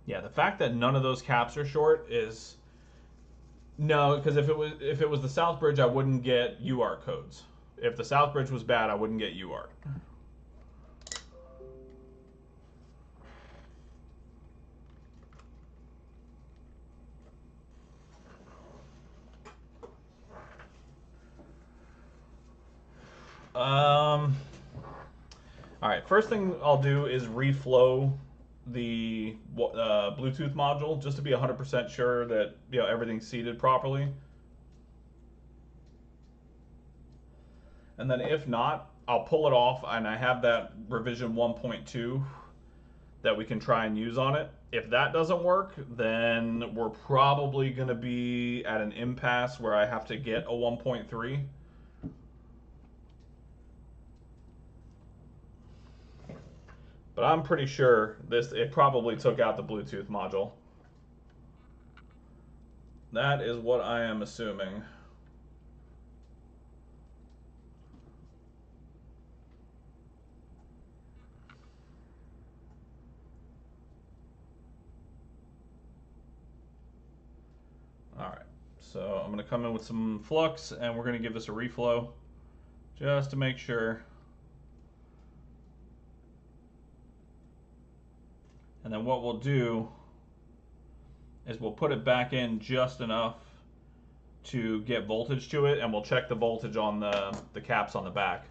S1: Yeah, the fact that none of those caps are short is no, because if it was the South Bridge, I wouldn't get UART codes. If the South Bridge was bad, I wouldn't get UART. All right, first thing I'll do is reflow the Bluetooth module just to be 100% sure that everything's seated properly. And then if not, I'll pull it off, and I have that revision 1.2 that we can try and use on it. If that doesn't work, then we're probably going to be at an impasse where I have to get a 1.3. But I'm pretty sure it probably took out the Bluetooth module. That is what I am assuming. All right, so I'm going to come in with some flux, and we're going to give this a reflow just to make sure. And then what we'll do is we'll put it back in just enough to get voltage to it, and we'll check the voltage on the caps on the back.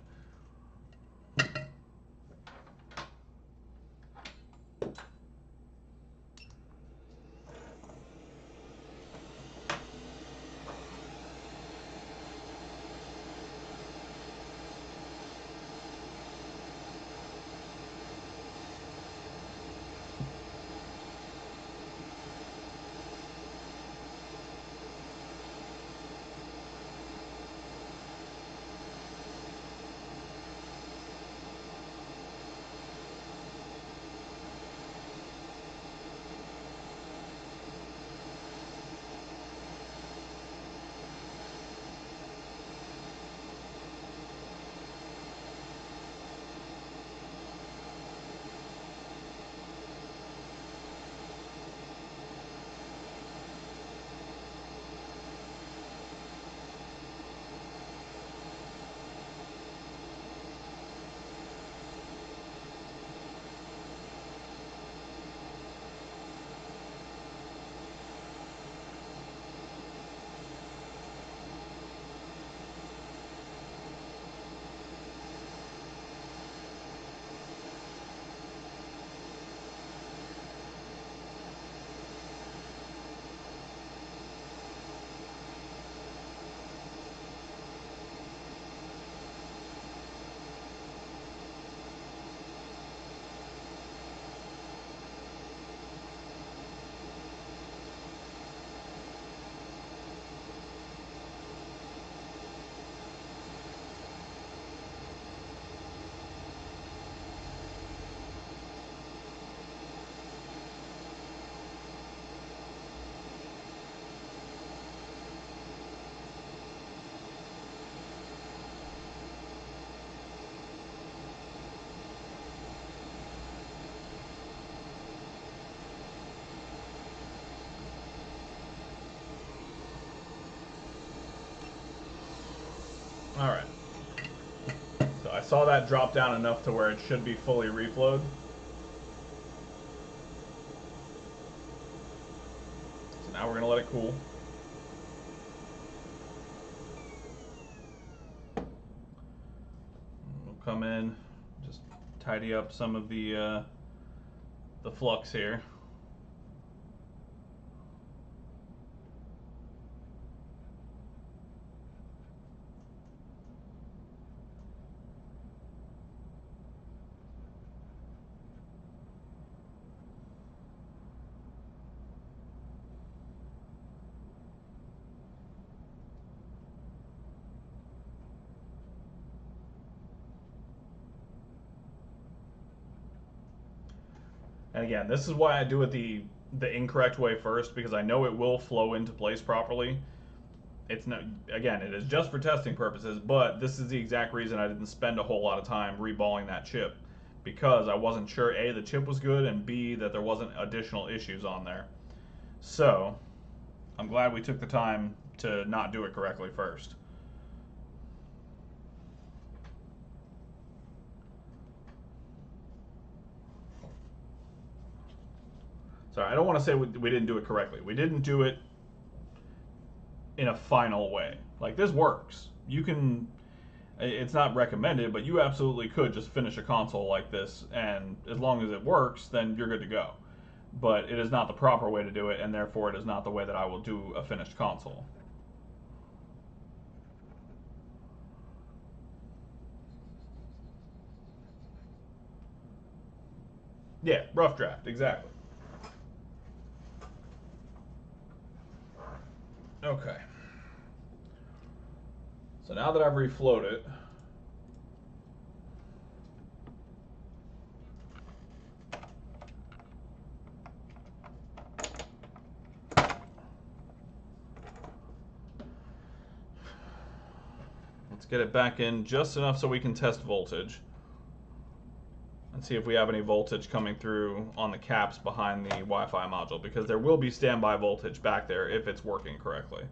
S1: All right. So I saw that drop down enough to where it should be fully reflowed. So now we're going to let it cool. We'll come in, just tidy up some of the flux here. And again, this is why I do it the incorrect way first, because I know it will flow into place properly. It's not, again, it is just for testing purposes, but this is the exact reason I didn't spend a whole lot of time reballing that chip, because I wasn't sure A, the chip was good, and B, that there wasn't additional issues on there. So I'm glad we took the time to not do it correctly first. Sorry, I don't want to say we didn't do it correctly. We didn't do it in a final way. Like, this works. You can, It's not recommended, but you absolutely could just finish a console like this, and as long as it works, then you're good to go. But it is not the proper way to do it, and therefore it is not the way that I will do a finished console. Yeah, rough draft, exactly. Okay. So now that I've reflowed it, let's get it back in just enough so we can test voltage and see if we have any voltage coming through on the caps behind the Wi-Fi module, because there will be standby voltage back there if it's working correctly.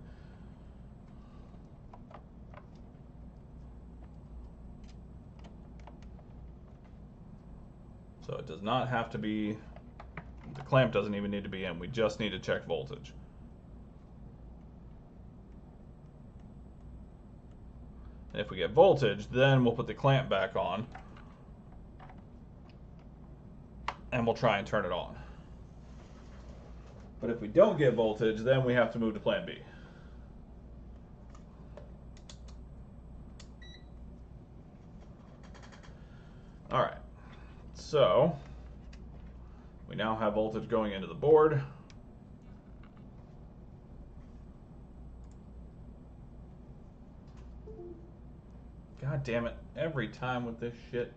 S1: So it does not have to be, the clamp doesn't even need to be in, we just need to check voltage. And if we get voltage, then we'll put the clamp back on and we'll try and turn it on. But if we don't get voltage, then we have to move to plan B. All right, so we now have voltage going into the board. God damn it, every time with this shit.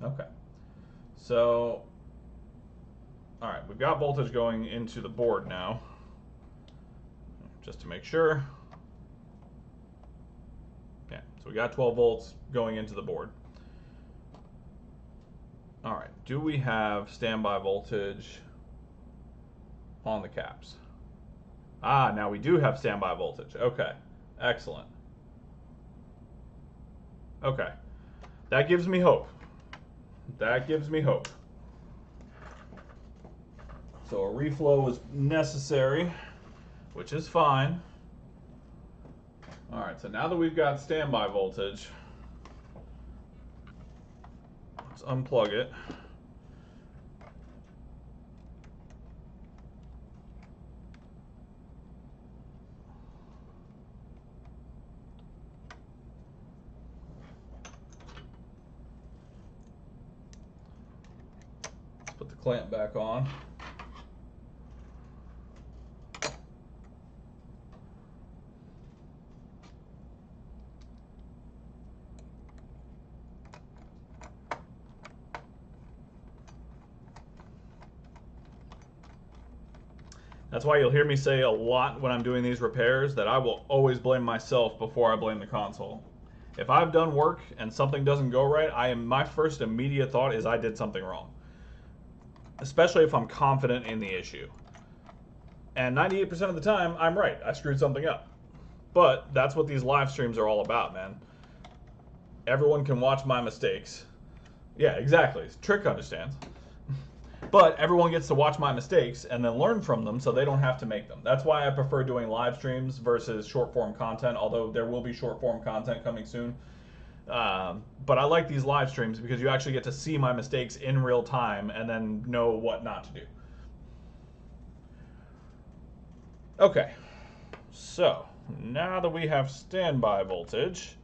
S1: Okay, so, all right, we've got voltage going into the board now, just to make sure. Yeah, so we got 12 volts going into the board. All right, do we have standby voltage on the caps? Ah, now we do have standby voltage. Okay, excellent. Okay, that gives me hope. That gives me hope. So a reflow was necessary, which is fine. All right, so now that we've got standby voltage, let's unplug it. Let's put the clamp back on. That's why you'll hear me say a lot when I'm doing these repairs that I will always blame myself before I blame the console. If I've done work and something doesn't go right, my first immediate thought is I did something wrong. Especially if I'm confident in the issue. And 98% of the time, I'm right. I screwed something up. But that's what these live streams are all about, man. Everyone can watch my mistakes. Yeah, exactly. Trick understands. But everyone gets to watch my mistakes and then learn from them so they don't have to make them. That's why I prefer doing live streams versus short form content, although there will be short form content coming soon. But I like these live streams because you actually get to see my mistakes in real time and then know what not to do. Okay, so now that we have standby voltage,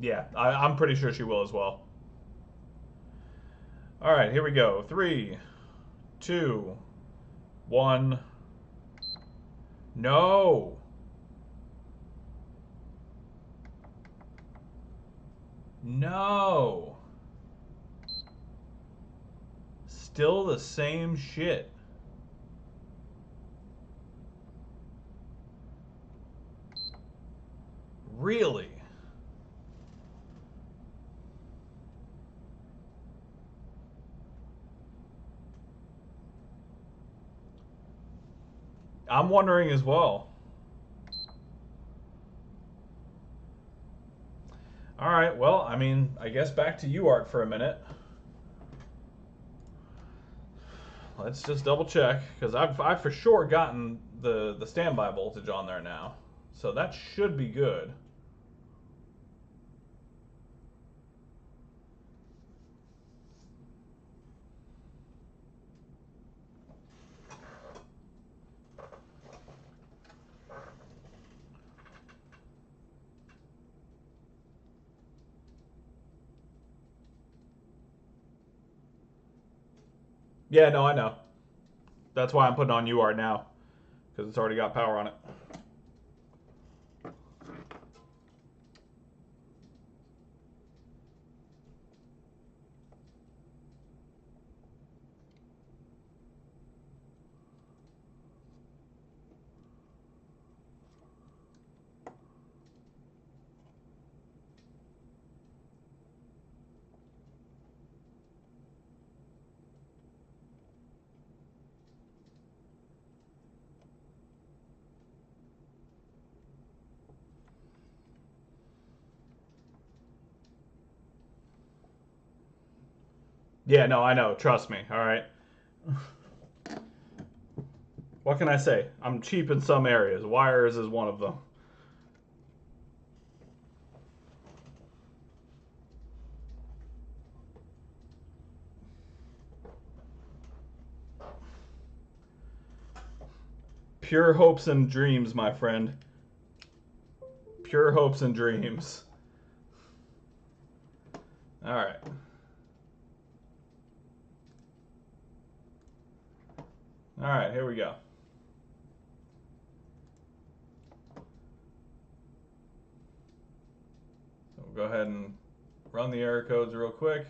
S1: yeah, I'm pretty sure she will as well. All right, here we go. 3, 2, 1. No. No. Still the same shit. Really? I'm wondering as well. All right. Well, I mean, I guess back to UART for a minute. Let's just double check because I've for sure gotten the standby voltage on there now, so that should be good. Yeah, no, I know. That's why I'm putting on UART now because it's already got power on it. Yeah, no, I know. Trust me. All right. What can I say? I'm cheap in some areas. Wires is one of them. Pure hopes and dreams, my friend. Pure hopes and dreams. All right. All right, here we go. So we'll go ahead and run the error codes real quick.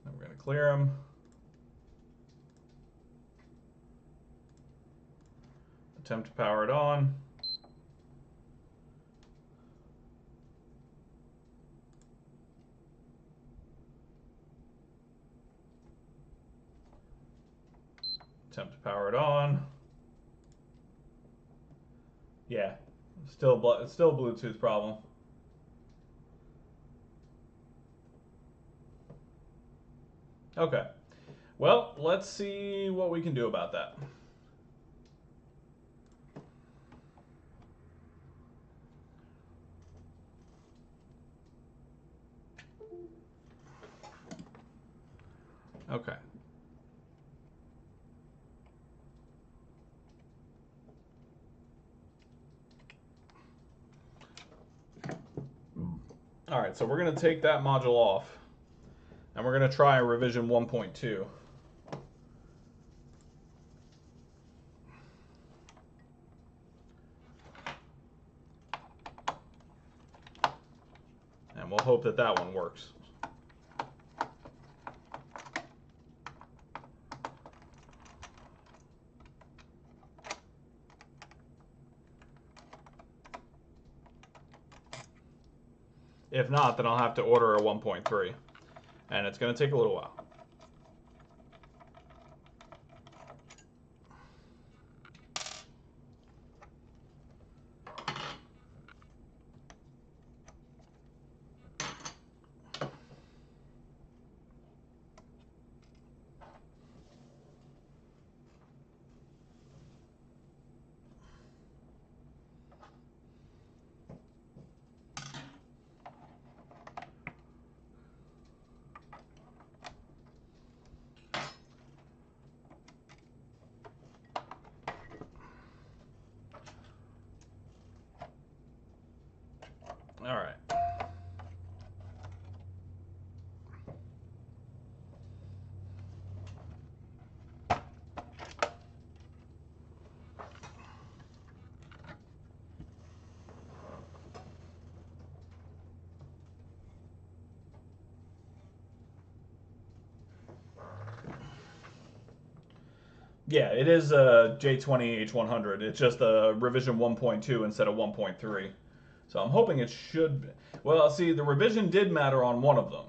S1: And we're going to clear them. Attempt to power it on. Attempt to power it on. Yeah, still a Bluetooth problem. Okay. Well, let's see what we can do about that. Okay. All right, so we're going to take that module off, and we're going to try revision 1.2. And we'll hope that that one works. If not, then I'll have to order a 1.3, and it's going to take a little while. All right. Yeah, it is a J20H100. It's just a revision 1.2 instead of 1.3. So I'm hoping it should. Well, see, the revision did matter on one of them.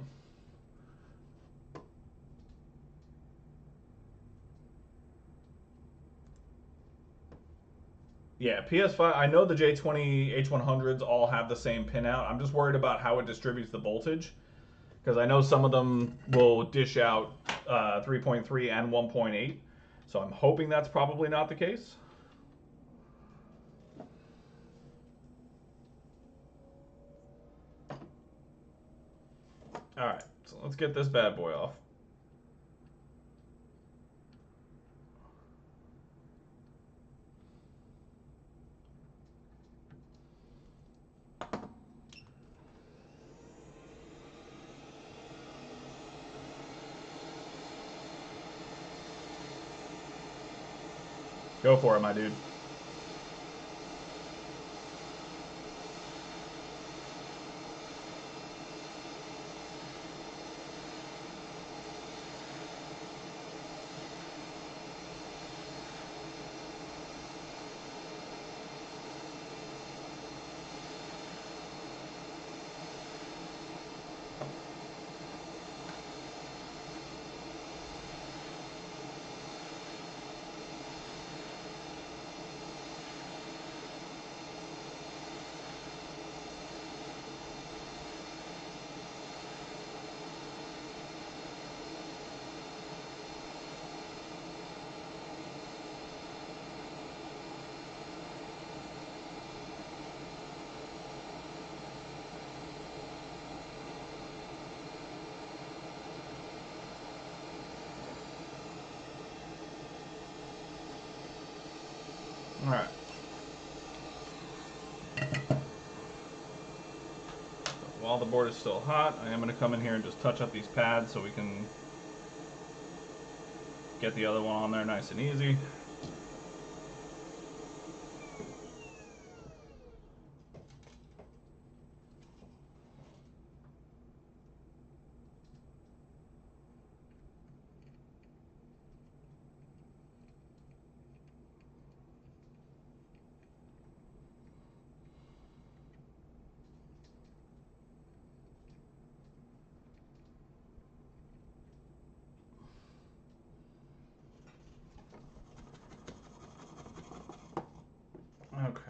S1: Yeah, PS5. I know the J20 H100s all have the same pinout. I'm just worried about how it distributes the voltage because I know some of them will dish out 3.3 and 1.8. So I'm hoping that's probably not the case. All right, so let's get this bad boy off. Go for it, my dude. All right. While the board is still hot, I am going to come in here and just touch up these pads so we can get the other one on there nice and easy. Okay.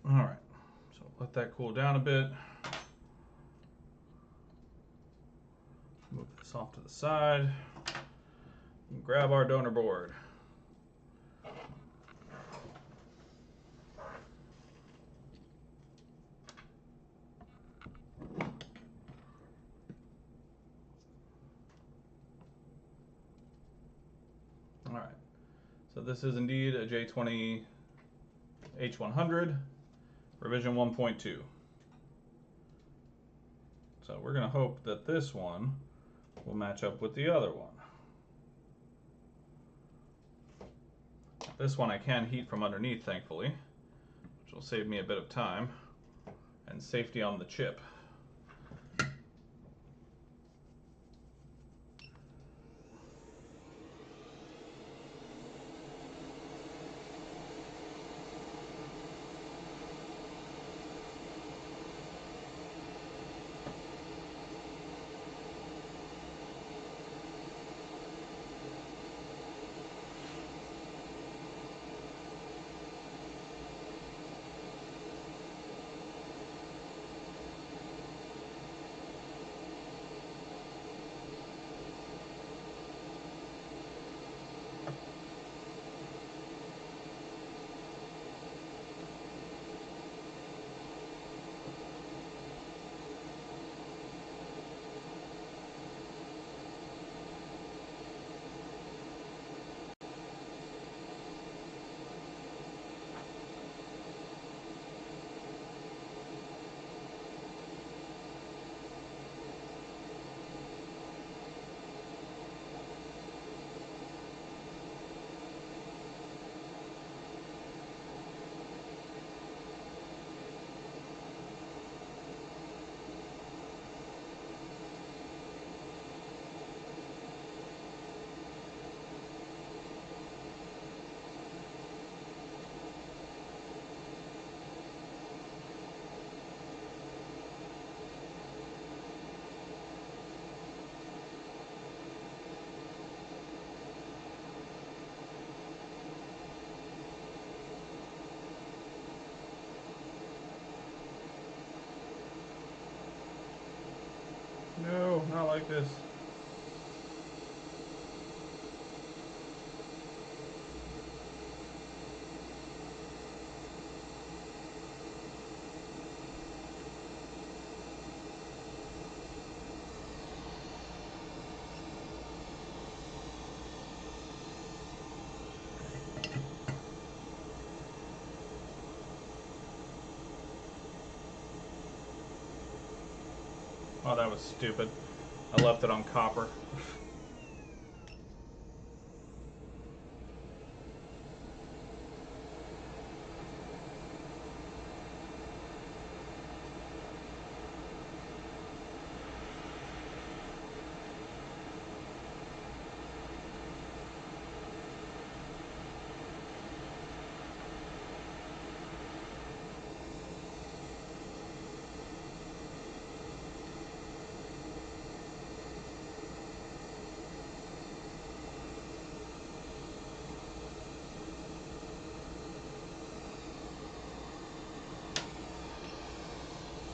S1: All right. So let that cool down a bit. Move this off to the side. And grab our donor board. All right. So this is indeed a J20 H100 revision 1.2. So we're going to hope that this one will match up with the other one. This one I can heat from underneath, thankfully, which will save me a bit of time and safety on the chip. No, not like this. Oh, that was stupid. I left it on copper.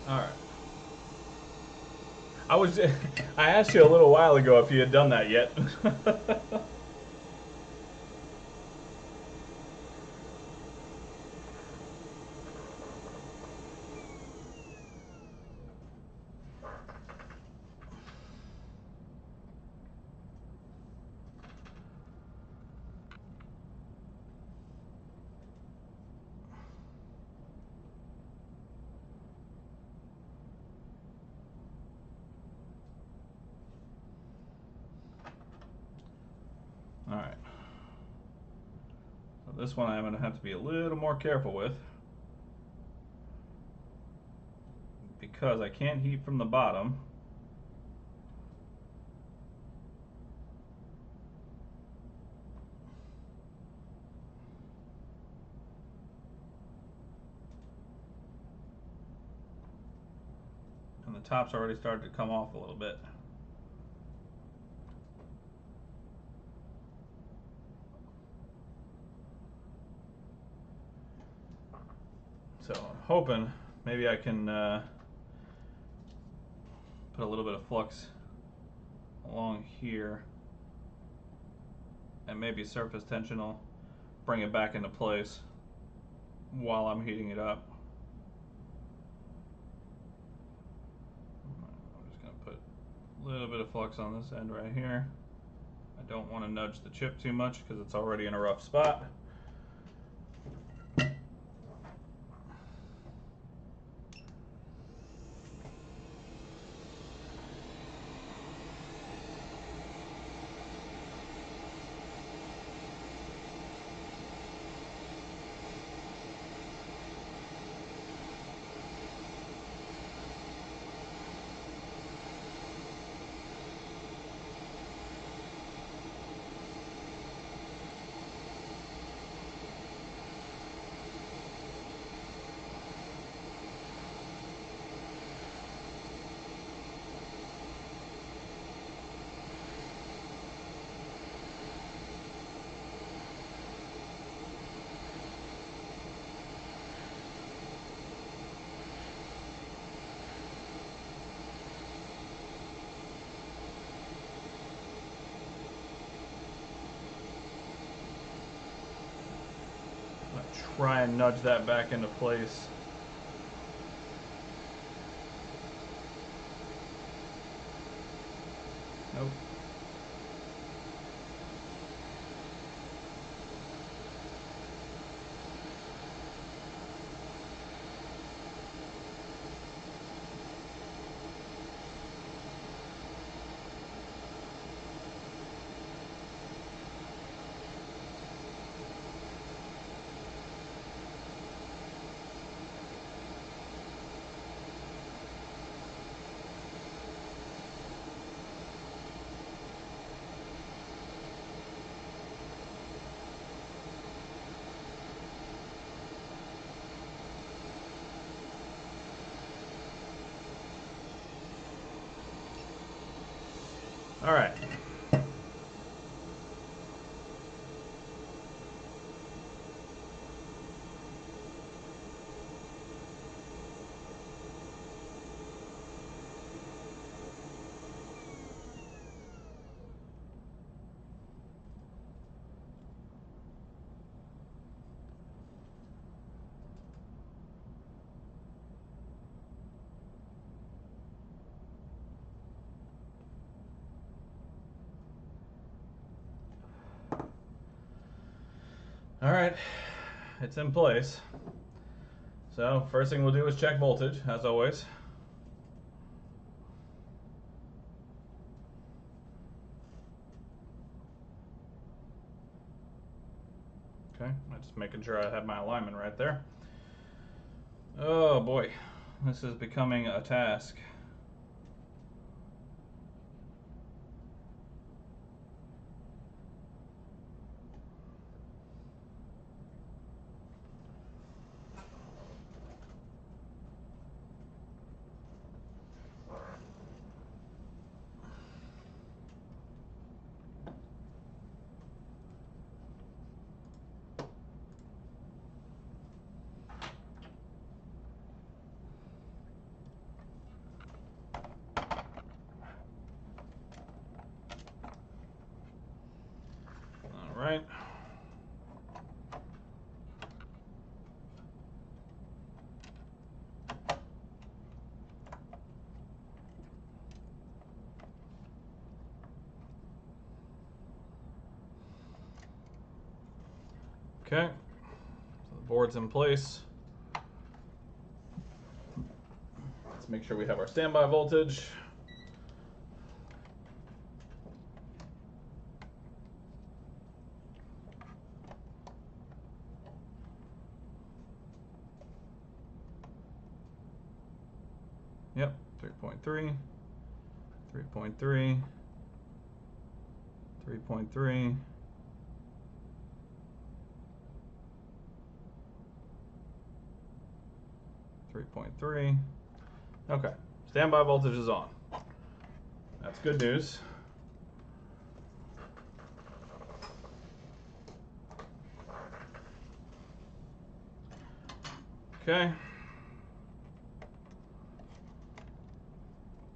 S1: All right. I was. I asked you a little while ago if you had done that yet. All right. So this one I'm going to have to be a little more careful with because I can't heat from the bottom. And the top's already started to come off a little bit. So I'm hoping maybe I can put a little bit of flux along here, and maybe surface tension will bring it back into place while I'm heating it up. I'm just going to put a little bit of flux on this end right here. I don't want to nudge the chip too much because it's already in a rough spot. Try and nudge that back into place. Nope. All right. All right, it's in place. So first thing we'll do is check voltage, as always. Okay, I'm just making sure I have my alignment right there. Oh boy, this is becoming a task. All right. Okay, so the board's in place. Let's make sure we have our standby voltage. Yep, 3.3, 3.3, 3.3. Okay, standby voltage is on. That's good news. Okay.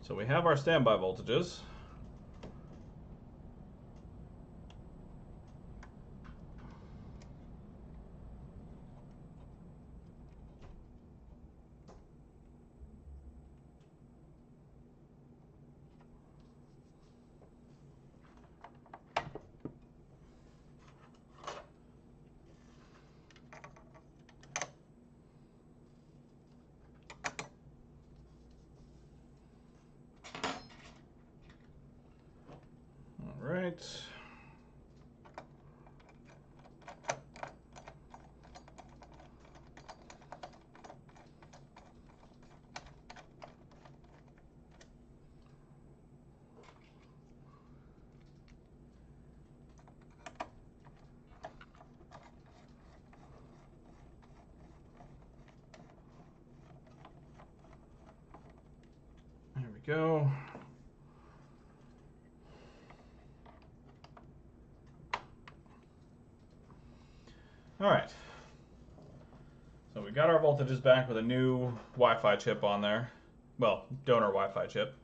S1: So we have our standby voltages. All right. There we go. All right. So we got our voltages back with a new Wi-Fi chip on there. Well, donor Wi-Fi chip.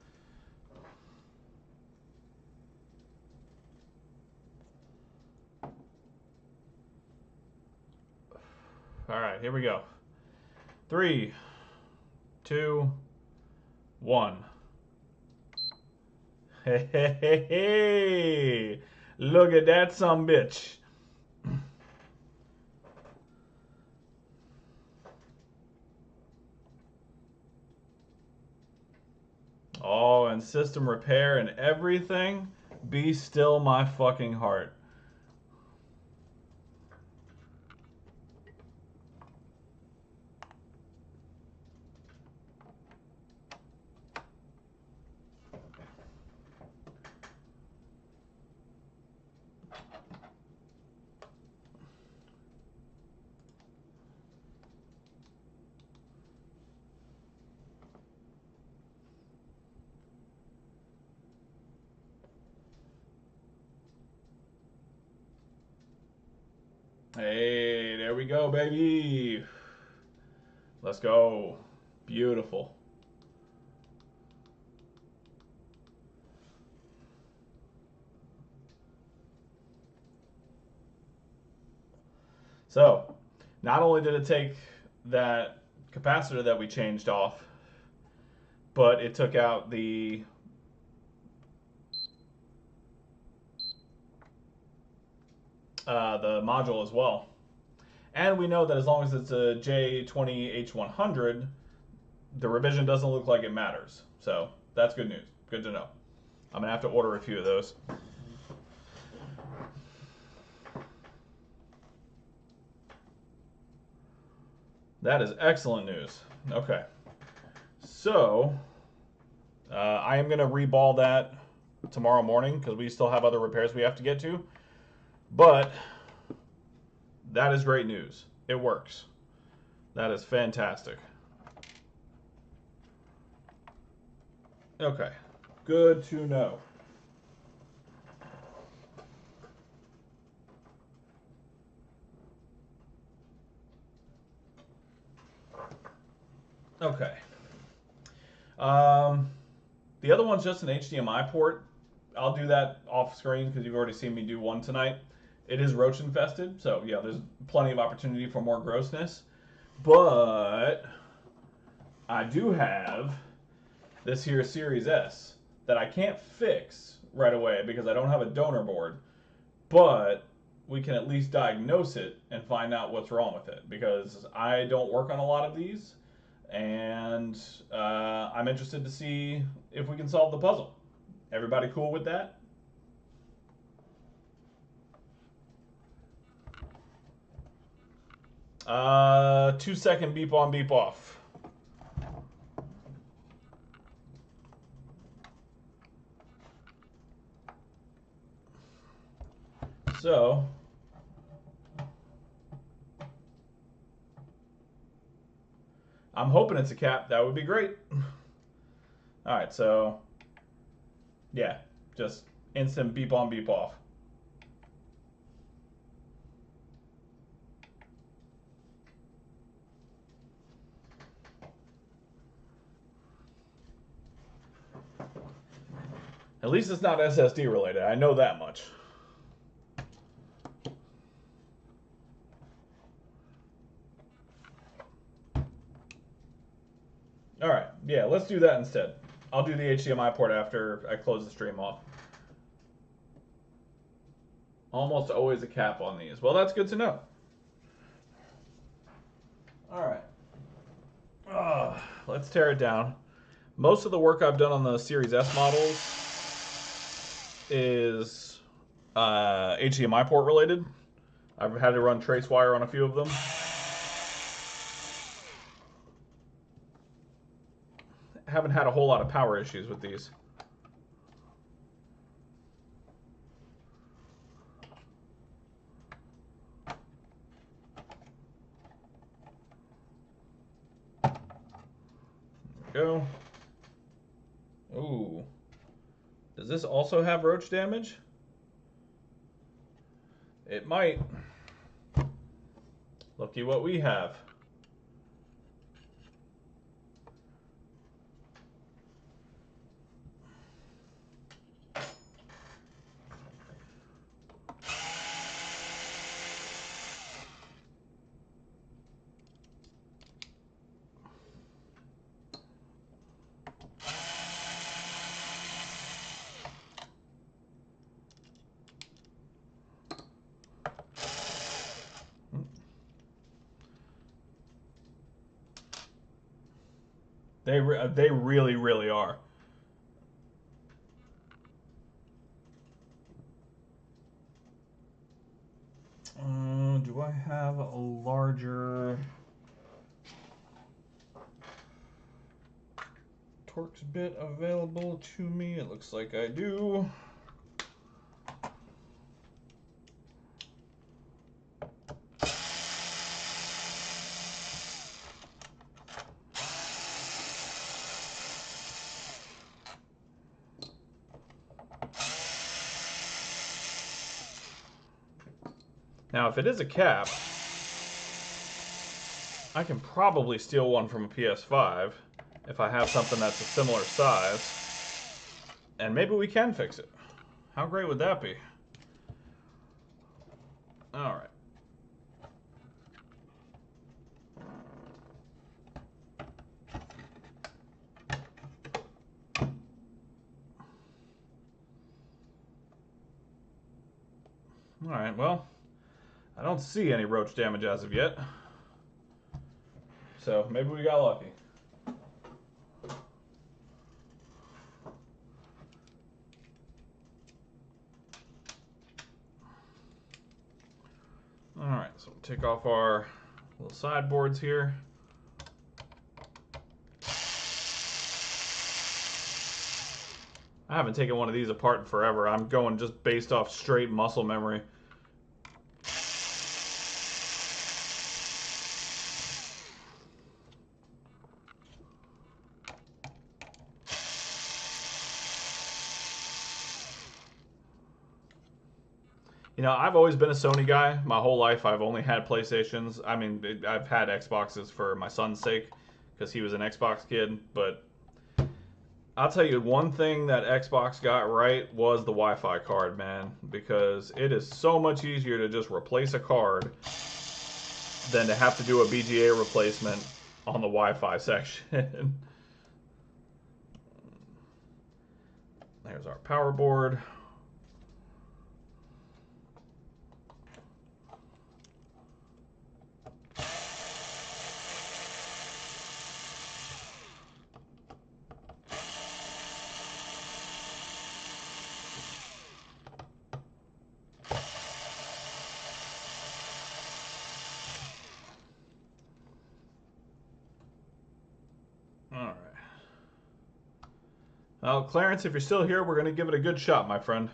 S1: All right, here we go. 3, 2, 1. Hey, hey, hey, hey. Look at that sumbitch. Oh, and system repair and everything. Be still my fucking heart. Hey, there we go, baby. Let's go. Beautiful. So, not only did it take that capacitor that we changed off, but it took out the module as well. And we know that as long as it's a J20H100, the revision doesn't look like it matters. So that's good news. Good to know. I'm going to have to order a few of those. That is excellent news. Okay. So, I am going to reball that tomorrow morning because we still have other repairs we have to get to. But that is great news. It works. That is fantastic. Okay. Good to know. Okay. The other one's just an HDMI port. I'll do that off screen because you've already seen me do one tonight. It is roach infested, so yeah, there's plenty of opportunity for more grossness. But I do have this here Series S that I can't fix right away because I don't have a donor board. But we can at least diagnose it and find out what's wrong with it because I don't work on a lot of these. And I'm interested to see if we can solve the puzzle. Everybody cool with that? Uh, 2-second beep on, beep off. So, I'm hoping it's a cap. That would be great. All right, so yeah, just instant beep on, beep off. At least it's not SSD related. I know that much. All right, yeah, let's do that instead. I'll do the HDMI port after I close the stream off. Almost always a cap on these. Well, that's good to know. All right. Let's tear it down. Most of the work I've done on the Series S models is HDMI port related. I've had to run trace wire on a few of them. Haven't had a whole lot of power issues with these. There we go. Ooh. Does this also have roach damage? It might. Looky what we have. They really, really are. Do I have a larger Torx bit available to me? It looks like I do. Now, if it is a cap, I can probably steal one from a PS5 if I have something that's a similar size. And maybe we can fix it. How great would that be? All right. All right, well, I don't see any roach damage as of yet. So maybe we got lucky. Alright, so we'll take off our little sideboards here. I haven't taken one of these apart in forever. I'm going just based off straight muscle memory. You know, I've always been a Sony guy. My whole life, I've only had PlayStations. I mean, I've had Xboxes for my son's sake because he was an Xbox kid. But I'll tell you, one thing that Xbox got right was the Wi-Fi card, man. Because it is so much easier to just replace a card than to have to do a BGA replacement on the Wi-Fi section. There's our power board. Alright. Well, Clarence, if you're still here, we're going to give it a good shot, my friend.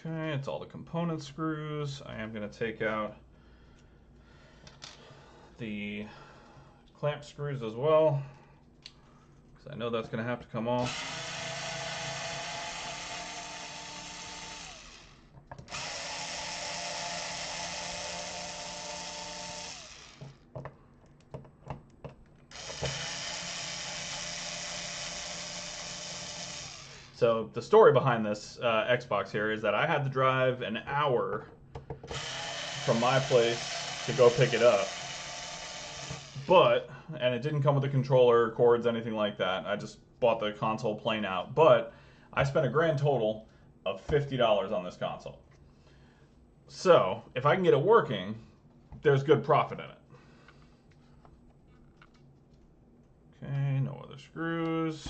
S1: Okay, it's all the component screws. I am going to take out the clamp screws as well, because I know that's going to have to come off. So the story behind this Xbox here is that I had to drive an hour from my place to go pick it up. And it didn't come with a controller, cords, anything like that. I just bought the console plain out. But I spent a grand total of $50 on this console. So if I can get it working, there's good profit in it. Okay, no other screws.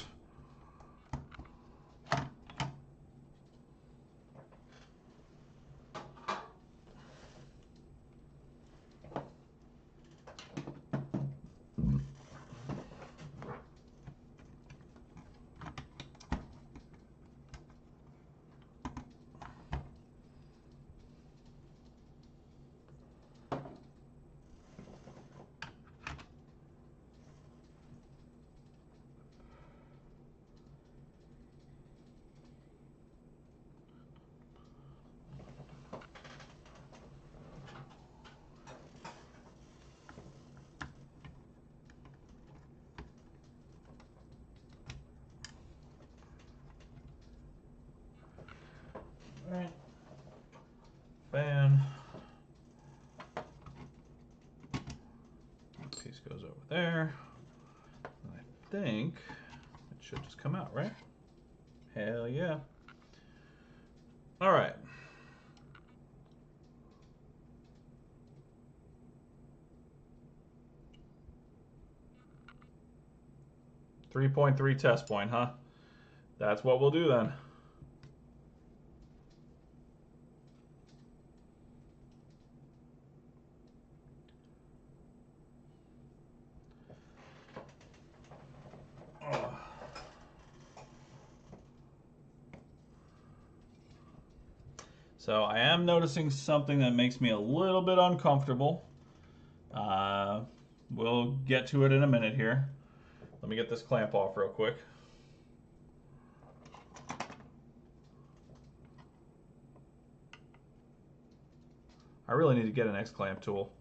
S1: Alright. Fan. Piece goes over there. I think it should just come out, right? Hell yeah. Alright. .3 test point, huh? That's what we'll do then. So I am noticing something that makes me a little bit uncomfortable. Uh, we'll get to it in a minute here. Let me get this clamp off real quick. I really need to get an X-clamp tool.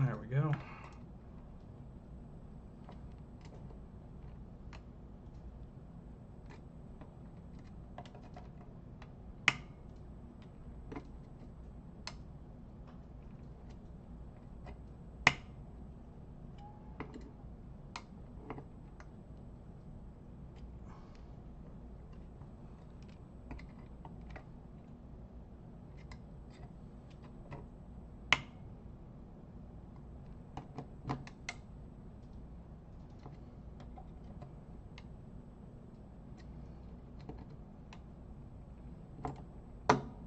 S1: There we go.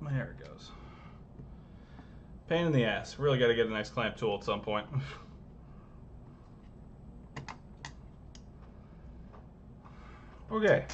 S1: There it goes. Pain in the ass. Really got to get an X-clamp tool at some point. Okay.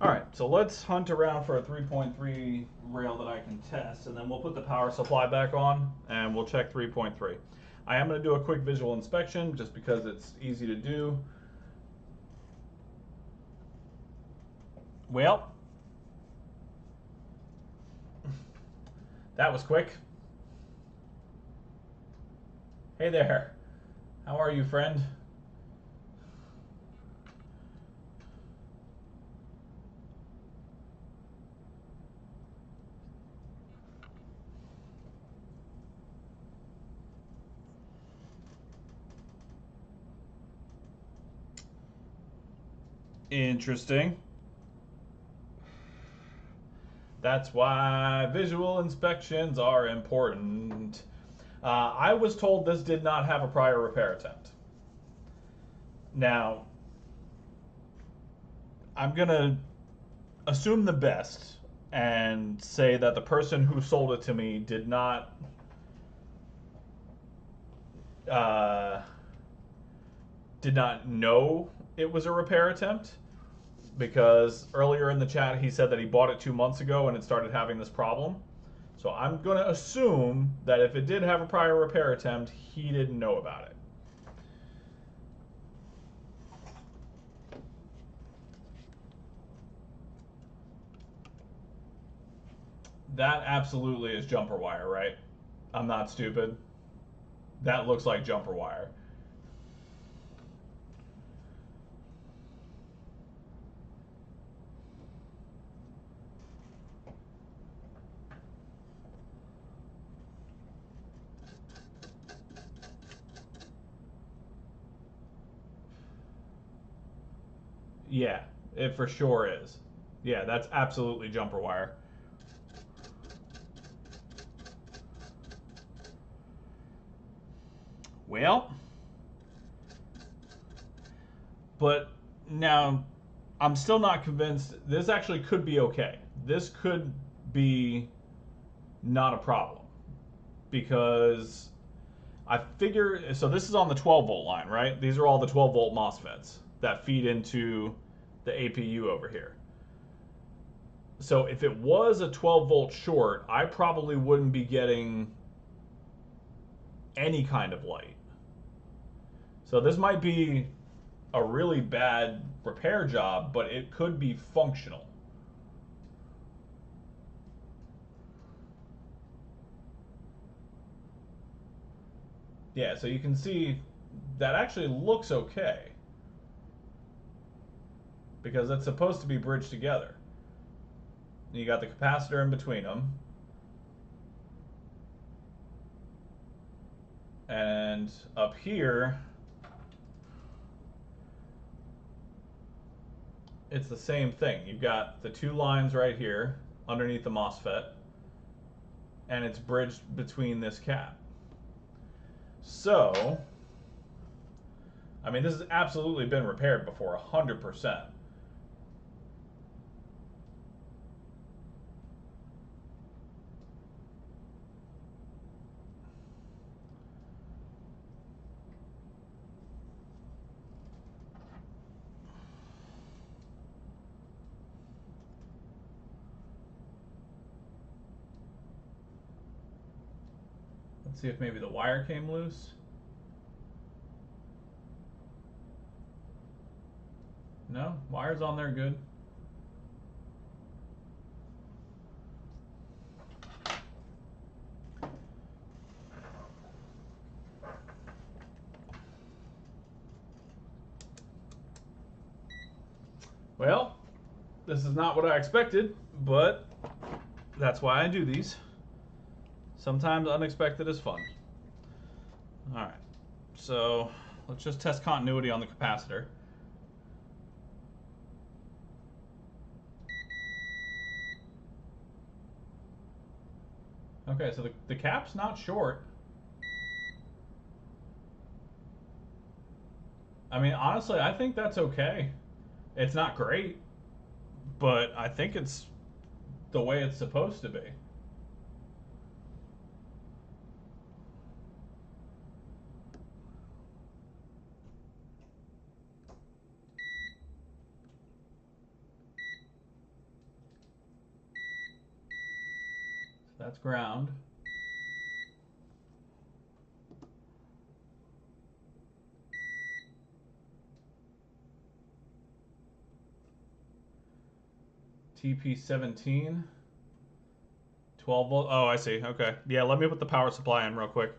S1: Alright, so let's hunt around for a 3.3 rail that I can test, and then we'll put the power supply back on, and we'll check 3.3. I am going to do a quick visual inspection, just because it's easy to do. Well, that was quick. Hey there. How are you, friend? Interesting. That's why visual inspections are important. I was told this did not have a prior repair attempt. Now, I'm going to assume the best and say that the person who sold it to me did not know it was a repair attempt, because earlier in the chat he said that he bought it 2 months ago and it started having this problem. So I'm going to assume that if it did have a prior repair attempt, he didn't know about it. That absolutely is jumper wire, right? I'm not stupid. That looks like jumper wire. Yeah, it for sure is. Yeah, that's absolutely jumper wire. Well, but now I'm still not convinced. This actually could be okay. This could be not a problem because I figure, so this is on the 12 volt line, right? These are all the 12 volt MOSFETs that feed into the APU over here. So if it was a 12 volt short, I probably wouldn't be getting any kind of light. So this might be a really bad repair job, but it could be functional. Yeah, so you can see that actually looks okay because it's supposed to be bridged together. You got the capacitor in between them. And up here, it's the same thing. You've got the two lines right here underneath the MOSFET, and it's bridged between this cap. So, I mean, this has absolutely been repaired before, 100%. Let's see if maybe the wire came loose. No, wire's on there good. Well, this is not what I expected, but that's why I do these. Sometimes unexpected is fun. All right, so let's just test continuity on the capacitor. Okay, so the cap's not short. I mean, honestly, I think that's okay. It's not great, but I think it's the way it's supposed to be. So that's ground. TP17, 12 volt. Oh, I see. Okay. Yeah, let me put the power supply in real quick.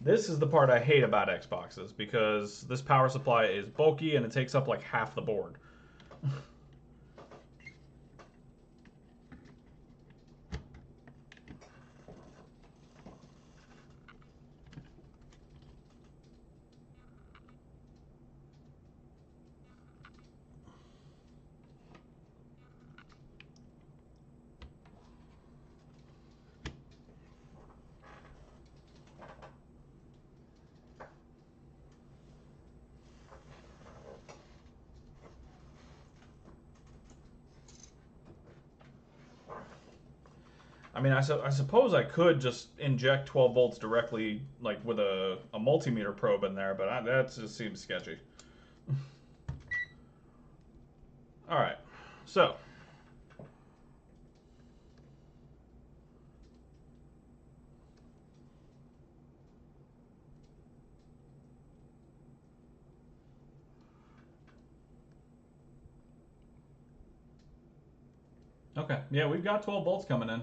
S1: This is the part I hate about Xboxes because this power supply is bulky and it takes up like half the board. I mean, I suppose I could just inject 12 volts directly, like with a multimeter probe in there, but that just seems sketchy. All right, so. Okay, yeah, we've got 12 volts coming in.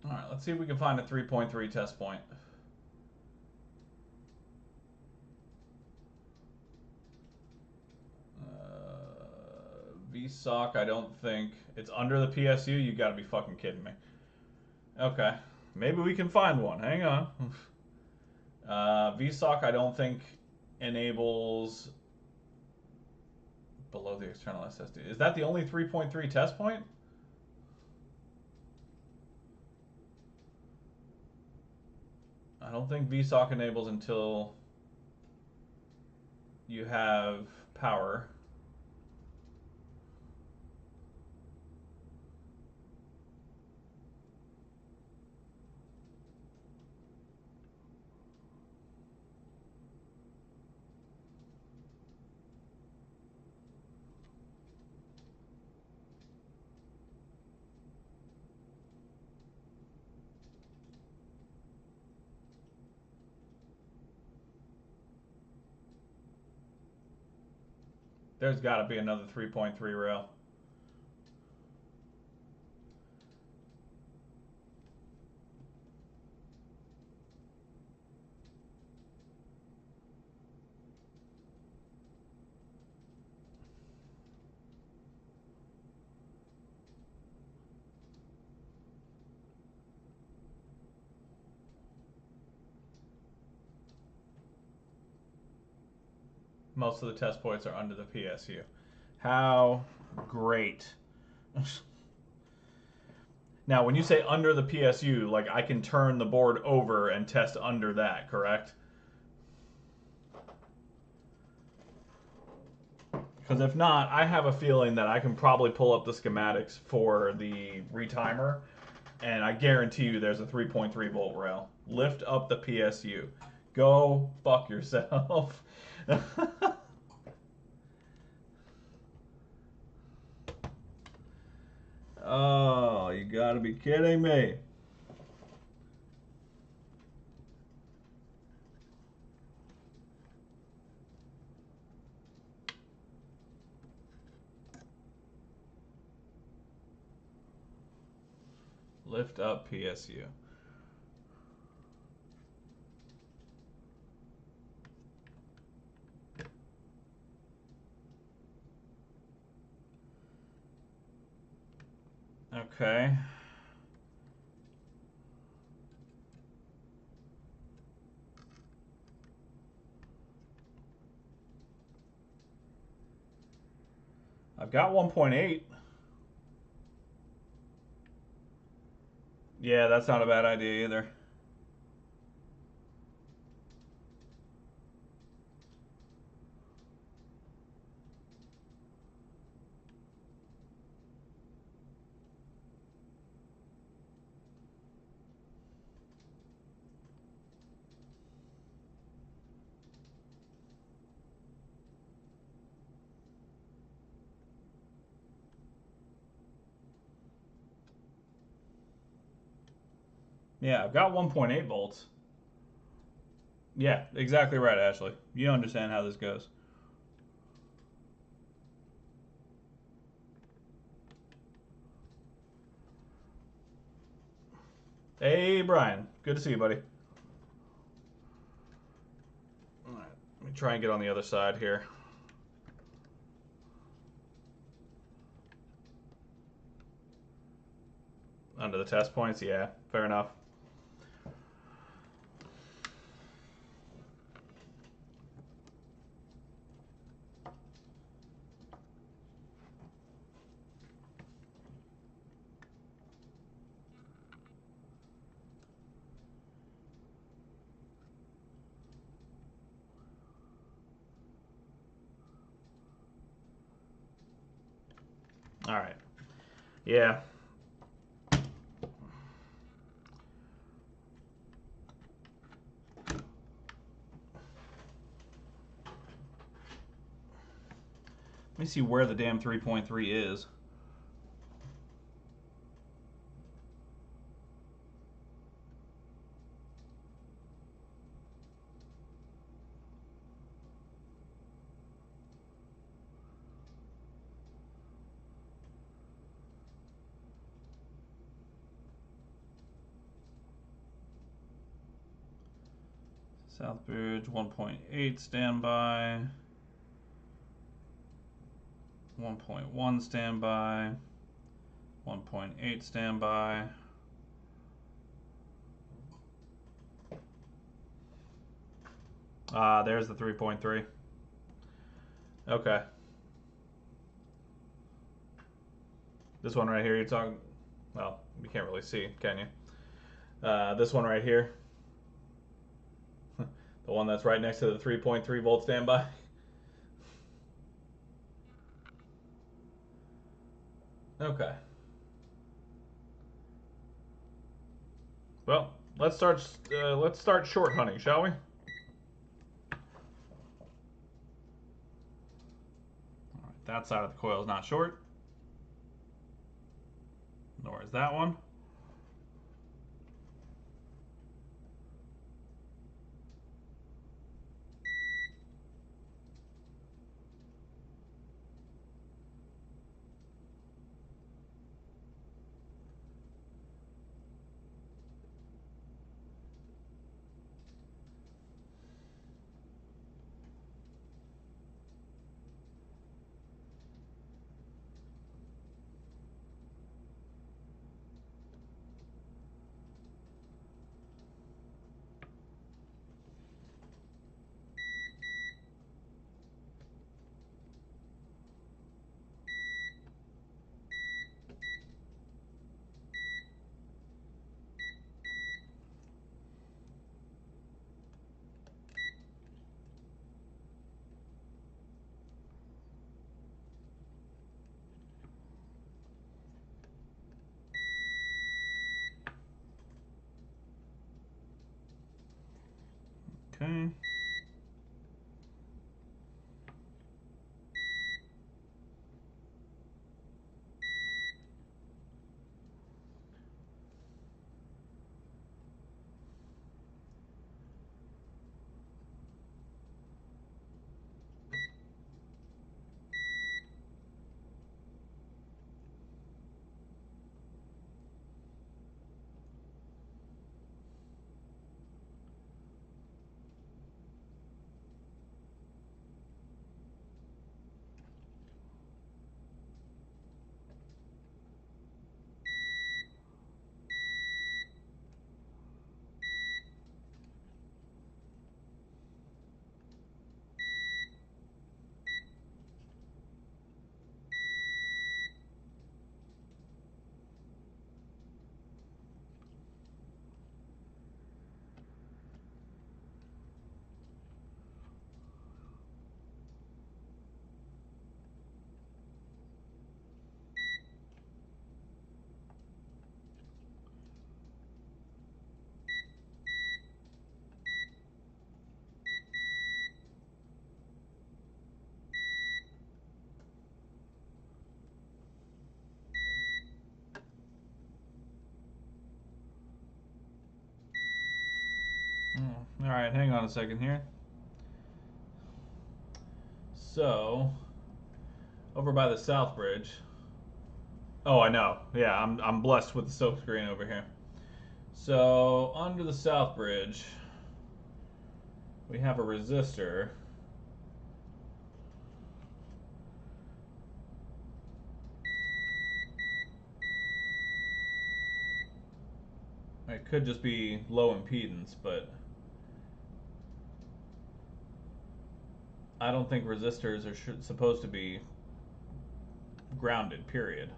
S1: All right, let's see if we can find a 3.3 test point. VSOC, I don't think it's under the PSU. You got to be fucking kidding me. Okay, maybe we can find one. Hang on. VSOC, I don't think enables below the external SSD. Is that the only 3.3 test point? I don't think VSOC enables until you have power. There's got to be another 3.3 rail. Most of the test points are under the PSU. How great. Now, when you say under the PSU, like I can turn the board over and test under that, correct? Because if not, I have a feeling that I can probably pull up the schematics for the retimer, and I guarantee you there's a 3.3 volt rail. Lift up the PSU. Go fuck yourself. Oh, you gotta be kidding me. Lift up PSU. Okay. I've got 1.8. Yeah, that's not a bad idea either. Yeah, I've got 1.8 volts. Yeah, exactly right, Ashley. You understand how this goes. Hey, Brian. Good to see you, buddy. All right, let me try and get on the other side here. Under the test points, yeah, fair enough. All right. Yeah. Let me see where the damn 3.3 is. Southbridge 1.8 standby. 1.1 standby, 1.8 standby. There's the 3.3. Okay. This one right here, you're talking, well, you can't really see, can you? This one right here, the one that's right next to the 3.3 volt standby. Okay. Well, let's start short hunting, shall we? All right, that side of the coil is not short, nor is that one. Okay. All right, hang on a second here. So, over by the South Bridge. Oh, I know. Yeah, I'm blessed with the silk screen over here. So, under the South Bridge, we have a resistor. It could just be low impedance, but I don't think resistors are supposed to be grounded, period.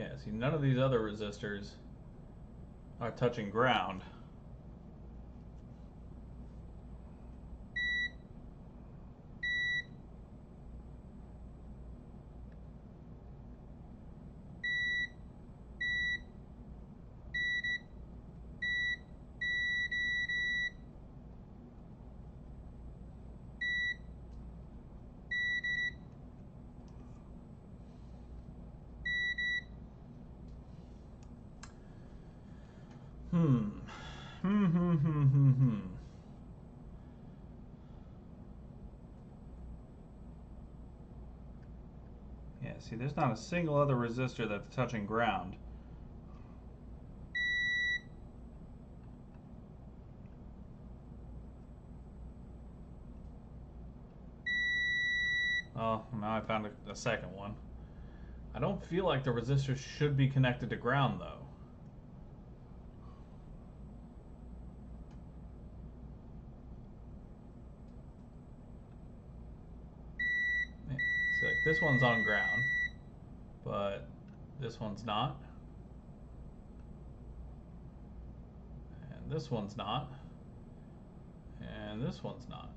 S1: Yeah, see, none of these other resistors are touching ground. Hmm. Hmm. Yeah, see, there's not a single other resistor that's touching ground. Oh, now I found a second one. I don't feel like the resistors should be connected to ground, though. Yeah, see, like, this one's on ground, but this one's not. And this one's not. And this one's not.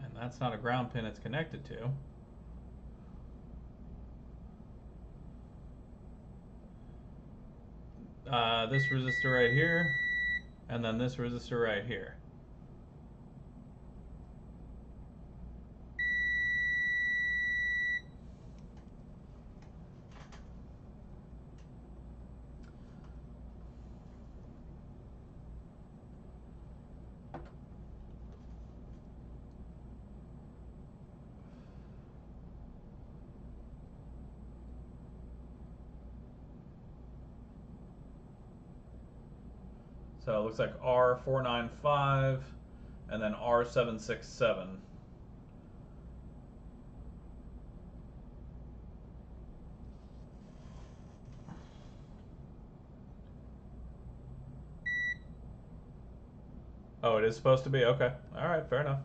S1: And that's not a ground pin it's connected to. This resistor right here, and then this resistor right here. So it looks like R495 and then R767. Oh, it is supposed to be? Okay. All right, fair enough.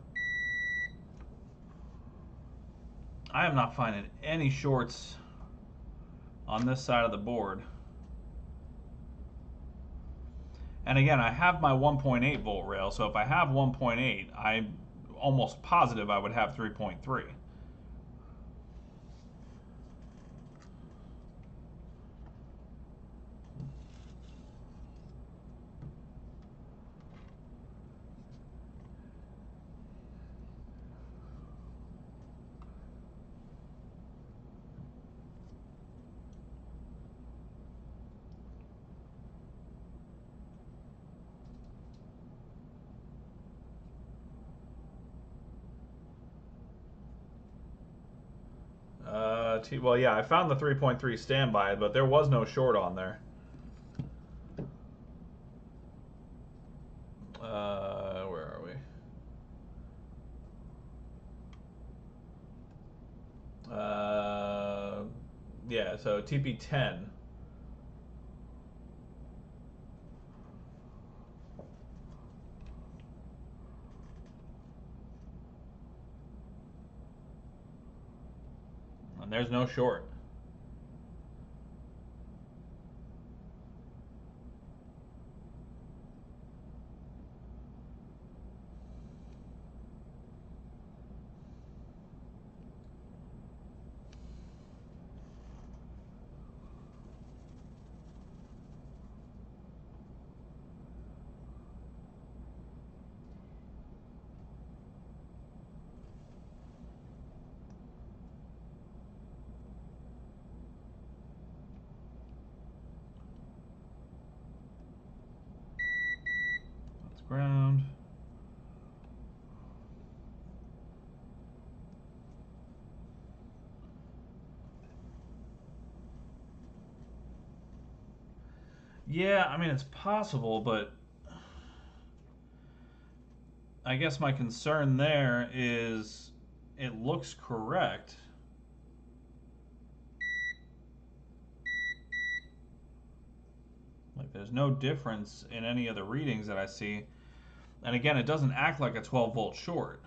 S1: I am not finding any shorts on this side of the board. And again, I have my 1.8 volt rail, so if I have 1.8, I'm almost positive I would have 3.3. Well, yeah, I found the 3.3 standby, but there was no short on there. Where are we? Yeah, so TP10. And there's no short. That's ground. Yeah, I mean, it's possible, but I guess my concern there is it looks correct. Like, there's no difference in any of the readings that I see. And again, it doesn't act like a 12 volt short.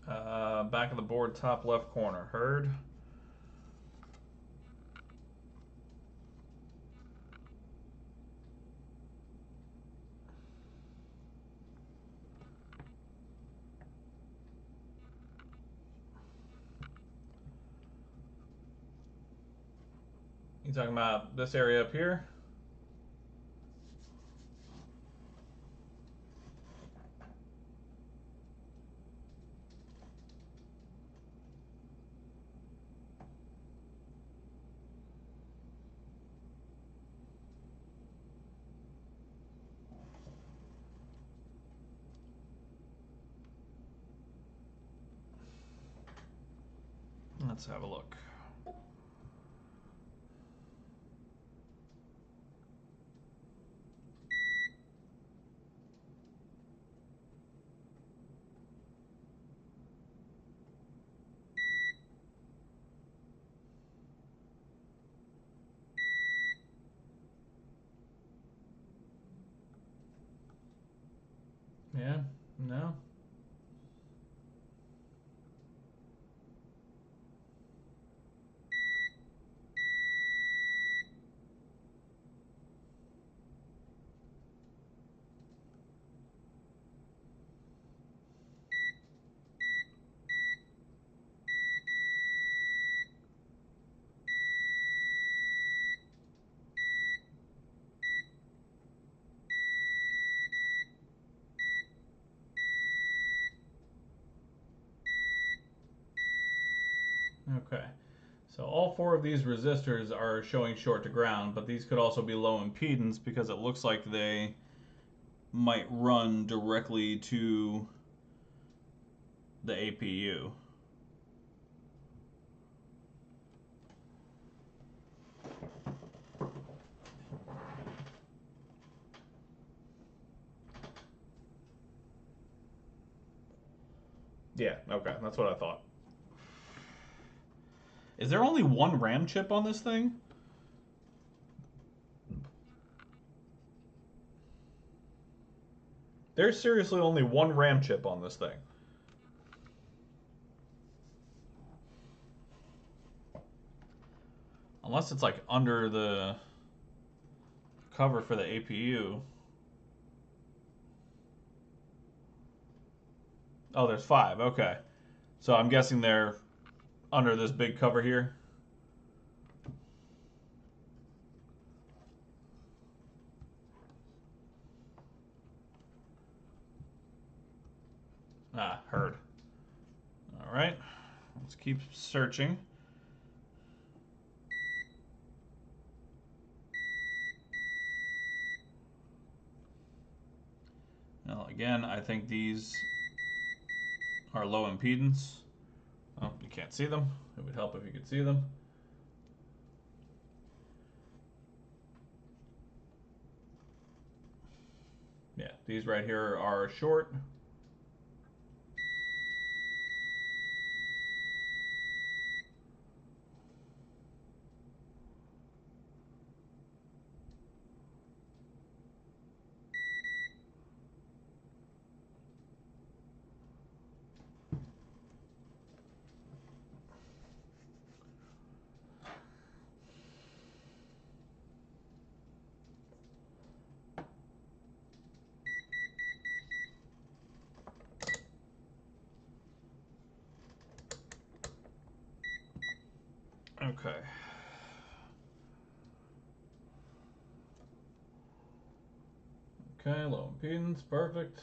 S1: Back of the board, top left corner. Heard. You talking about this area up here? Let's have a look. Yeah, no. Okay. So all four of these resistors are showing short to ground, but these could also be low impedance because it looks like they might run directly to the APU. Yeah, okay, that's what I thought. Is there only one RAM chip on this thing? There's seriously only one RAM chip on this thing. Unless it's like under the cover for the APU. Oh, there's five. Okay. So I'm guessing they're under this big cover here. Ah, heard. All right. Let's keep searching. Now, again, I think these are low impedance. Oh, you can't see them. It would help if you could see them. Yeah, these right here are short. Okay. Okay, low impedance, perfect.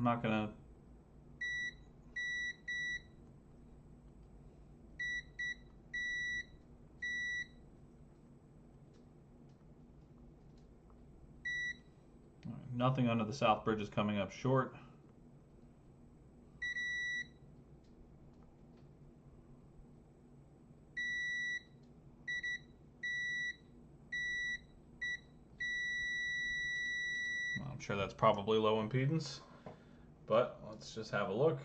S1: not gonna. Nothing under the south bridge is coming up short. I'm sure that's probably low impedance, but let's just have a look.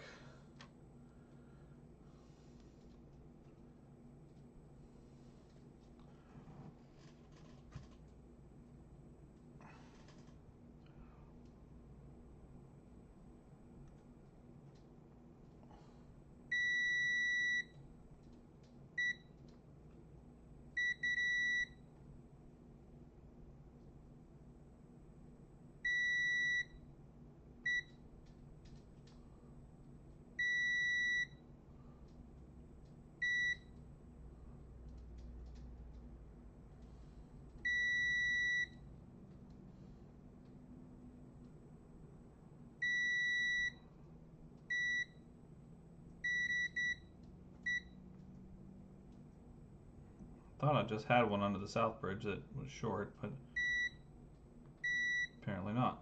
S1: Thought I just had one under the south bridge that was short, but apparently not.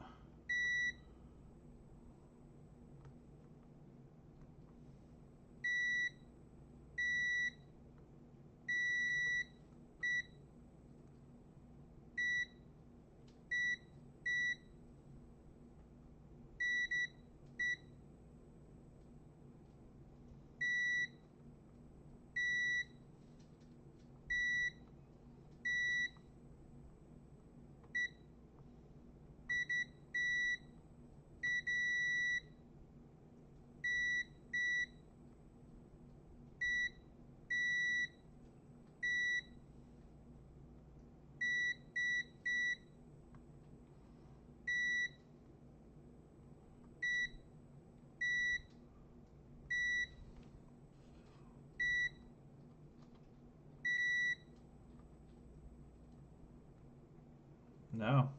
S1: No,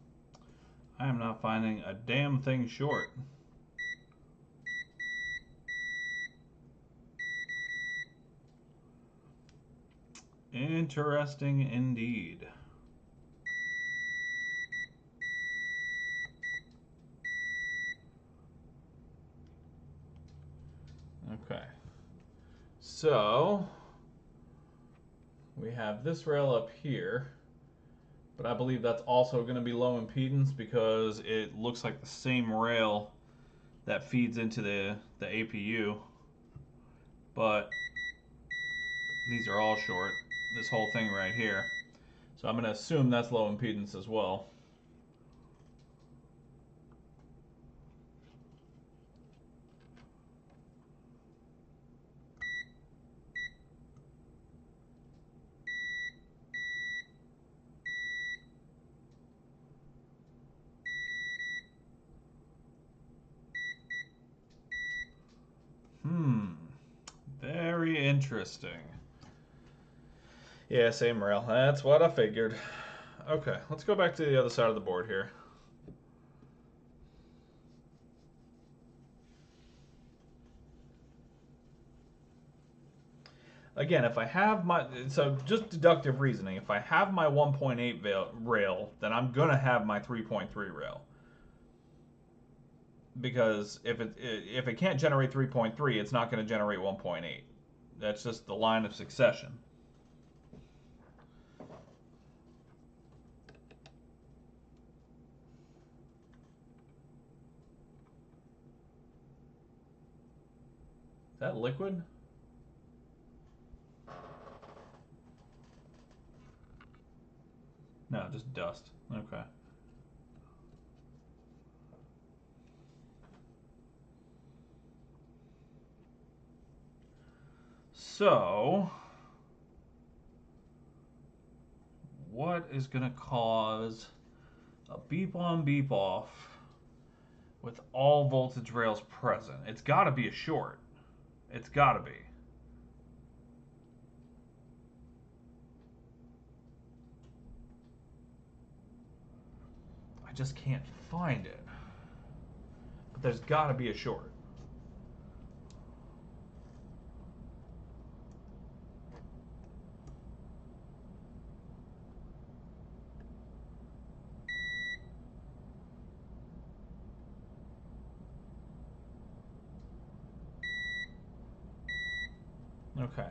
S1: I am not finding a damn thing short. Interesting indeed. Okay, so we have this rail up here, but I believe that's also going to be low impedance because it looks like the same rail that feeds into the APU, but these are all short, this whole thing right here. So I'm going to assume that's low impedance as well. Very interesting. Yeah, same rail. That's what I figured. Okay, let's go back to the other side of the board here. Again, if I have my, so just deductive reasoning, if I have my 1.8 rail, then I'm going to have my 3.3 rail. Because if it can't generate 3.3, it's not going to generate 1.8. That's just the line of succession. Is that liquid? No, just dust. Okay. So, what is going to cause a beep on, beep off with all voltage rails present? It's got to be a short. It's got to be. I just can't find it. There's got to be a short. Okay.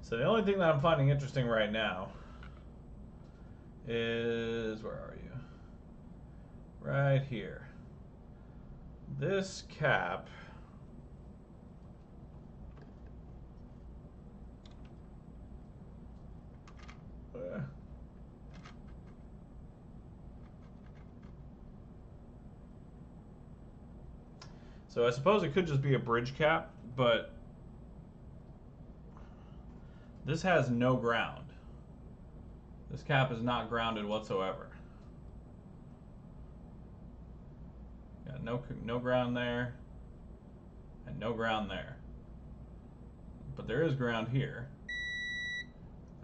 S1: So the only thing that I'm finding interesting right now is, where are you? Right here. This cap so I suppose it could just be a bridge cap, but this has no ground. This cap is not grounded whatsoever. Got no ground there, and no ground there. But there is ground here,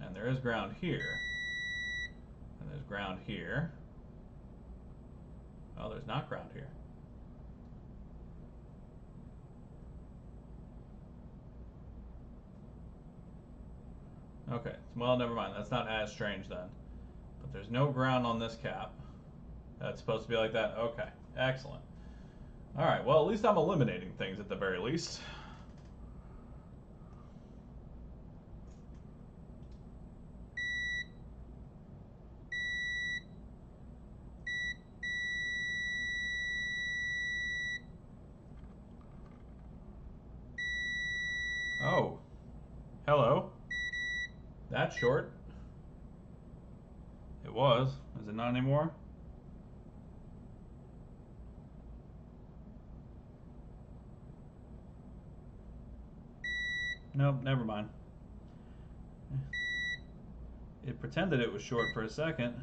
S1: and there is ground here, and there's ground here. Oh, there's not ground here. Okay, well, never mind. That's not as strange then. But there's no ground on this cap. That's supposed to be like that? Okay, excellent. All right, well, at least I'm eliminating things at the very least. Oh, hello. That's short. It was. Is it not anymore? Nope, never mind. It pretended it was short for a second.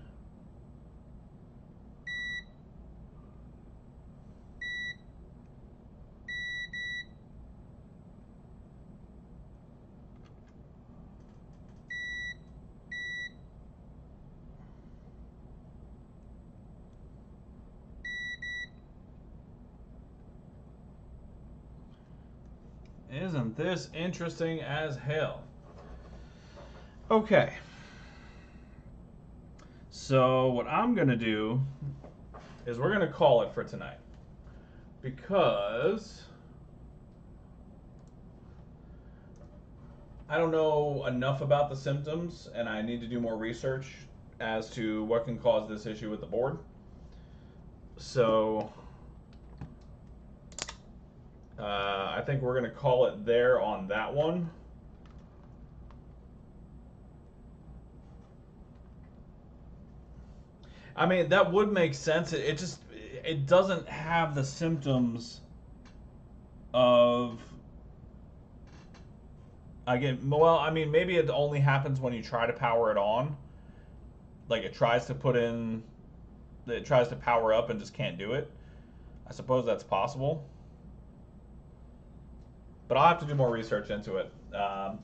S1: Isn't this interesting as hell? Okay. So what I'm going to do is we're going to call it for tonight. Because I don't know enough about the symptoms, and I need to do more research as to what can cause this issue with the board. So I think we're going to call it there on that one. I mean, that would make sense. It doesn't have the symptoms of, well, I mean, maybe it only happens when you try to power it on. Like it tries to power up and just can't do it. I suppose that's possible. But I'll have to do more research into it.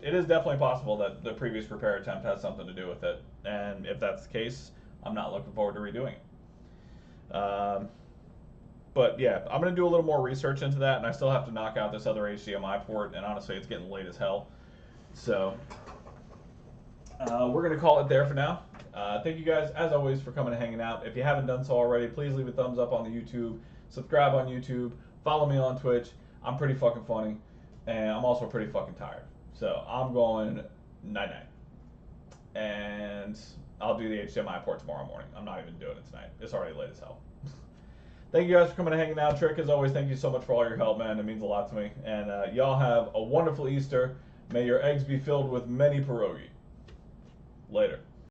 S1: It is definitely possible that the previous repair attempt has something to do with it. And if that's the case, I'm not looking forward to redoing it. But yeah, I'm going to do a little more research into that, and I still have to knock out this other HDMI port, and honestly, it's getting late as hell. So we're going to call it there for now. Thank you guys, as always, for coming and hanging out. If you haven't done so already, please leave a thumbs up on the YouTube, subscribe on YouTube, follow me on Twitch. I'm pretty fucking funny, and I'm also pretty fucking tired. So I'm going night-night. And I'll do the HDMI port tomorrow morning. I'm not even doing it tonight. It's already late as hell. Thank you guys for coming and hanging out. Trick, as always, thank you so much for all your help, man. It means a lot to me. And y'all have a wonderful Easter. May your eggs be filled with many pierogi. Later.